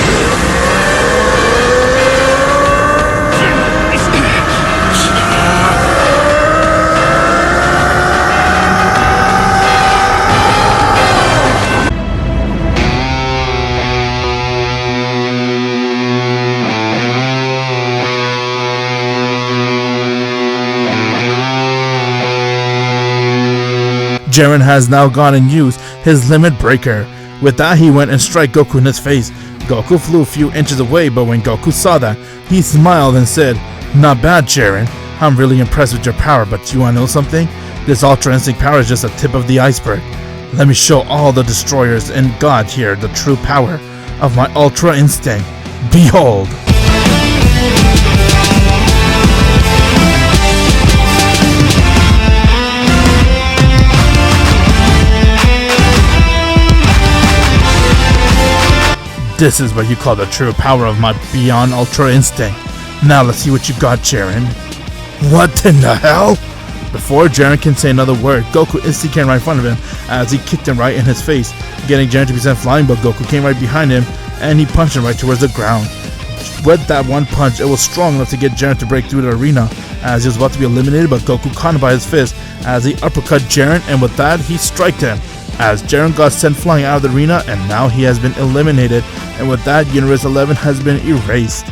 Jiren has now gone and used his limit breaker. With that, he went and struck Goku in his face. Goku flew a few inches away, but when Goku saw that, he smiled and said, "Not bad, Jiren. I'm really impressed with your power, but you wanna know something? This Ultra Instinct power is just a tip of the iceberg. Let me show all the destroyers and God here the true power of my Ultra Instinct. Behold!" This is what you call the true power of my Beyond Ultra Instinct. Now let's see what you got, Jiren. What in the hell? Before Jiren can say another word, Goku instantly came right in front of him as he kicked him right in his face, getting Jiren to be sent flying, but Goku came right behind him and he punched him right towards the ground. With that one punch, it was strong enough to get Jiren to break through the arena as he was about to be eliminated, but Goku caught him by his fist as he uppercut Jiren, and with that he struck him as Jiren got sent flying out of the arena, and now he has been eliminated, and with that Universe 11 has been erased.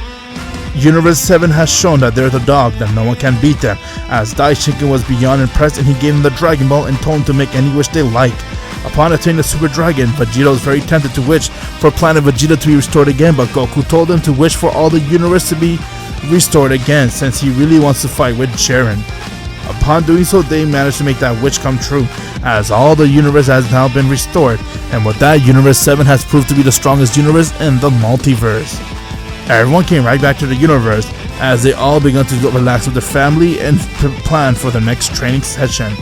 Universe 7 has shown that they're the dog, that no one can beat them, as Daishinkan was beyond impressed and he gave him the Dragon Ball and told him to make any wish they like. Upon attaining the Super Dragon, Vegeta was very tempted to wish for Planet Vegeta to be restored again, but Goku told him to wish for all the universe to be restored again since he really wants to fight with Jiren. Upon doing so, they managed to make that wish come true, as all the universe has now been restored, and with that, Universe 7 has proved to be the strongest universe in the multiverse. Everyone came right back to the universe as they all began to relax with their family and plan for the next training session.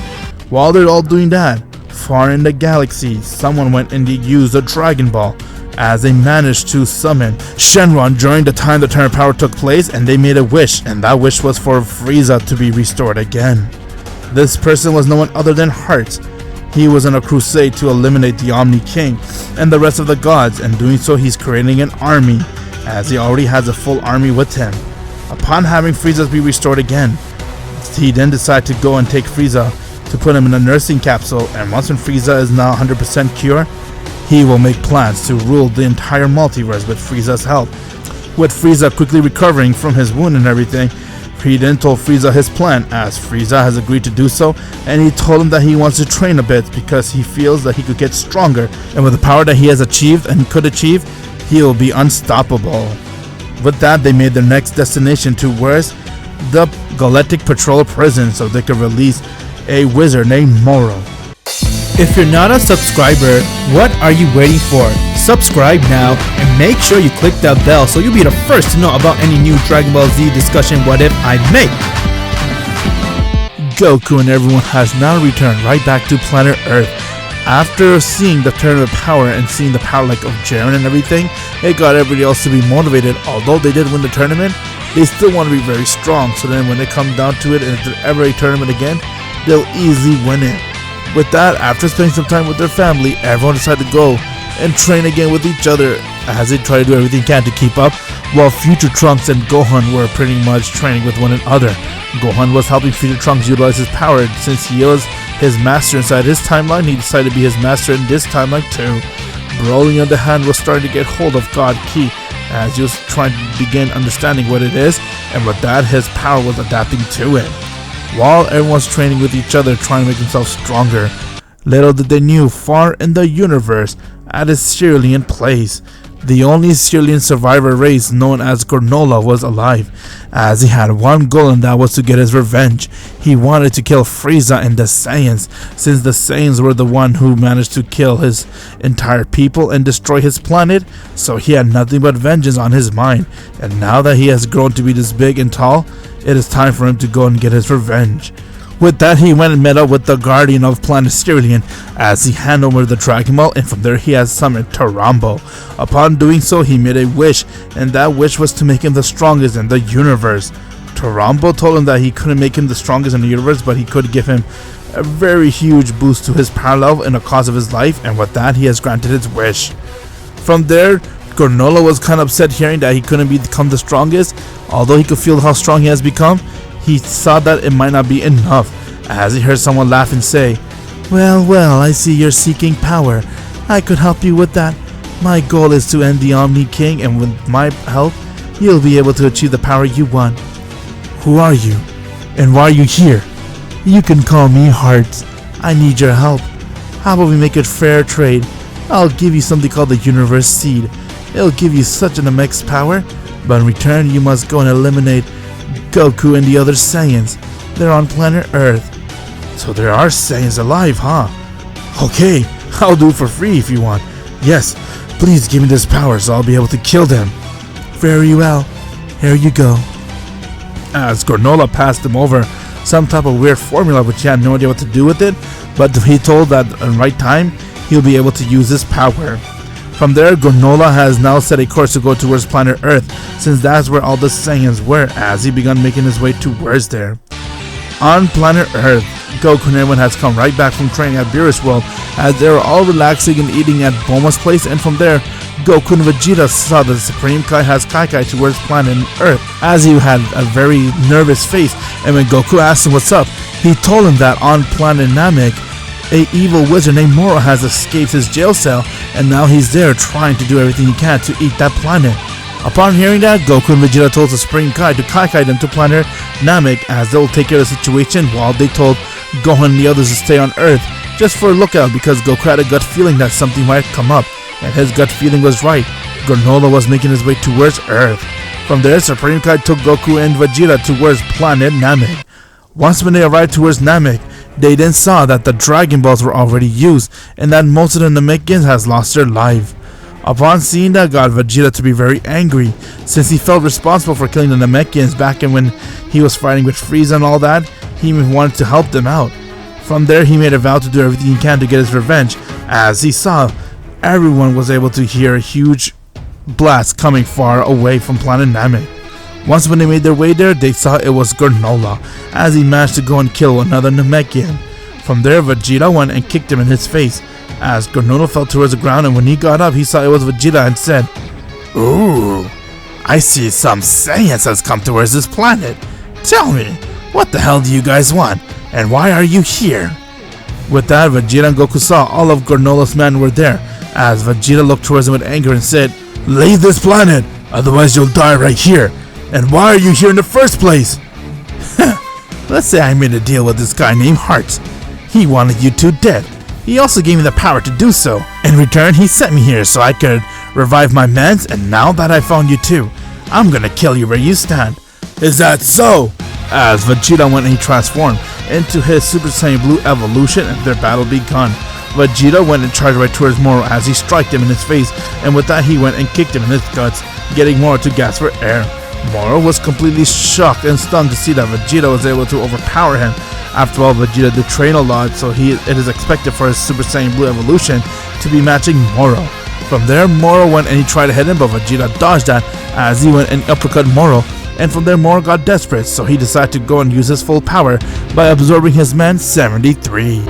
While they're all doing that, far in the galaxy, someone went and used a Dragon Ball as they managed to summon Shenron during the time the turn of power took place, and they made a wish, and that wish was for Frieza to be restored again. This person was no one other than Heart. He was on a crusade to eliminate the Omni King, and the rest of the gods, and doing so he's creating an army, as he already has a full army with him. Upon having Frieza be restored again, he then decided to go and take Frieza to put him in a nursing capsule, and once when Frieza is now 100% cured, he will make plans to rule the entire multiverse with Frieza's help. With Frieza quickly recovering from his wound and everything, he then told Frieza his plan, as Frieza has agreed to do so, and he told him that he wants to train a bit because he feels that he could get stronger, and with the power that he has achieved and could achieve, he will be unstoppable. With that, they made their next destination towards the Galactic Patrol prison so they could release a wizard named Moro. If you're not a subscriber, what are you waiting for? Subscribe now and make sure you click that bell so you'll be the first to know about any new Dragon Ball Z discussion what if I make. Goku and everyone has now returned right back to planet Earth. After seeing the turn of power and seeing the power like of Jiren and everything, it got everybody else to be motivated. Although they did win the tournament, they still want to be very strong, so then when they come down to it and if there's ever a tournament again, they'll easily win it. With that, after spending some time with their family, everyone decided to go and train again with each other as they try to do everything they can to keep up, while Future Trunks and Gohan were pretty much training with one another. Gohan was helping Future Trunks utilize his power. Since he was his master inside his timeline, he decided to be his master in this timeline too. Broly on the hand was starting to get hold of God Ki as he was trying to begin understanding what it is, and with that his power was adapting to it. While everyone's training with each other trying to make themselves stronger, little did they knew, far in the universe, at a Cerulean place, the only Cerulean survivor race known as Granola was alive, as he had one goal, and that was to get his revenge. He wanted to kill Frieza and the Saiyans, since the Saiyans were the one who managed to kill his entire people and destroy his planet, so he had nothing but vengeance on his mind. And now that he has grown to be this big and tall, it is time for him to go and get his revenge. With that, he went and met up with the guardian of planet Cerulean as he handed over the Dragon Ball, and from there he has summoned Tarambo. Upon doing so, he made a wish, and that wish was to make him the strongest in the universe. Tarambo told him that he couldn't make him the strongest in the universe, but he could give him a very huge boost to his power level in the cause of his life, and with that he has granted his wish. From there, Granola was kind of upset hearing that he couldn't become the strongest. Although he could feel how strong he has become, he saw that it might not be enough, as he heard someone laugh and say, Well, I see you're seeking power. I could help you with that. My goal is to end the Omni King, and with my help, you'll be able to achieve the power you want. Who are you? And why are you here? You can call me Hearts. I need your help. How about we make it fair trade? I'll give you something called the Universe Seed. It'll give you such an immense power, but in return you must go and eliminate Goku and the other Saiyans. They're on planet Earth. So there are Saiyans alive, huh? Okay, I'll do it for free if you want. Yes, please give me this power so I'll be able to kill them. Very well, here you go. As Granola passed him over some type of weird formula which he had no idea what to do with it, but he told that in the right time he'll be able to use this power. From there, Granola has now set a course to go towards planet Earth, since that's where all the Saiyans were, as he began making his way towards there. On planet Earth, Goku and everyone has come right back from training at Beerus World, as they were all relaxing and eating at Bulma's place, and from there, Goku and Vegeta saw that the Supreme Kai has Kai towards planet Earth, as he had a very nervous face, and when Goku asked him what's up, he told him that on planet Namek, a evil wizard named Moro has escaped his jail cell, and now he's there trying to do everything he can to eat that planet. Upon hearing that, Goku and Vegeta told the Supreme Kai to Kai them to planet Namek, as they'll take care of the situation, while they told Gohan and the others to stay on Earth just for a lookout, because Goku had a gut feeling that something might come up, and his gut feeling was right. Granola was making his way towards Earth. From there, Supreme Kai took Goku and Vegeta towards planet Namek. Once when they arrived towards Namek, they then saw that the Dragon Balls were already used, and that most of the Namekians has lost their life. Upon seeing that, got Vegeta to be very angry, since he felt responsible for killing the Namekians back in when he was fighting with Frieza and all that. He wanted to help them out. From there, he made a vow to do everything he can to get his revenge, as he saw everyone was able to hear a huge blast coming far away from planet Namek. Once when they made their way there, they saw it was Granola, as he managed to go and kill another Namekian. From there, Vegeta went and kicked him in his face, as Granola fell towards the ground, and when he got up, he saw it was Vegeta and said, "Ooh, I see some Saiyans has come towards this planet. Tell me, what the hell do you guys want, and why are you here?" With that, Vegeta and Goku saw all of Granola's men were there, as Vegeta looked towards him with anger and said, "Leave this planet, otherwise you'll die right here. And why are you here in the first place?" "Let's say I made a deal with this guy named Heart. He wanted you two dead. He also gave me the power to do so. In return, he sent me here so I could revive my mans, and now that I found you two, I'm gonna kill you where you stand." "Is that so?" As Vegeta went and he transformed into his Super Saiyan Blue evolution, and their battle begun. Vegeta went and charged right towards Moro as he struck him in his face, and with that he went and kicked him in his guts, getting Moro to gasp for air. Moro was completely shocked and stunned to see that Vegeta was able to overpower him. After all, Vegeta did train a lot, so it is expected for his Super Saiyan Blue evolution to be matching Moro. From there, Moro went and he tried to hit him, but Vegeta dodged that as he went and uppercut Moro. And from there, Moro got desperate, so he decided to go and use his full power by absorbing his man 73.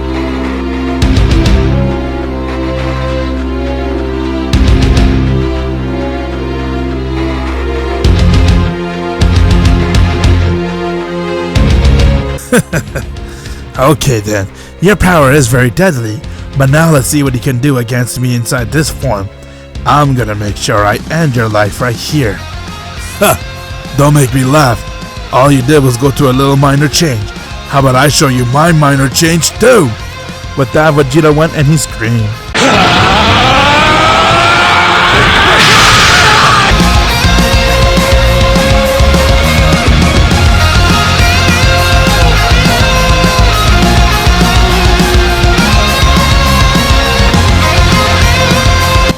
Okay then, your power is very deadly, but now let's see what he can do against me inside this form. I'm gonna make sure I end your life right here. Ha! Don't make me laugh. All you did was go to a little minor change. How about I show you my minor change too? With that, Vegeta went and he screamed.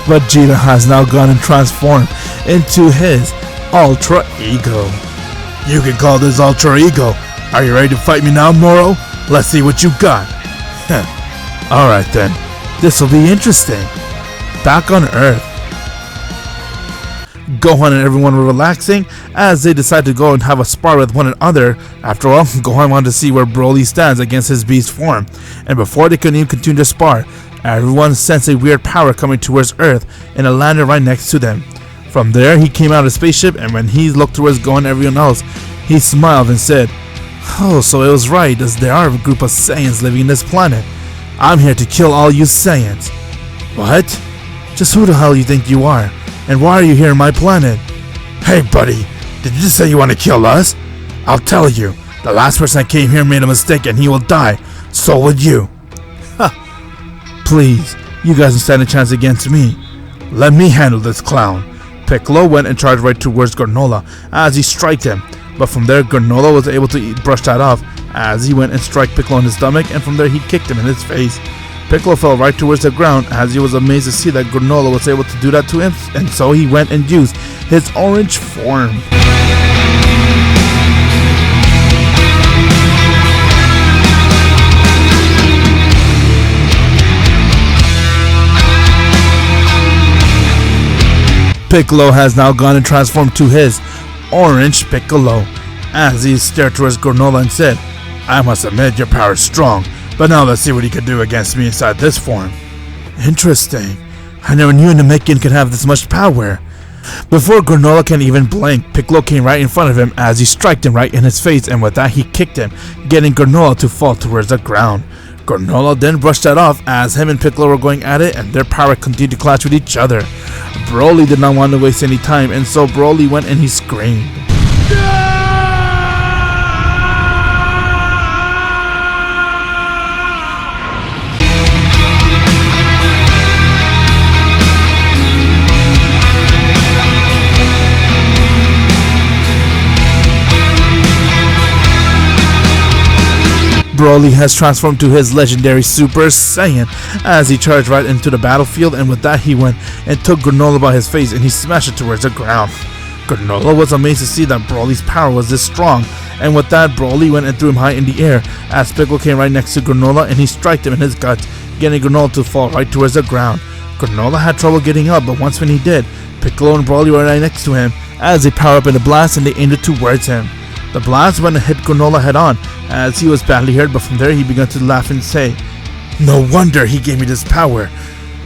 Vegeta has now gone and transformed into his Ultra Ego. You can call this Ultra Ego. Are you ready to fight me now, Moro? Let's see what you got. Alright then, this will be interesting. Back on Earth, Gohan and everyone were relaxing as they decided to go and have a spar with one another. After all, Gohan wanted to see where Broly stands against his beast form. And before they could even continue to spar, everyone sensed a weird power coming towards Earth, and it landed right next to them. From there, he came out of the spaceship, and when he looked towards Gohan and everyone else, he smiled and said, "Oh, so it was right, as there are a group of Saiyans living in this planet. I'm here to kill all you Saiyans." "What? Just who the hell you think you are? And why are you here on my planet?" "Hey buddy, did you just say you want to kill us? I'll tell you, the last person that came here made a mistake and he will die. So would you." "Please, you guys don't stand a chance against me. Let me handle this clown." Piccolo went and charged right towards Granola as he struck him, but from there Granola was able to brush that off as he went and struck Piccolo in his stomach, and from there he kicked him in his face. Piccolo fell right towards the ground as he was amazed to see that Granola was able to do that to him, and so he went and used his orange form. Piccolo has now gone and transformed to his Orange Piccolo as he stared towards Granola and said, "I must admit your power is strong, but now let's see what he can do against me inside this form." "Interesting. I never knew Namekian could have this much power." Before Granola can even blink, Piccolo came right in front of him as he struck him right in his face, and with that he kicked him, getting Granola to fall towards the ground. Granola then brushed that off as him and Piccolo were going at it, and their power continued to clash with each other. Broly did not want to waste any time, and so Broly went and he screamed. Broly has transformed to his legendary Super Saiyan as he charged right into the battlefield, and with that he went and took Granola by his face and he smashed it towards the ground. Granola was amazed to see that Broly's power was this strong, and with that Broly went and threw him high in the air as Piccolo came right next to Granola and he struck him in his gut, getting Granola to fall right towards the ground. Granola had trouble getting up, but once when he did, Piccolo and Broly were right next to him as they powered up in the blast and they aimed it towards him. The blast went and hit Granola head on as he was badly hurt, but from there he began to laugh and say, No wonder he gave me this power.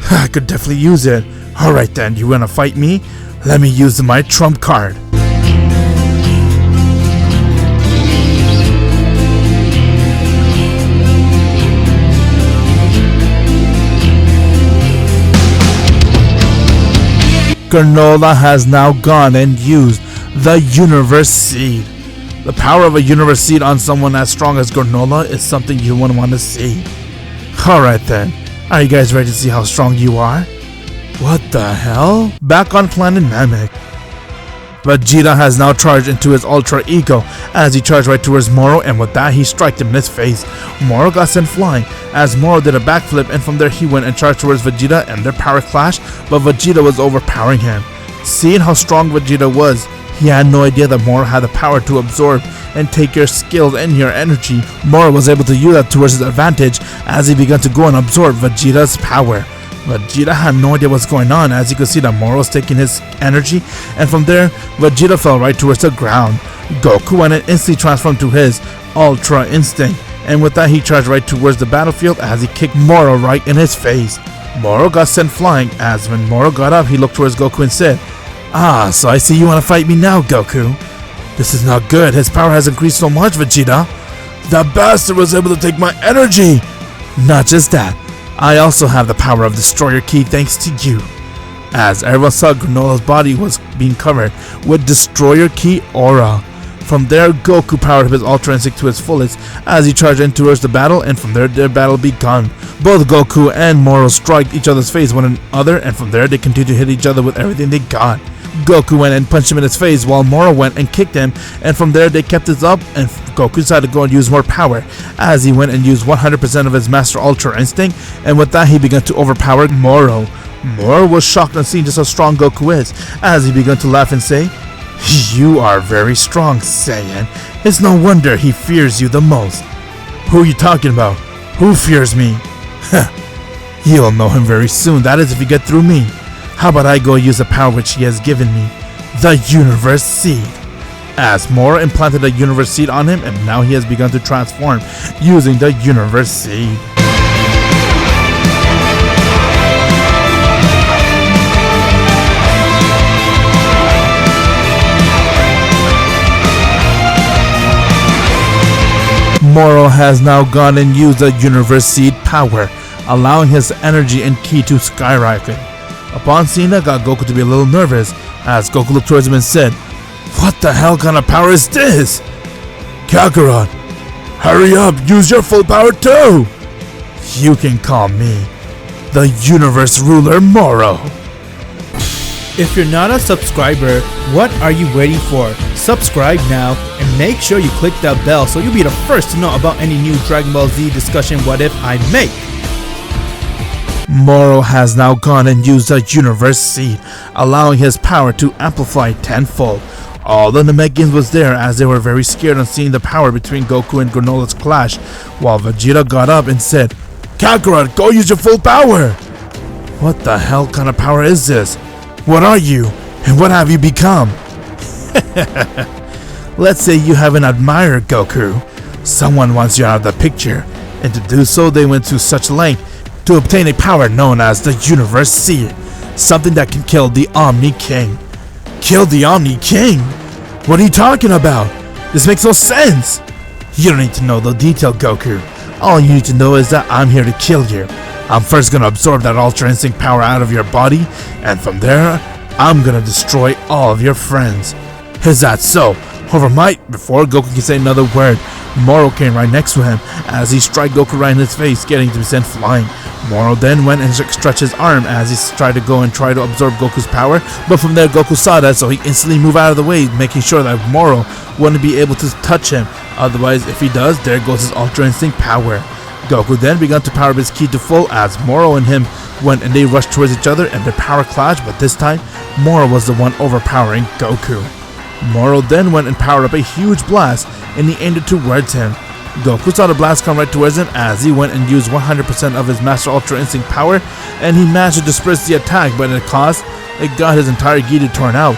I could definitely use it. Alright then, you wanna fight me? Let me use my trump card. Granola has now gone and used the Universe Seed. The power of a Universe Seed on someone as strong as Granola is something you wouldn't want to see. Alright then, are you guys ready to see how strong you are? What the hell? Back on planet Namek, Vegeta has now charged into his Ultra Ego as he charged right towards Moro, and with that he struck him in his face. Moro got sent flying as Moro did a backflip, and from there he went and charged towards Vegeta and their power clash, but Vegeta was overpowering him. Seeing how strong Vegeta was, he had no idea that Moro had the power to absorb and take your skills and your energy. Moro was able to use that towards his advantage as he began to go and absorb Vegeta's power. Vegeta had no idea what's going on as you could see that Moro was taking his energy, and from there Vegeta fell right towards the ground. Goku went and instantly transformed to his Ultra Instinct, and with that he charged right towards the battlefield as he kicked Moro right in his face. Moro got sent flying as when Moro got up he looked towards Goku and said, "Ah, so I see you want to fight me now, Goku. This is not good. His power has increased so much, Vegeta. That bastard was able to take my energy. Not just that, I also have the power of Destroyer Ki thanks to you." As everyone saw, Granola's body was being covered with Destroyer Ki aura. From there, Goku powered up his Ultra Instinct to its fullest as he charged in towards the battle, and from there their battle begun. Both Goku and Moro struck each other's face one another, and from there they continued to hit each other with everything they got. Goku went and punched him in his face while Moro went and kicked him, and from there they kept it up, and Goku decided to go and use more power as he went and used 100% of his Master Ultra Instinct, and with that he began to overpower Moro. Moro was shocked on seeing just how strong Goku is as he began to laugh and say, "You are very strong, Saiyan. It's no wonder he fears you the most." "Who are you talking about? Who fears me?" "You'll know him very soon, that is if you get through me. How about I go use the power which he has given me, the Universe Seed." As Moro implanted a Universe Seed on him, and now he has begun to transform using the Universe Seed. Moro has now gone and used the Universe Seed power, allowing his energy and ki to skyrocket. Upon seeing that, got Goku to be a little nervous as Goku looked towards him and said, "What the hell kind of power is this?" "Kakarot, hurry up, use your full power too." "You can call me the Universe Ruler Moro." If you're not a subscriber, what are you waiting for? Subscribe now and make sure you click that bell so you'll be the first to know about any new Dragon Ball Z discussion what if I make. Moro has now gone and used the Universe Seed, allowing his power to amplify tenfold. All the Namekians was there as they were very scared on seeing the power between Goku and Granola's clash, while Vegeta got up and said, "Kakarot, go use your full power." "What the hell kind of power is this? What are you? And what have you become?" "Let's say you have an admirer, Goku. Someone wants you out of the picture, and to do so they went to such length to obtain a power known as the Universe Seed, something that can kill the Omni King." "Kill the Omni King? What are you talking about? This makes no sense." "You don't need to know the detail, Goku. All you need to know is that I'm here to kill you. I'm first gonna absorb that Ultra Instinct power out of your body, and from there, I'm gonna destroy all of your friends." "Is that so?" Before Goku can say another word, Moro came right next to him as he struck Goku right in his face, getting to be sent flying. Moro then went and stretched his arm as he tried to go and try to absorb Goku's power, but from there Goku saw that, so he instantly moved out of the way, making sure that Moro wouldn't be able to touch him. Otherwise, if he does, there goes his Ultra Instinct power. Goku then began to power up his ki to full as Moro and him went and they rushed towards each other and their power clashed, but this time Moro was the one overpowering Goku. Moro then went and powered up a huge blast and he aimed it towards him. Goku saw the blast come right towards him as he went and used 100% of his Master Ultra Instinct power, and he managed to disperse the attack, but at a cost, it got his entire gi torn out.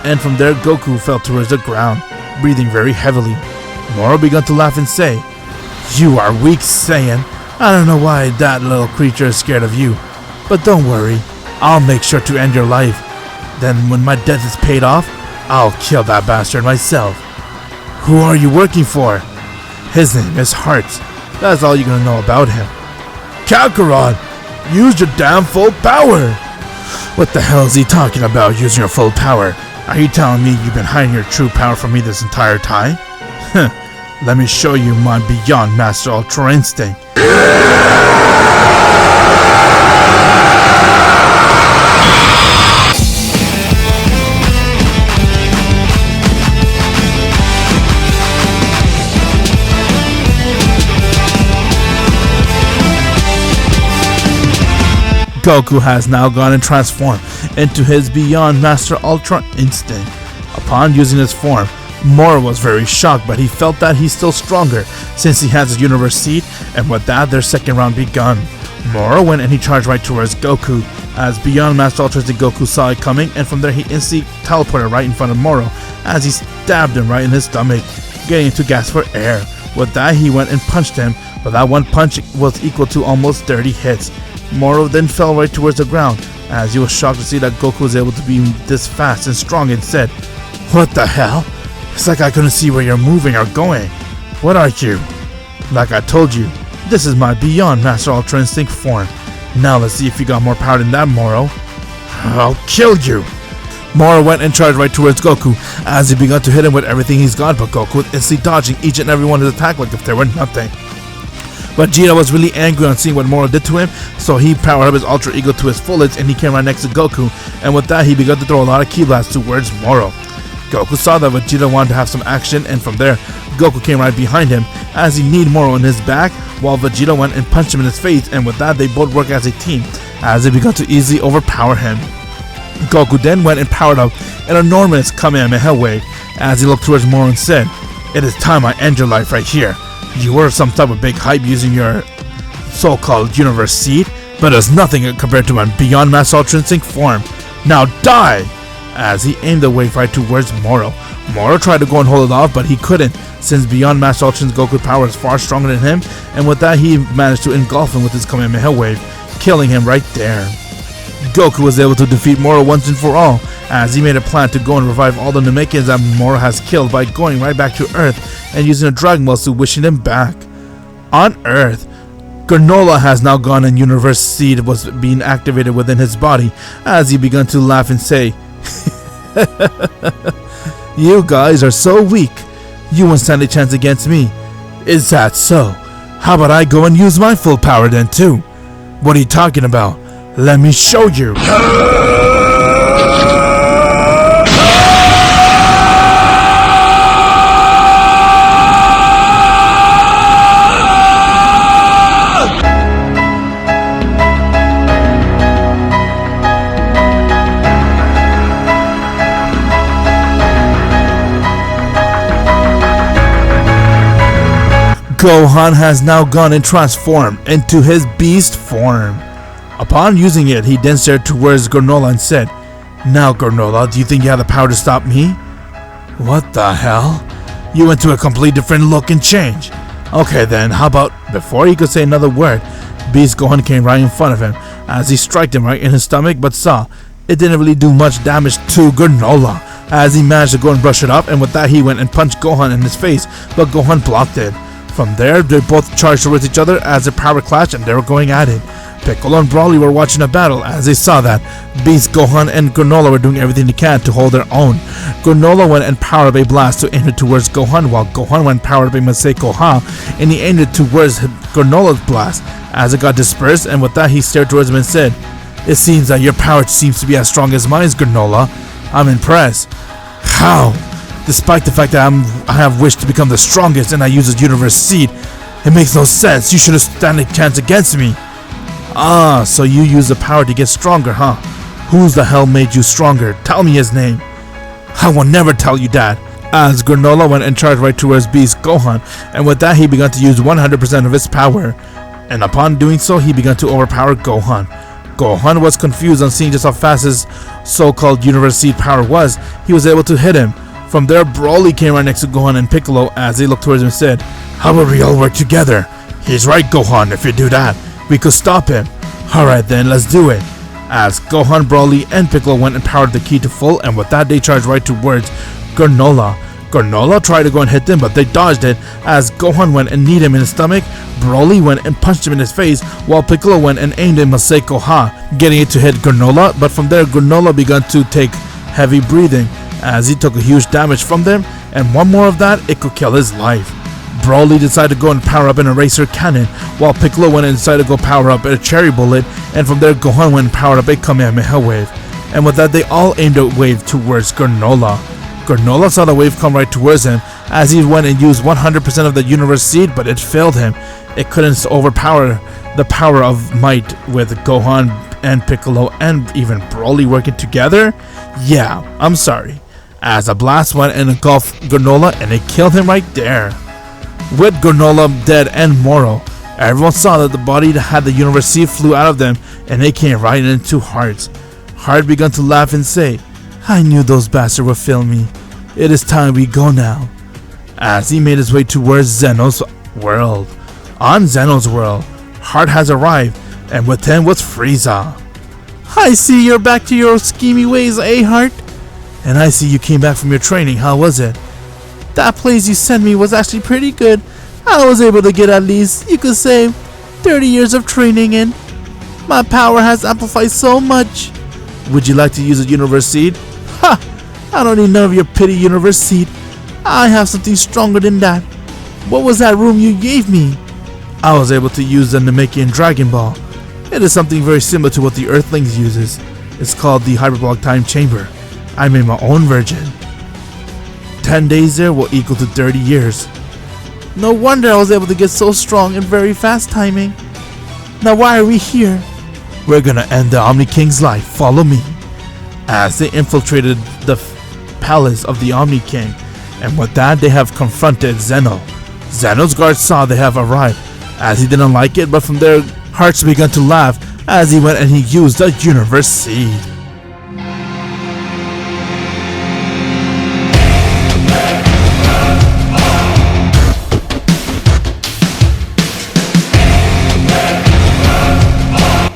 And from there Goku fell towards the ground, breathing very heavily. Moro began to laugh and say, "You are weak, Saiyan. I don't know why that little creature is scared of you, but don't worry, I'll make sure to end your life. Then when my debt is paid off, I'll kill that bastard myself. Who are you working for? His name is Hearts. That's all you're gonna know about him. Kakarot, use your damn full power! What the hell is he talking about, using your full power? Are you telling me you've been hiding your true power from me this entire time? Let me show you my Beyond Master Ultra Instinct. Goku has now gone and transformed into his Beyond Master Ultra Instinct. Upon using this form, Moro was very shocked, but he felt that he's still stronger since he has his Universe Seed, and with that, their second round begun. Moro went and he charged right towards Goku. As Beyond Master Ultra Instinct Goku saw it coming, and from there he instantly teleported right in front of Moro as he stabbed him right in his stomach, getting him to gasp for air. With that, he went and punched him, but that one punch was equal to almost 30 hits. Moro then fell right towards the ground, as he was shocked to see that Goku was able to be this fast and strong, and said, "What the hell? It's like I couldn't see where you're moving or going. What are you?" Like I told you, this is my Beyond Master Ultra Instinct form. Now let's see if you got more power than that, Moro. I'll kill you. Moro went and charged right towards Goku as he began to hit him with everything he's got, but Goku was instantly dodging each and every one of his attacks like if they were nothing. But Vegeta was really angry on seeing what Moro did to him, so he powered up his Ultra Ego to his fullest and he came right next to Goku, and with that he began to throw a lot of ki blasts towards Moro. Goku saw that Vegeta wanted to have some action, and from there, Goku came right behind him as he kneed Moro in his back, while Vegeta went and punched him in his face, and with that they both worked as a team as they began to easily overpower him. Goku then went and powered up an enormous Kamehameha wave as he looked towards Moro and said, "It is time I end your life right here. You were some type of big hype using your so-called Universe Seed, but it's nothing compared to my Beyond Master Ultra Instinct form. Now die!" As he aimed the wave right towards Moro. Moro tried to go and hold it off, but he couldn't, since Beyond Master Ultra Instinct Goku's power is far stronger than him, and with that he managed to engulf him with his Kamehameha wave, killing him right there. Goku was able to defeat Moro once and for all, as he made a plan to go and revive all the Namekians that Moro has killed by going right back to Earth and using a Dragon Ball suit, wishing them back. On Earth, Granola has now gone and Universe Seed was being activated within his body as he began to laugh and say, "You guys are so weak. You won't stand a chance against me. Is that so? How about I go and use my full power then too? What are you talking about? Let me show you." Gohan has now gone and transformed into his beast form. Upon using it, he then stared towards Granola and said, "Now Granola, do you think you have the power to stop me?" What the hell? You went to a complete different look and change. Okay then, how about, before he could say another word, Beast Gohan came right in front of him as he struck him right in his stomach, but saw it didn't really do much damage to Granola as he managed to go and brush it off, and with that he went and punched Gohan in his face, but Gohan blocked it. From there, they both charged towards each other as their power clashed and they were going at it. Piccolo and Broly were watching a battle as they saw that Beast, Gohan, and Granola were doing everything they can to hold their own. Granola went and powered up a blast to aim it towards Gohan, while Gohan went and powered up a Maseko Ha and he aimed it towards Granola's blast as it got dispersed, and with that he stared towards him and said, "It seems that your power seems to be as strong as mine, Granola. I'm impressed. How? Despite the fact that I have wished to become the strongest and I use a Universe Seed, it makes no sense. You should have stand a chance against me." "Ah, so you use the power to get stronger, huh? Who's the hell made you stronger? Tell me his name." "I will never tell you that." As Granola went and charged right towards Beast Gohan, and with that he began to use 100% of his power. And upon doing so, he began to overpower Gohan. Gohan was confused on seeing just how fast his so-called Universe Seed power was. He was able to hit him. From there, Broly came right next to Gohan and Piccolo as they looked towards him and said, "How about we all work together? He's right, Gohan. If you do that, we could stop him. Alright then, let's do it. As Gohan, Broly, and Piccolo went and powered the ki to full, and with that they charged right towards Granola. Granola tried to go and hit them, but they dodged it. As Gohan went and kneed him in his stomach, Broly went and punched him in his face, while Piccolo went and aimed in Maseko Ha, getting it to hit Granola, but from there Granola began to take heavy breathing, as he took a huge damage from them, and one more of that, it could kill his life. Broly decided to go and power up an eraser cannon, while Piccolo went and decided to go power up a cherry bullet, and from there Gohan went and powered up a Kamehameha wave. And with that they all aimed a wave towards Granola. Granola saw the wave come right towards him, as he went and used 100% of the universe seed, but it failed him. It couldn't overpower the power of might with Gohan and Piccolo and even Broly working together. Yeah, I'm sorry. As a blast went and engulfed Granola, and it killed him right there. With Granola dead and Moro, everyone saw that the body that had the universe seed flew out of them, and they came right into Heart's. Heart began to laugh and say, I knew those bastards would fail me. It is time we go now. As he made his way towards Zeno's world. On Zeno's world, Heart has arrived, and with him was Frieza. I see you're back to your schemy ways, eh, Heart? And I see you came back from your training. How was it? That place you sent me was actually pretty good. I was able to get at least, you could say, 30 years of training in. My power has amplified so much. Would you like to use a universe seed? Ha! I don't need none of your pity universe seed. I have something stronger than that. What was that room you gave me? I was able to use the Namekian Dragon Ball. It is something very similar to what the Earthlings uses. It's called the Hyperbolic Time Chamber. I made my own version. 10 days there will equal to 30 years. No wonder I was able to get so strong in very fast timing. Now why are we here? We're gonna end the Omni King's life. Follow me. As they infiltrated the palace of the Omni King, and with that they have confronted Zeno. Zeno's guards saw they have arrived, as he didn't like it, but from there Hearts began to laugh as he went and he used the universe seed.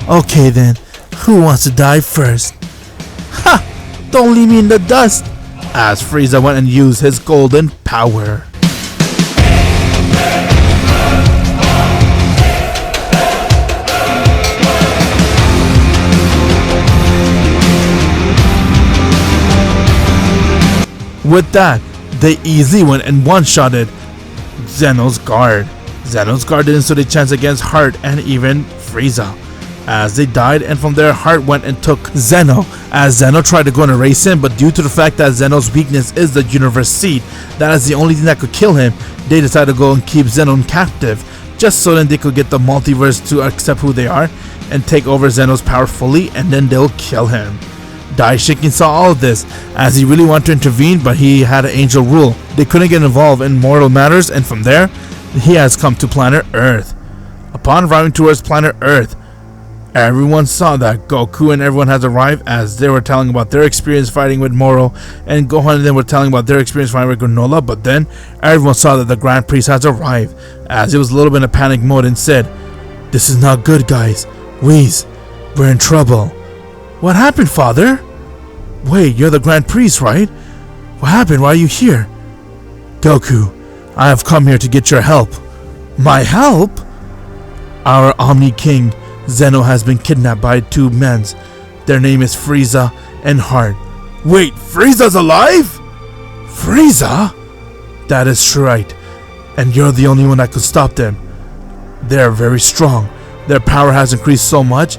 Okay then, who wants to die first? Ha! Don't leave me in the dust! As Frieza went and used his golden power. With that, they easily went and one-shotted Zeno's guard. Zeno's guard didn't stand a chance against Heart and even Frieza, as they died, and from there Heart went and took Zeno, as Zeno tried to go and erase him, but due to the fact that Zeno's weakness is the universe seed, that is the only thing that could kill him, they decided to go and keep Zeno captive, just so then they could get the multiverse to accept who they are and take over Zeno's power fully, and then they'll kill him. Daishinkin saw all of this, as he really wanted to intervene, but he had an angel rule. They couldn't get involved in mortal matters, and from there, he has come to planet Earth. Upon arriving towards planet Earth, everyone saw that Goku and everyone has arrived, as they were telling about their experience fighting with Moro, and Gohan and them were telling about their experience fighting with Granola, but then everyone saw that the Grand Priest has arrived, as he was a little bit in a panic mode and said, "This is not good, guys. Whis, we're in trouble." "What happened, Father?" "Wait, you're the Grand Priest, right? What happened? Why are you here?" "Goku, I have come here to get your help." "My help?" "Our Omni King, Zeno, has been kidnapped by two men. Their name is Frieza and Heart." "Wait, Frieza's alive?" "Frieza?" "That is right, and you're the only one that could stop them. They're very strong. Their power has increased so much,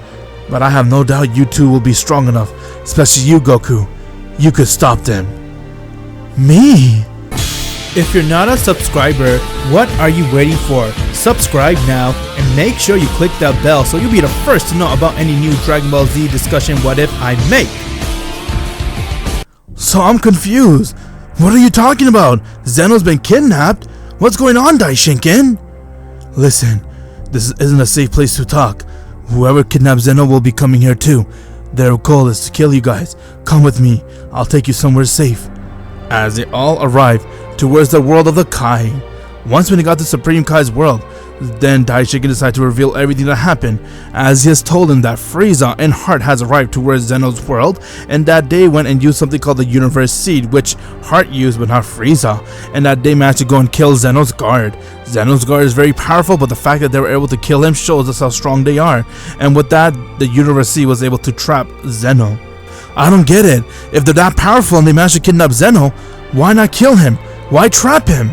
but I have no doubt you two will be strong enough, especially you, Goku. You could stop them." "Me?" If you're not a subscriber, what are you waiting for? Subscribe now and make sure you click that bell so you'll be the first to know about any new Dragon Ball Z discussion what if I make. "So I'm confused. What are you talking about? Zeno's been kidnapped? What's going on, Daishinkin?" "Listen, this isn't a safe place to talk. Whoever kidnapped Zeno will be coming here too. Their goal is to kill you guys. Come with me. I'll take you somewhere safe." As they all arrived towards the world of the Kai. Once when they got to Supreme Kai's world, Then Daishikin decided to reveal everything that happened, as he has told him that Frieza and Heart has arrived towards Zeno's world, and that they went and used something called the Universe Seed, which Heart used but not Frieza, and that they managed to go and kill Zeno's guard. Zeno's guard is very powerful, but the fact that they were able to kill him shows us how strong they are, and with that, the Universe Seed was able to trap Zeno. I don't get it. If they're that powerful and they managed to kidnap Zeno, why not kill him? Why trap him?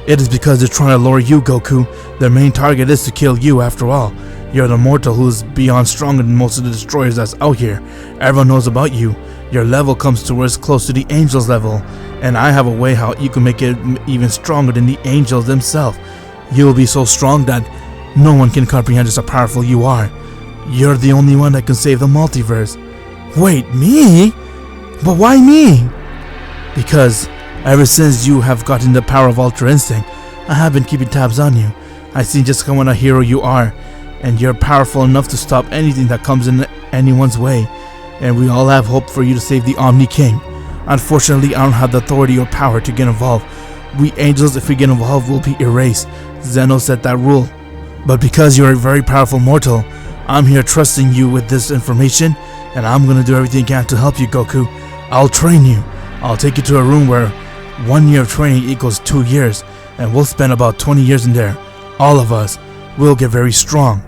It is because they're trying to lure you, Goku. Their main target is to kill you, after all. You're the mortal who's beyond stronger than most of the destroyers that's out here. Everyone knows about you. Your level comes towards close to the angels level, and I have a way how you can make it even stronger than the angels themselves. You will be so strong that no one can comprehend just how powerful you are. You're the only one that can save the multiverse. Wait, me? But why me? Because ever since you have gotten the power of Ultra Instinct, I have been keeping tabs on you. I see just how much a hero you are, and you're powerful enough to stop anything that comes in anyone's way, and we all have hope for you to save the Omni King. Unfortunately, I don't have the authority or power to get involved. We angels, if we get involved, will be erased. Zeno set that rule. But because you're a very powerful mortal, I'm here trusting you with this information, and I'm gonna do everything I can to help you, Goku. I'll train you. I'll take you to a room where 1 year of training equals 2 years, and we'll spend about 20 years in there. All of us will get very strong.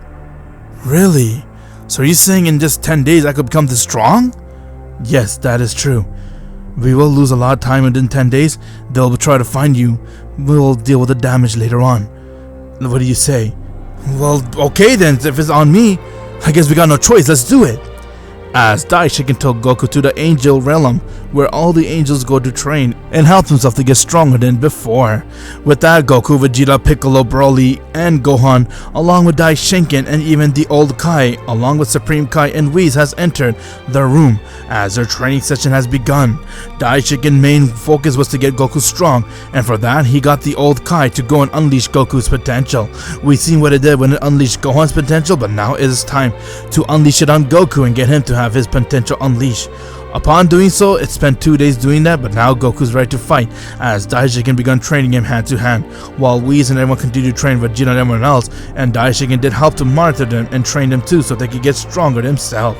Really? So are you saying in just 10 days I could become this strong? Yes, that is true. We will lose a lot of time within 10 days. They'll try to find you. We'll deal with the damage later on. What do you say? Well, okay then, if it's on me, I guess we got no choice. Let's do it. As Daishikin took Goku to the angel realm, where all the angels go to train and help themselves to get stronger than before. With that, Goku, Vegeta, Piccolo, Broly, and Gohan, along with Daishikin and even the old Kai, along with Supreme Kai and Whis, has entered the room as their training session has begun. Daishikin's main focus was to get Goku strong, and for that, he got the old Kai to go and unleash Goku's potential. We've seen what it did when it unleashed Gohan's potential, but now it is time to unleash it on Goku and get him to have his potential unleashed. Upon doing so, it spent 2 days doing that, but now Goku's ready to fight, as Daishikin began training him hand to hand, while Whis and everyone continued to train Vegeta and everyone else, and Daishikin did help to monitor them and train them too so they could get stronger themselves.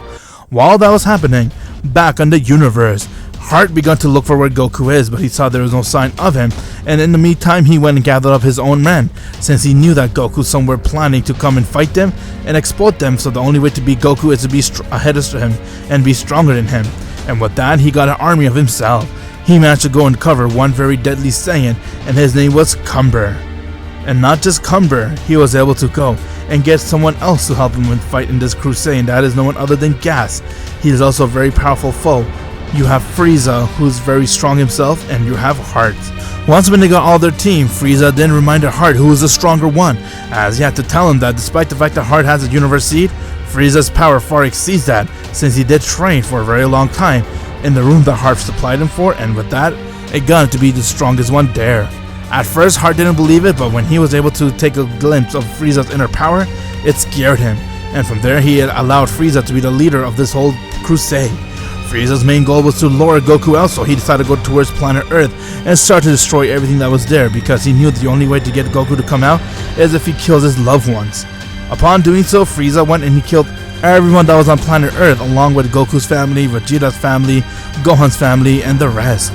While that was happening, back on the universe, Heart began to look for where Goku is, but he saw there was no sign of him, and in the meantime he went and gathered up his own men, since he knew that Goku somewhere planning to come and fight them and exploit them, so the only way to beat Goku is to be ahead of him and be stronger than him. And with that, he got an army of himself. He managed to go and cover one very deadly Saiyan, and his name was Cumber. And not just Cumber, he was able to go and get someone else to help him and fight in this crusade, and that is no one other than Gas. He is also a very powerful foe. You have Frieza, who's very strong himself, and you have Heart. Once when they got all their team, Frieza then reminded Heart who was the stronger one, as he had to tell him that despite the fact that Heart has a Universe Seed, Frieza's power far exceeds that, since he did train for a very long time in the room that Heart supplied him for, and with that, it got him to be the strongest one there. At first, Heart didn't believe it, but when he was able to take a glimpse of Frieza's inner power, it scared him, and from there he had allowed Frieza to be the leader of this whole crusade. Frieza's main goal was to lure Goku out, so he decided to go towards planet Earth and start to destroy everything that was there, because he knew the only way to get Goku to come out is if he kills his loved ones. Upon doing so, Frieza went and he killed everyone that was on planet Earth, along with Goku's family, Vegeta's family, Gohan's family, and the rest.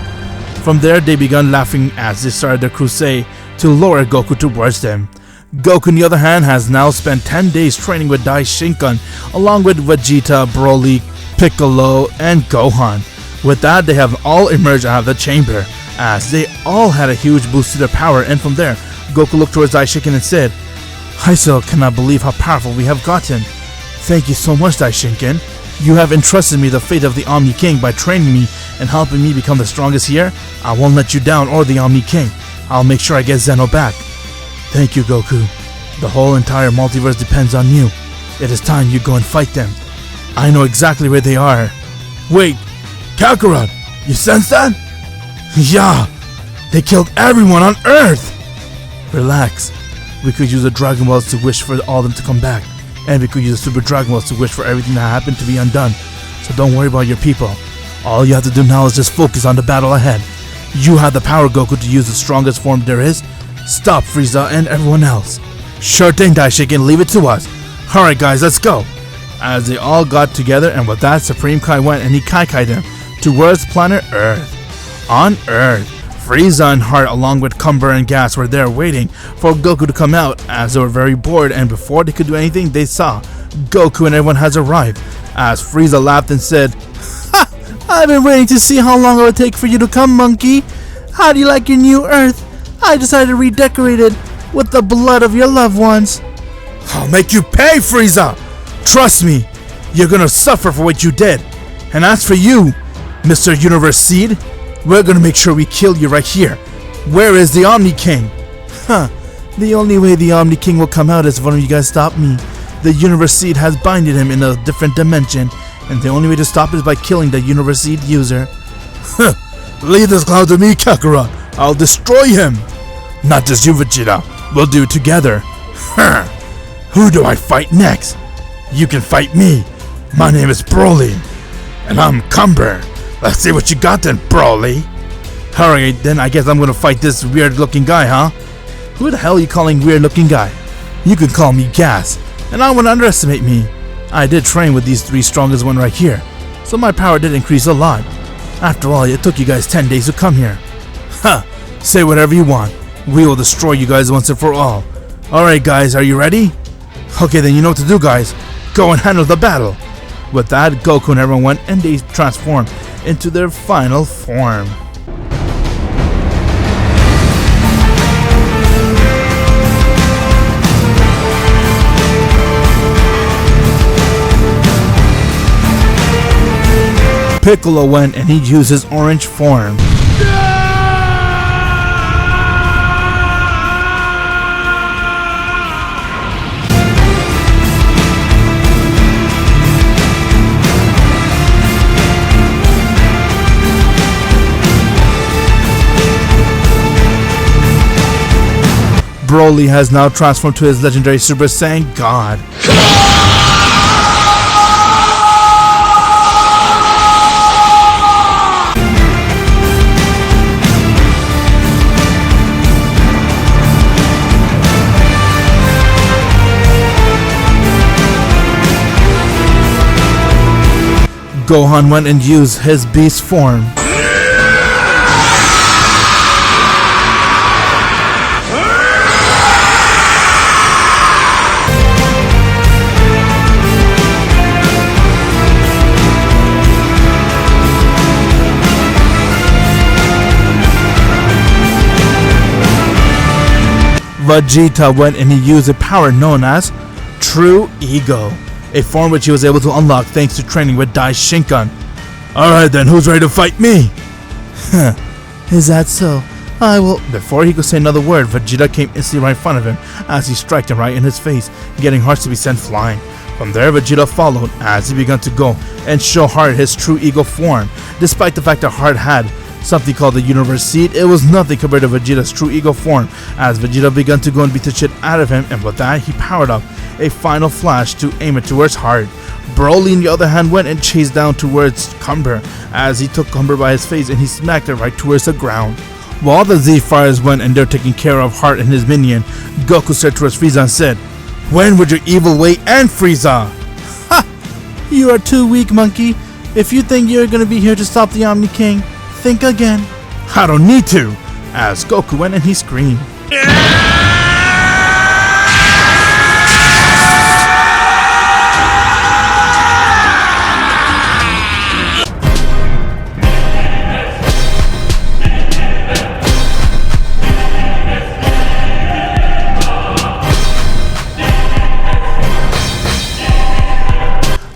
From there, they began laughing as they started their crusade to lure Goku towards them. Goku, on the other hand, has now spent 10 days training with Daishikin, along with Vegeta, Broly, Piccolo, and Gohan. With that, they have all emerged out of the chamber, as they all had a huge boost to their power, and from there, Goku looked towards Daishikin and said, "I still cannot believe how powerful we have gotten. Thank you so much, Daishikin. You have entrusted me the fate of the Omni King by training me and helping me become the strongest here. I won't let you down or the Omni King. I'll make sure I get Zeno back." "Thank you, Goku. The whole entire multiverse depends on you. It is time you go and fight them. I know exactly where they are." "Wait, Kakarot, you sense that?" "Yeah, they killed everyone on Earth." "Relax. We could use the Dragon Balls to wish for all of them to come back, and we could use the Super Dragon Balls to wish for everything that happened to be undone. So don't worry about your people. All you have to do now is just focus on the battle ahead. You have the power, Goku, to use the strongest form there is. Stop Frieza and everyone else." Sure thing, Daishikin, leave it to us. Alright guys, let's go. As they all got together, and with that, Supreme Kai went and he Kai-Kai'd him towards planet Earth. On Earth, Frieza and Heart along with Cumber and Gas were there waiting for Goku to come out, as they were very bored, and before they could do anything, they saw Goku and everyone has arrived. As Frieza laughed and said, "Ha! I've been waiting to see how long it would take for you to come, monkey. How do you like your new Earth? I decided to redecorate it with the blood of your loved ones." "I'll make you pay, Frieza! Trust me, you're gonna suffer for what you did. And as for you, Mr. Universe Seed, we're gonna make sure we kill you right here. Where is the Omni King?" "Huh, the only way the Omni King will come out is if one of you guys stop me. The Universe Seed has binded him in a different dimension, and the only way to stop it is by killing the Universe Seed user." "Huh, leave this clown to me, Kakarot. I'll destroy him." "Not just you, Vegeta. We'll do it together." "Huh, who do I fight next?" "You can fight me. My name is Broly. And I'm Cumber. Let's see what you got then, Broly." "Alright, then I guess I'm gonna fight this weird looking guy, huh?" "Who the hell are you calling weird looking guy?" "You can call me Gas. And I wouldn't underestimate me. I did train with these three strongest one right here, so my power did increase a lot. After all, it took you guys 10 days to come here." "Huh, say whatever you want. We will destroy you guys once and for all. Alright guys, are you ready?" "Okay, then you know what to do, guys. Go and handle the battle." With that, Goku and everyone went and they transformed into their final form. Piccolo went and he used his orange form. Broly has now transformed to his legendary Super Saiyan God. Gohan went and used his beast form. Vegeta went and he used a power known as True Ego, a form which he was able to unlock thanks to training with Dai Shinkan. "Alright then, who's ready to fight me?" "Is that so? I will..." Before he could say another word, Vegeta came instantly right in front of him as he struck him right in his face, getting Heart to be sent flying. From there, Vegeta followed as he began to go and show Heart his True Ego form. Despite the fact that Heart had something called the Universe Seed, it was nothing compared to Vegeta's True Ego form, as Vegeta began to go and beat the shit out of him, and with that, he powered up a final flash to aim it towards Heart. Broly, on the other hand, went and chased down towards Cumber, as he took Cumber by his face and he smacked it right towards the ground. While the Z-Fighters went and they're taking care of Heart and his minion, Goku said towards Frieza and said, "When would your evil way end, Frieza?" "Ha! You are too weak, monkey. If you think you're gonna be here to stop the Omni King, think again." "I don't need to," as Goku went and he screamed.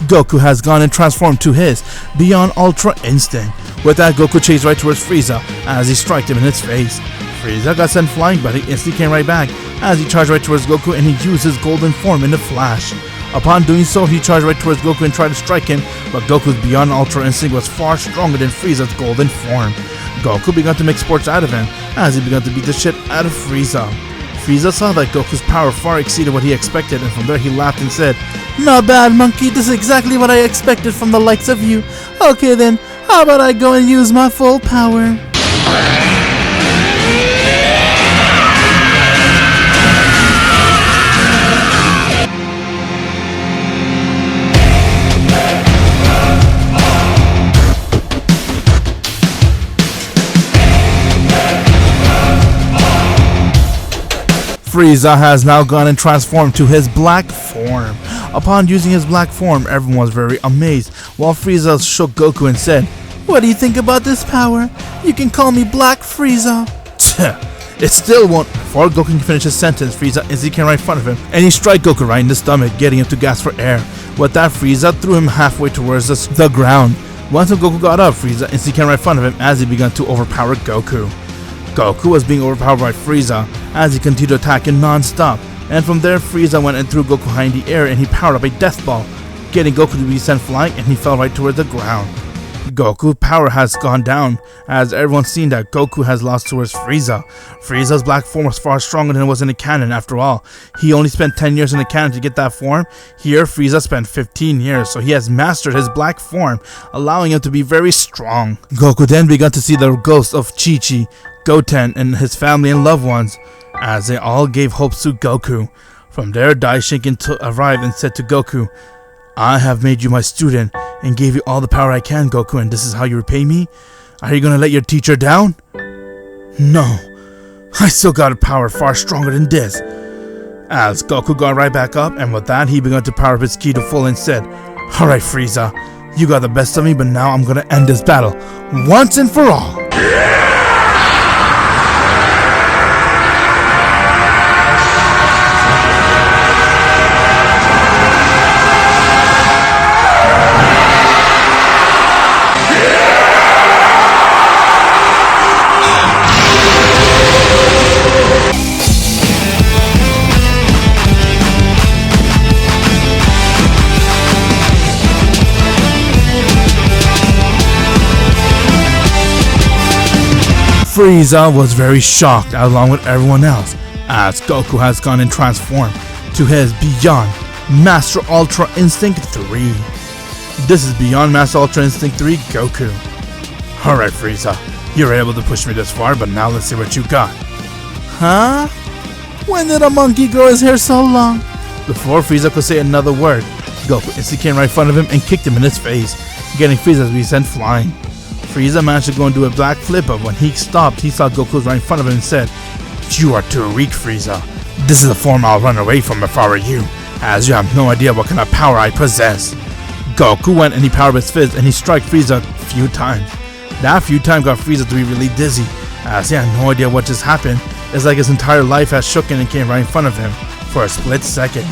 Goku has gone and transformed to his Beyond Ultra Instinct. With that, Goku chased right towards Frieza as he struck him in his face. Frieza got sent flying, but he instantly came right back as he charged right towards Goku and he used his golden form in a flash. Upon doing so, he charged right towards Goku and tried to strike him, but Goku's Beyond Ultra Instinct was far stronger than Frieza's golden form. Goku began to make sports out of him as he began to beat the shit out of Frieza. Frieza saw that Goku's power far exceeded what he expected, and from there he laughed and said, "Not bad, monkey. This is exactly what I expected from the likes of you. Okay then, how about I go and use my full power?" Frieza has now gone and transformed to his black form. Upon using his black form, everyone was very amazed, while Frieza shook Goku and said, "What do you think about this power? You can call me Black Frieza." It still won't. Before Goku can finish his sentence, Frieza instantly came right in front of him, and he struck Goku right in the stomach, getting him to gasp for air. With that, Frieza threw him halfway towards the ground. Once Goku got up, Frieza instantly came right in front of him as he began to overpower Goku. Goku was being overpowered by Frieza as he continued to attack him non-stop, and from there Frieza went and threw Goku high in the air and he powered up a death ball, getting Goku to be sent flying, and he fell right towards the ground. Goku's power has gone down as everyone's seen that Goku has lost towards Frieza. Frieza's black form was far stronger than it was in the canon. After all, he only spent 10 years in the canon to get that form. Here, Frieza spent 15 years, so he has mastered his black form, allowing him to be very strong. Goku then began to see the ghosts of Chi-Chi, Goten, and his family and loved ones, as they all gave hopes to Goku. From there, Daishinken arrived and said to Goku, "I have made you my student and gave you all the power I can, Goku, and this is how you repay me? Are you gonna let your teacher down?" "No, I still got a power far stronger than this." As Goku got right back up, and with that he began to power up his ki to full and said, "Alright Frieza, you got the best of me, but now I'm gonna end this battle once and for all." Frieza was very shocked along with everyone else as Goku has gone and transformed to his Beyond Master Ultra Instinct 3. This is Beyond Master Ultra Instinct 3 Goku. "Alright Frieza, you were able to push me this far, but now let's see what you got." "Huh? When did a monkey grow his hair so long?" Before Frieza could say another word, Goku instantly came right in front of him and kicked him in his face, getting Frieza to be sent flying. Frieza managed to go and do a black flip, but when he stopped, he saw Goku right in front of him and said, "You are too weak, Frieza. This is the form I'll run away from if I were you, as you have no idea what kind of power I possess." Goku went and he powered his fist and he struck Frieza a few times. That few times got Frieza to be really dizzy, as he had no idea what just happened. It's like his entire life has shooken and came right in front of him for a split second.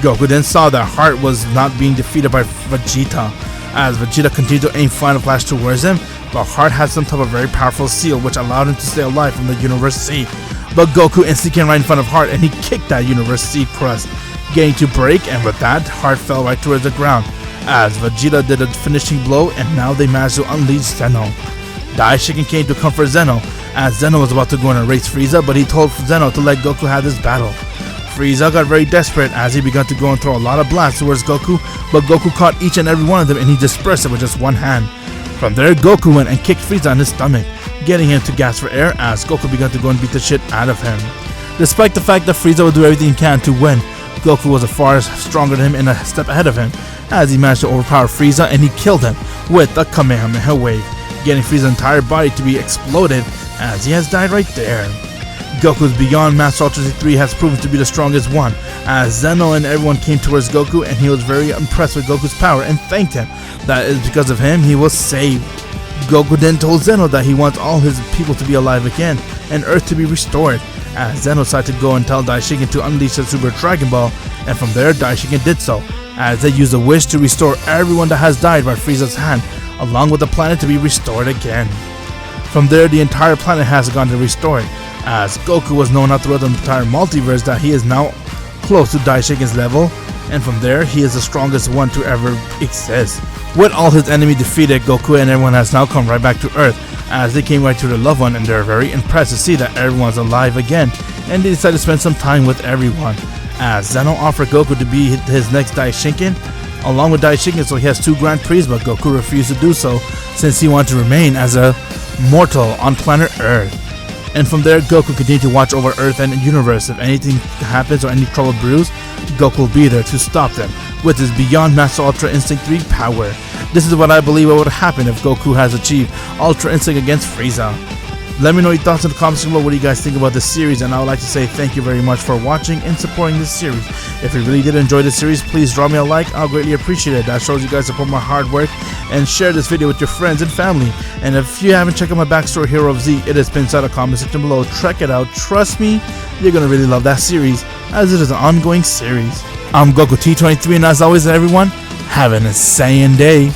Goku then saw that Heart was not being defeated by Vegeta, as Vegeta continued to aim Final Flash towards him, but Heart had some type of very powerful seal which allowed him to stay alive from the Universe Seed. But Goku instantly came right in front of Heart and he kicked that Universe Seed crust, getting to break, and with that, Heart fell right towards the ground, as Vegeta did a finishing blow, and now they managed to unleash Zeno. Daishinken came to comfort Zeno, as Zeno was about to go and erase Frieza, but he told Zeno to let Goku have this battle. Frieza got very desperate as he began to go and throw a lot of blasts towards Goku, but Goku caught each and every one of them and he dispersed it with just one hand. From there, Goku went and kicked Frieza in his stomach, getting him to gasp for air as Goku began to go and beat the shit out of him. Despite the fact that Frieza would do everything he can to win, Goku was far stronger than him and a step ahead of him, as he managed to overpower Frieza and he killed him with a Kamehameha wave, getting Frieza's entire body to be exploded as he has died right there. Goku's Beyond Master Ultra 3 has proven to be the strongest one, as Zeno and everyone came towards Goku and he was very impressed with Goku's power and thanked him. That is because of him he was saved. Goku then told Zeno that he wants all his people to be alive again and Earth to be restored, as Zeno decided to go and tell Daishinken to unleash the Super Dragon Ball, and from there Daishinken did so, as they used a wish to restore everyone that has died by Frieza's hand, along with the planet to be restored again. From there the entire planet has gone to restored, as Goku was known out throughout the entire multiverse that he is now close to Daishinken's level, and from there he is the strongest one to ever exist. With all his enemies defeated, Goku and everyone has now come right back to Earth, as they came right to their loved one and they're very impressed to see that everyone's alive again, and they decided to spend some time with everyone, as Zeno offered Goku to be his next Daishinken along with Daishinken, so he has 2 Grand Prix, but Goku refused to do so since he wanted to remain as a mortal on planet Earth. And from there, Goku continued to watch over Earth and the universe. If anything happens or any trouble brews, Goku will be there to stop them with his Beyond Master Ultra Instinct 3 power. This is what I believe would happen if Goku has achieved Ultra Instinct against Frieza. Let me know your thoughts in the comments below. What do you guys think about this series? And I would like to say thank you very much for watching and supporting this series. If you really did enjoy this series, please drop me a like. I'll greatly appreciate it. That shows you guys support my hard work. And share this video with your friends and family. And if you haven't checked out my backstory, Hero of Z, it is pinned inside the comment section below. Check it out. Trust me, you're gonna really love that series, as it is an ongoing series. I'm Goku T23, and as always, everyone, have an insane day.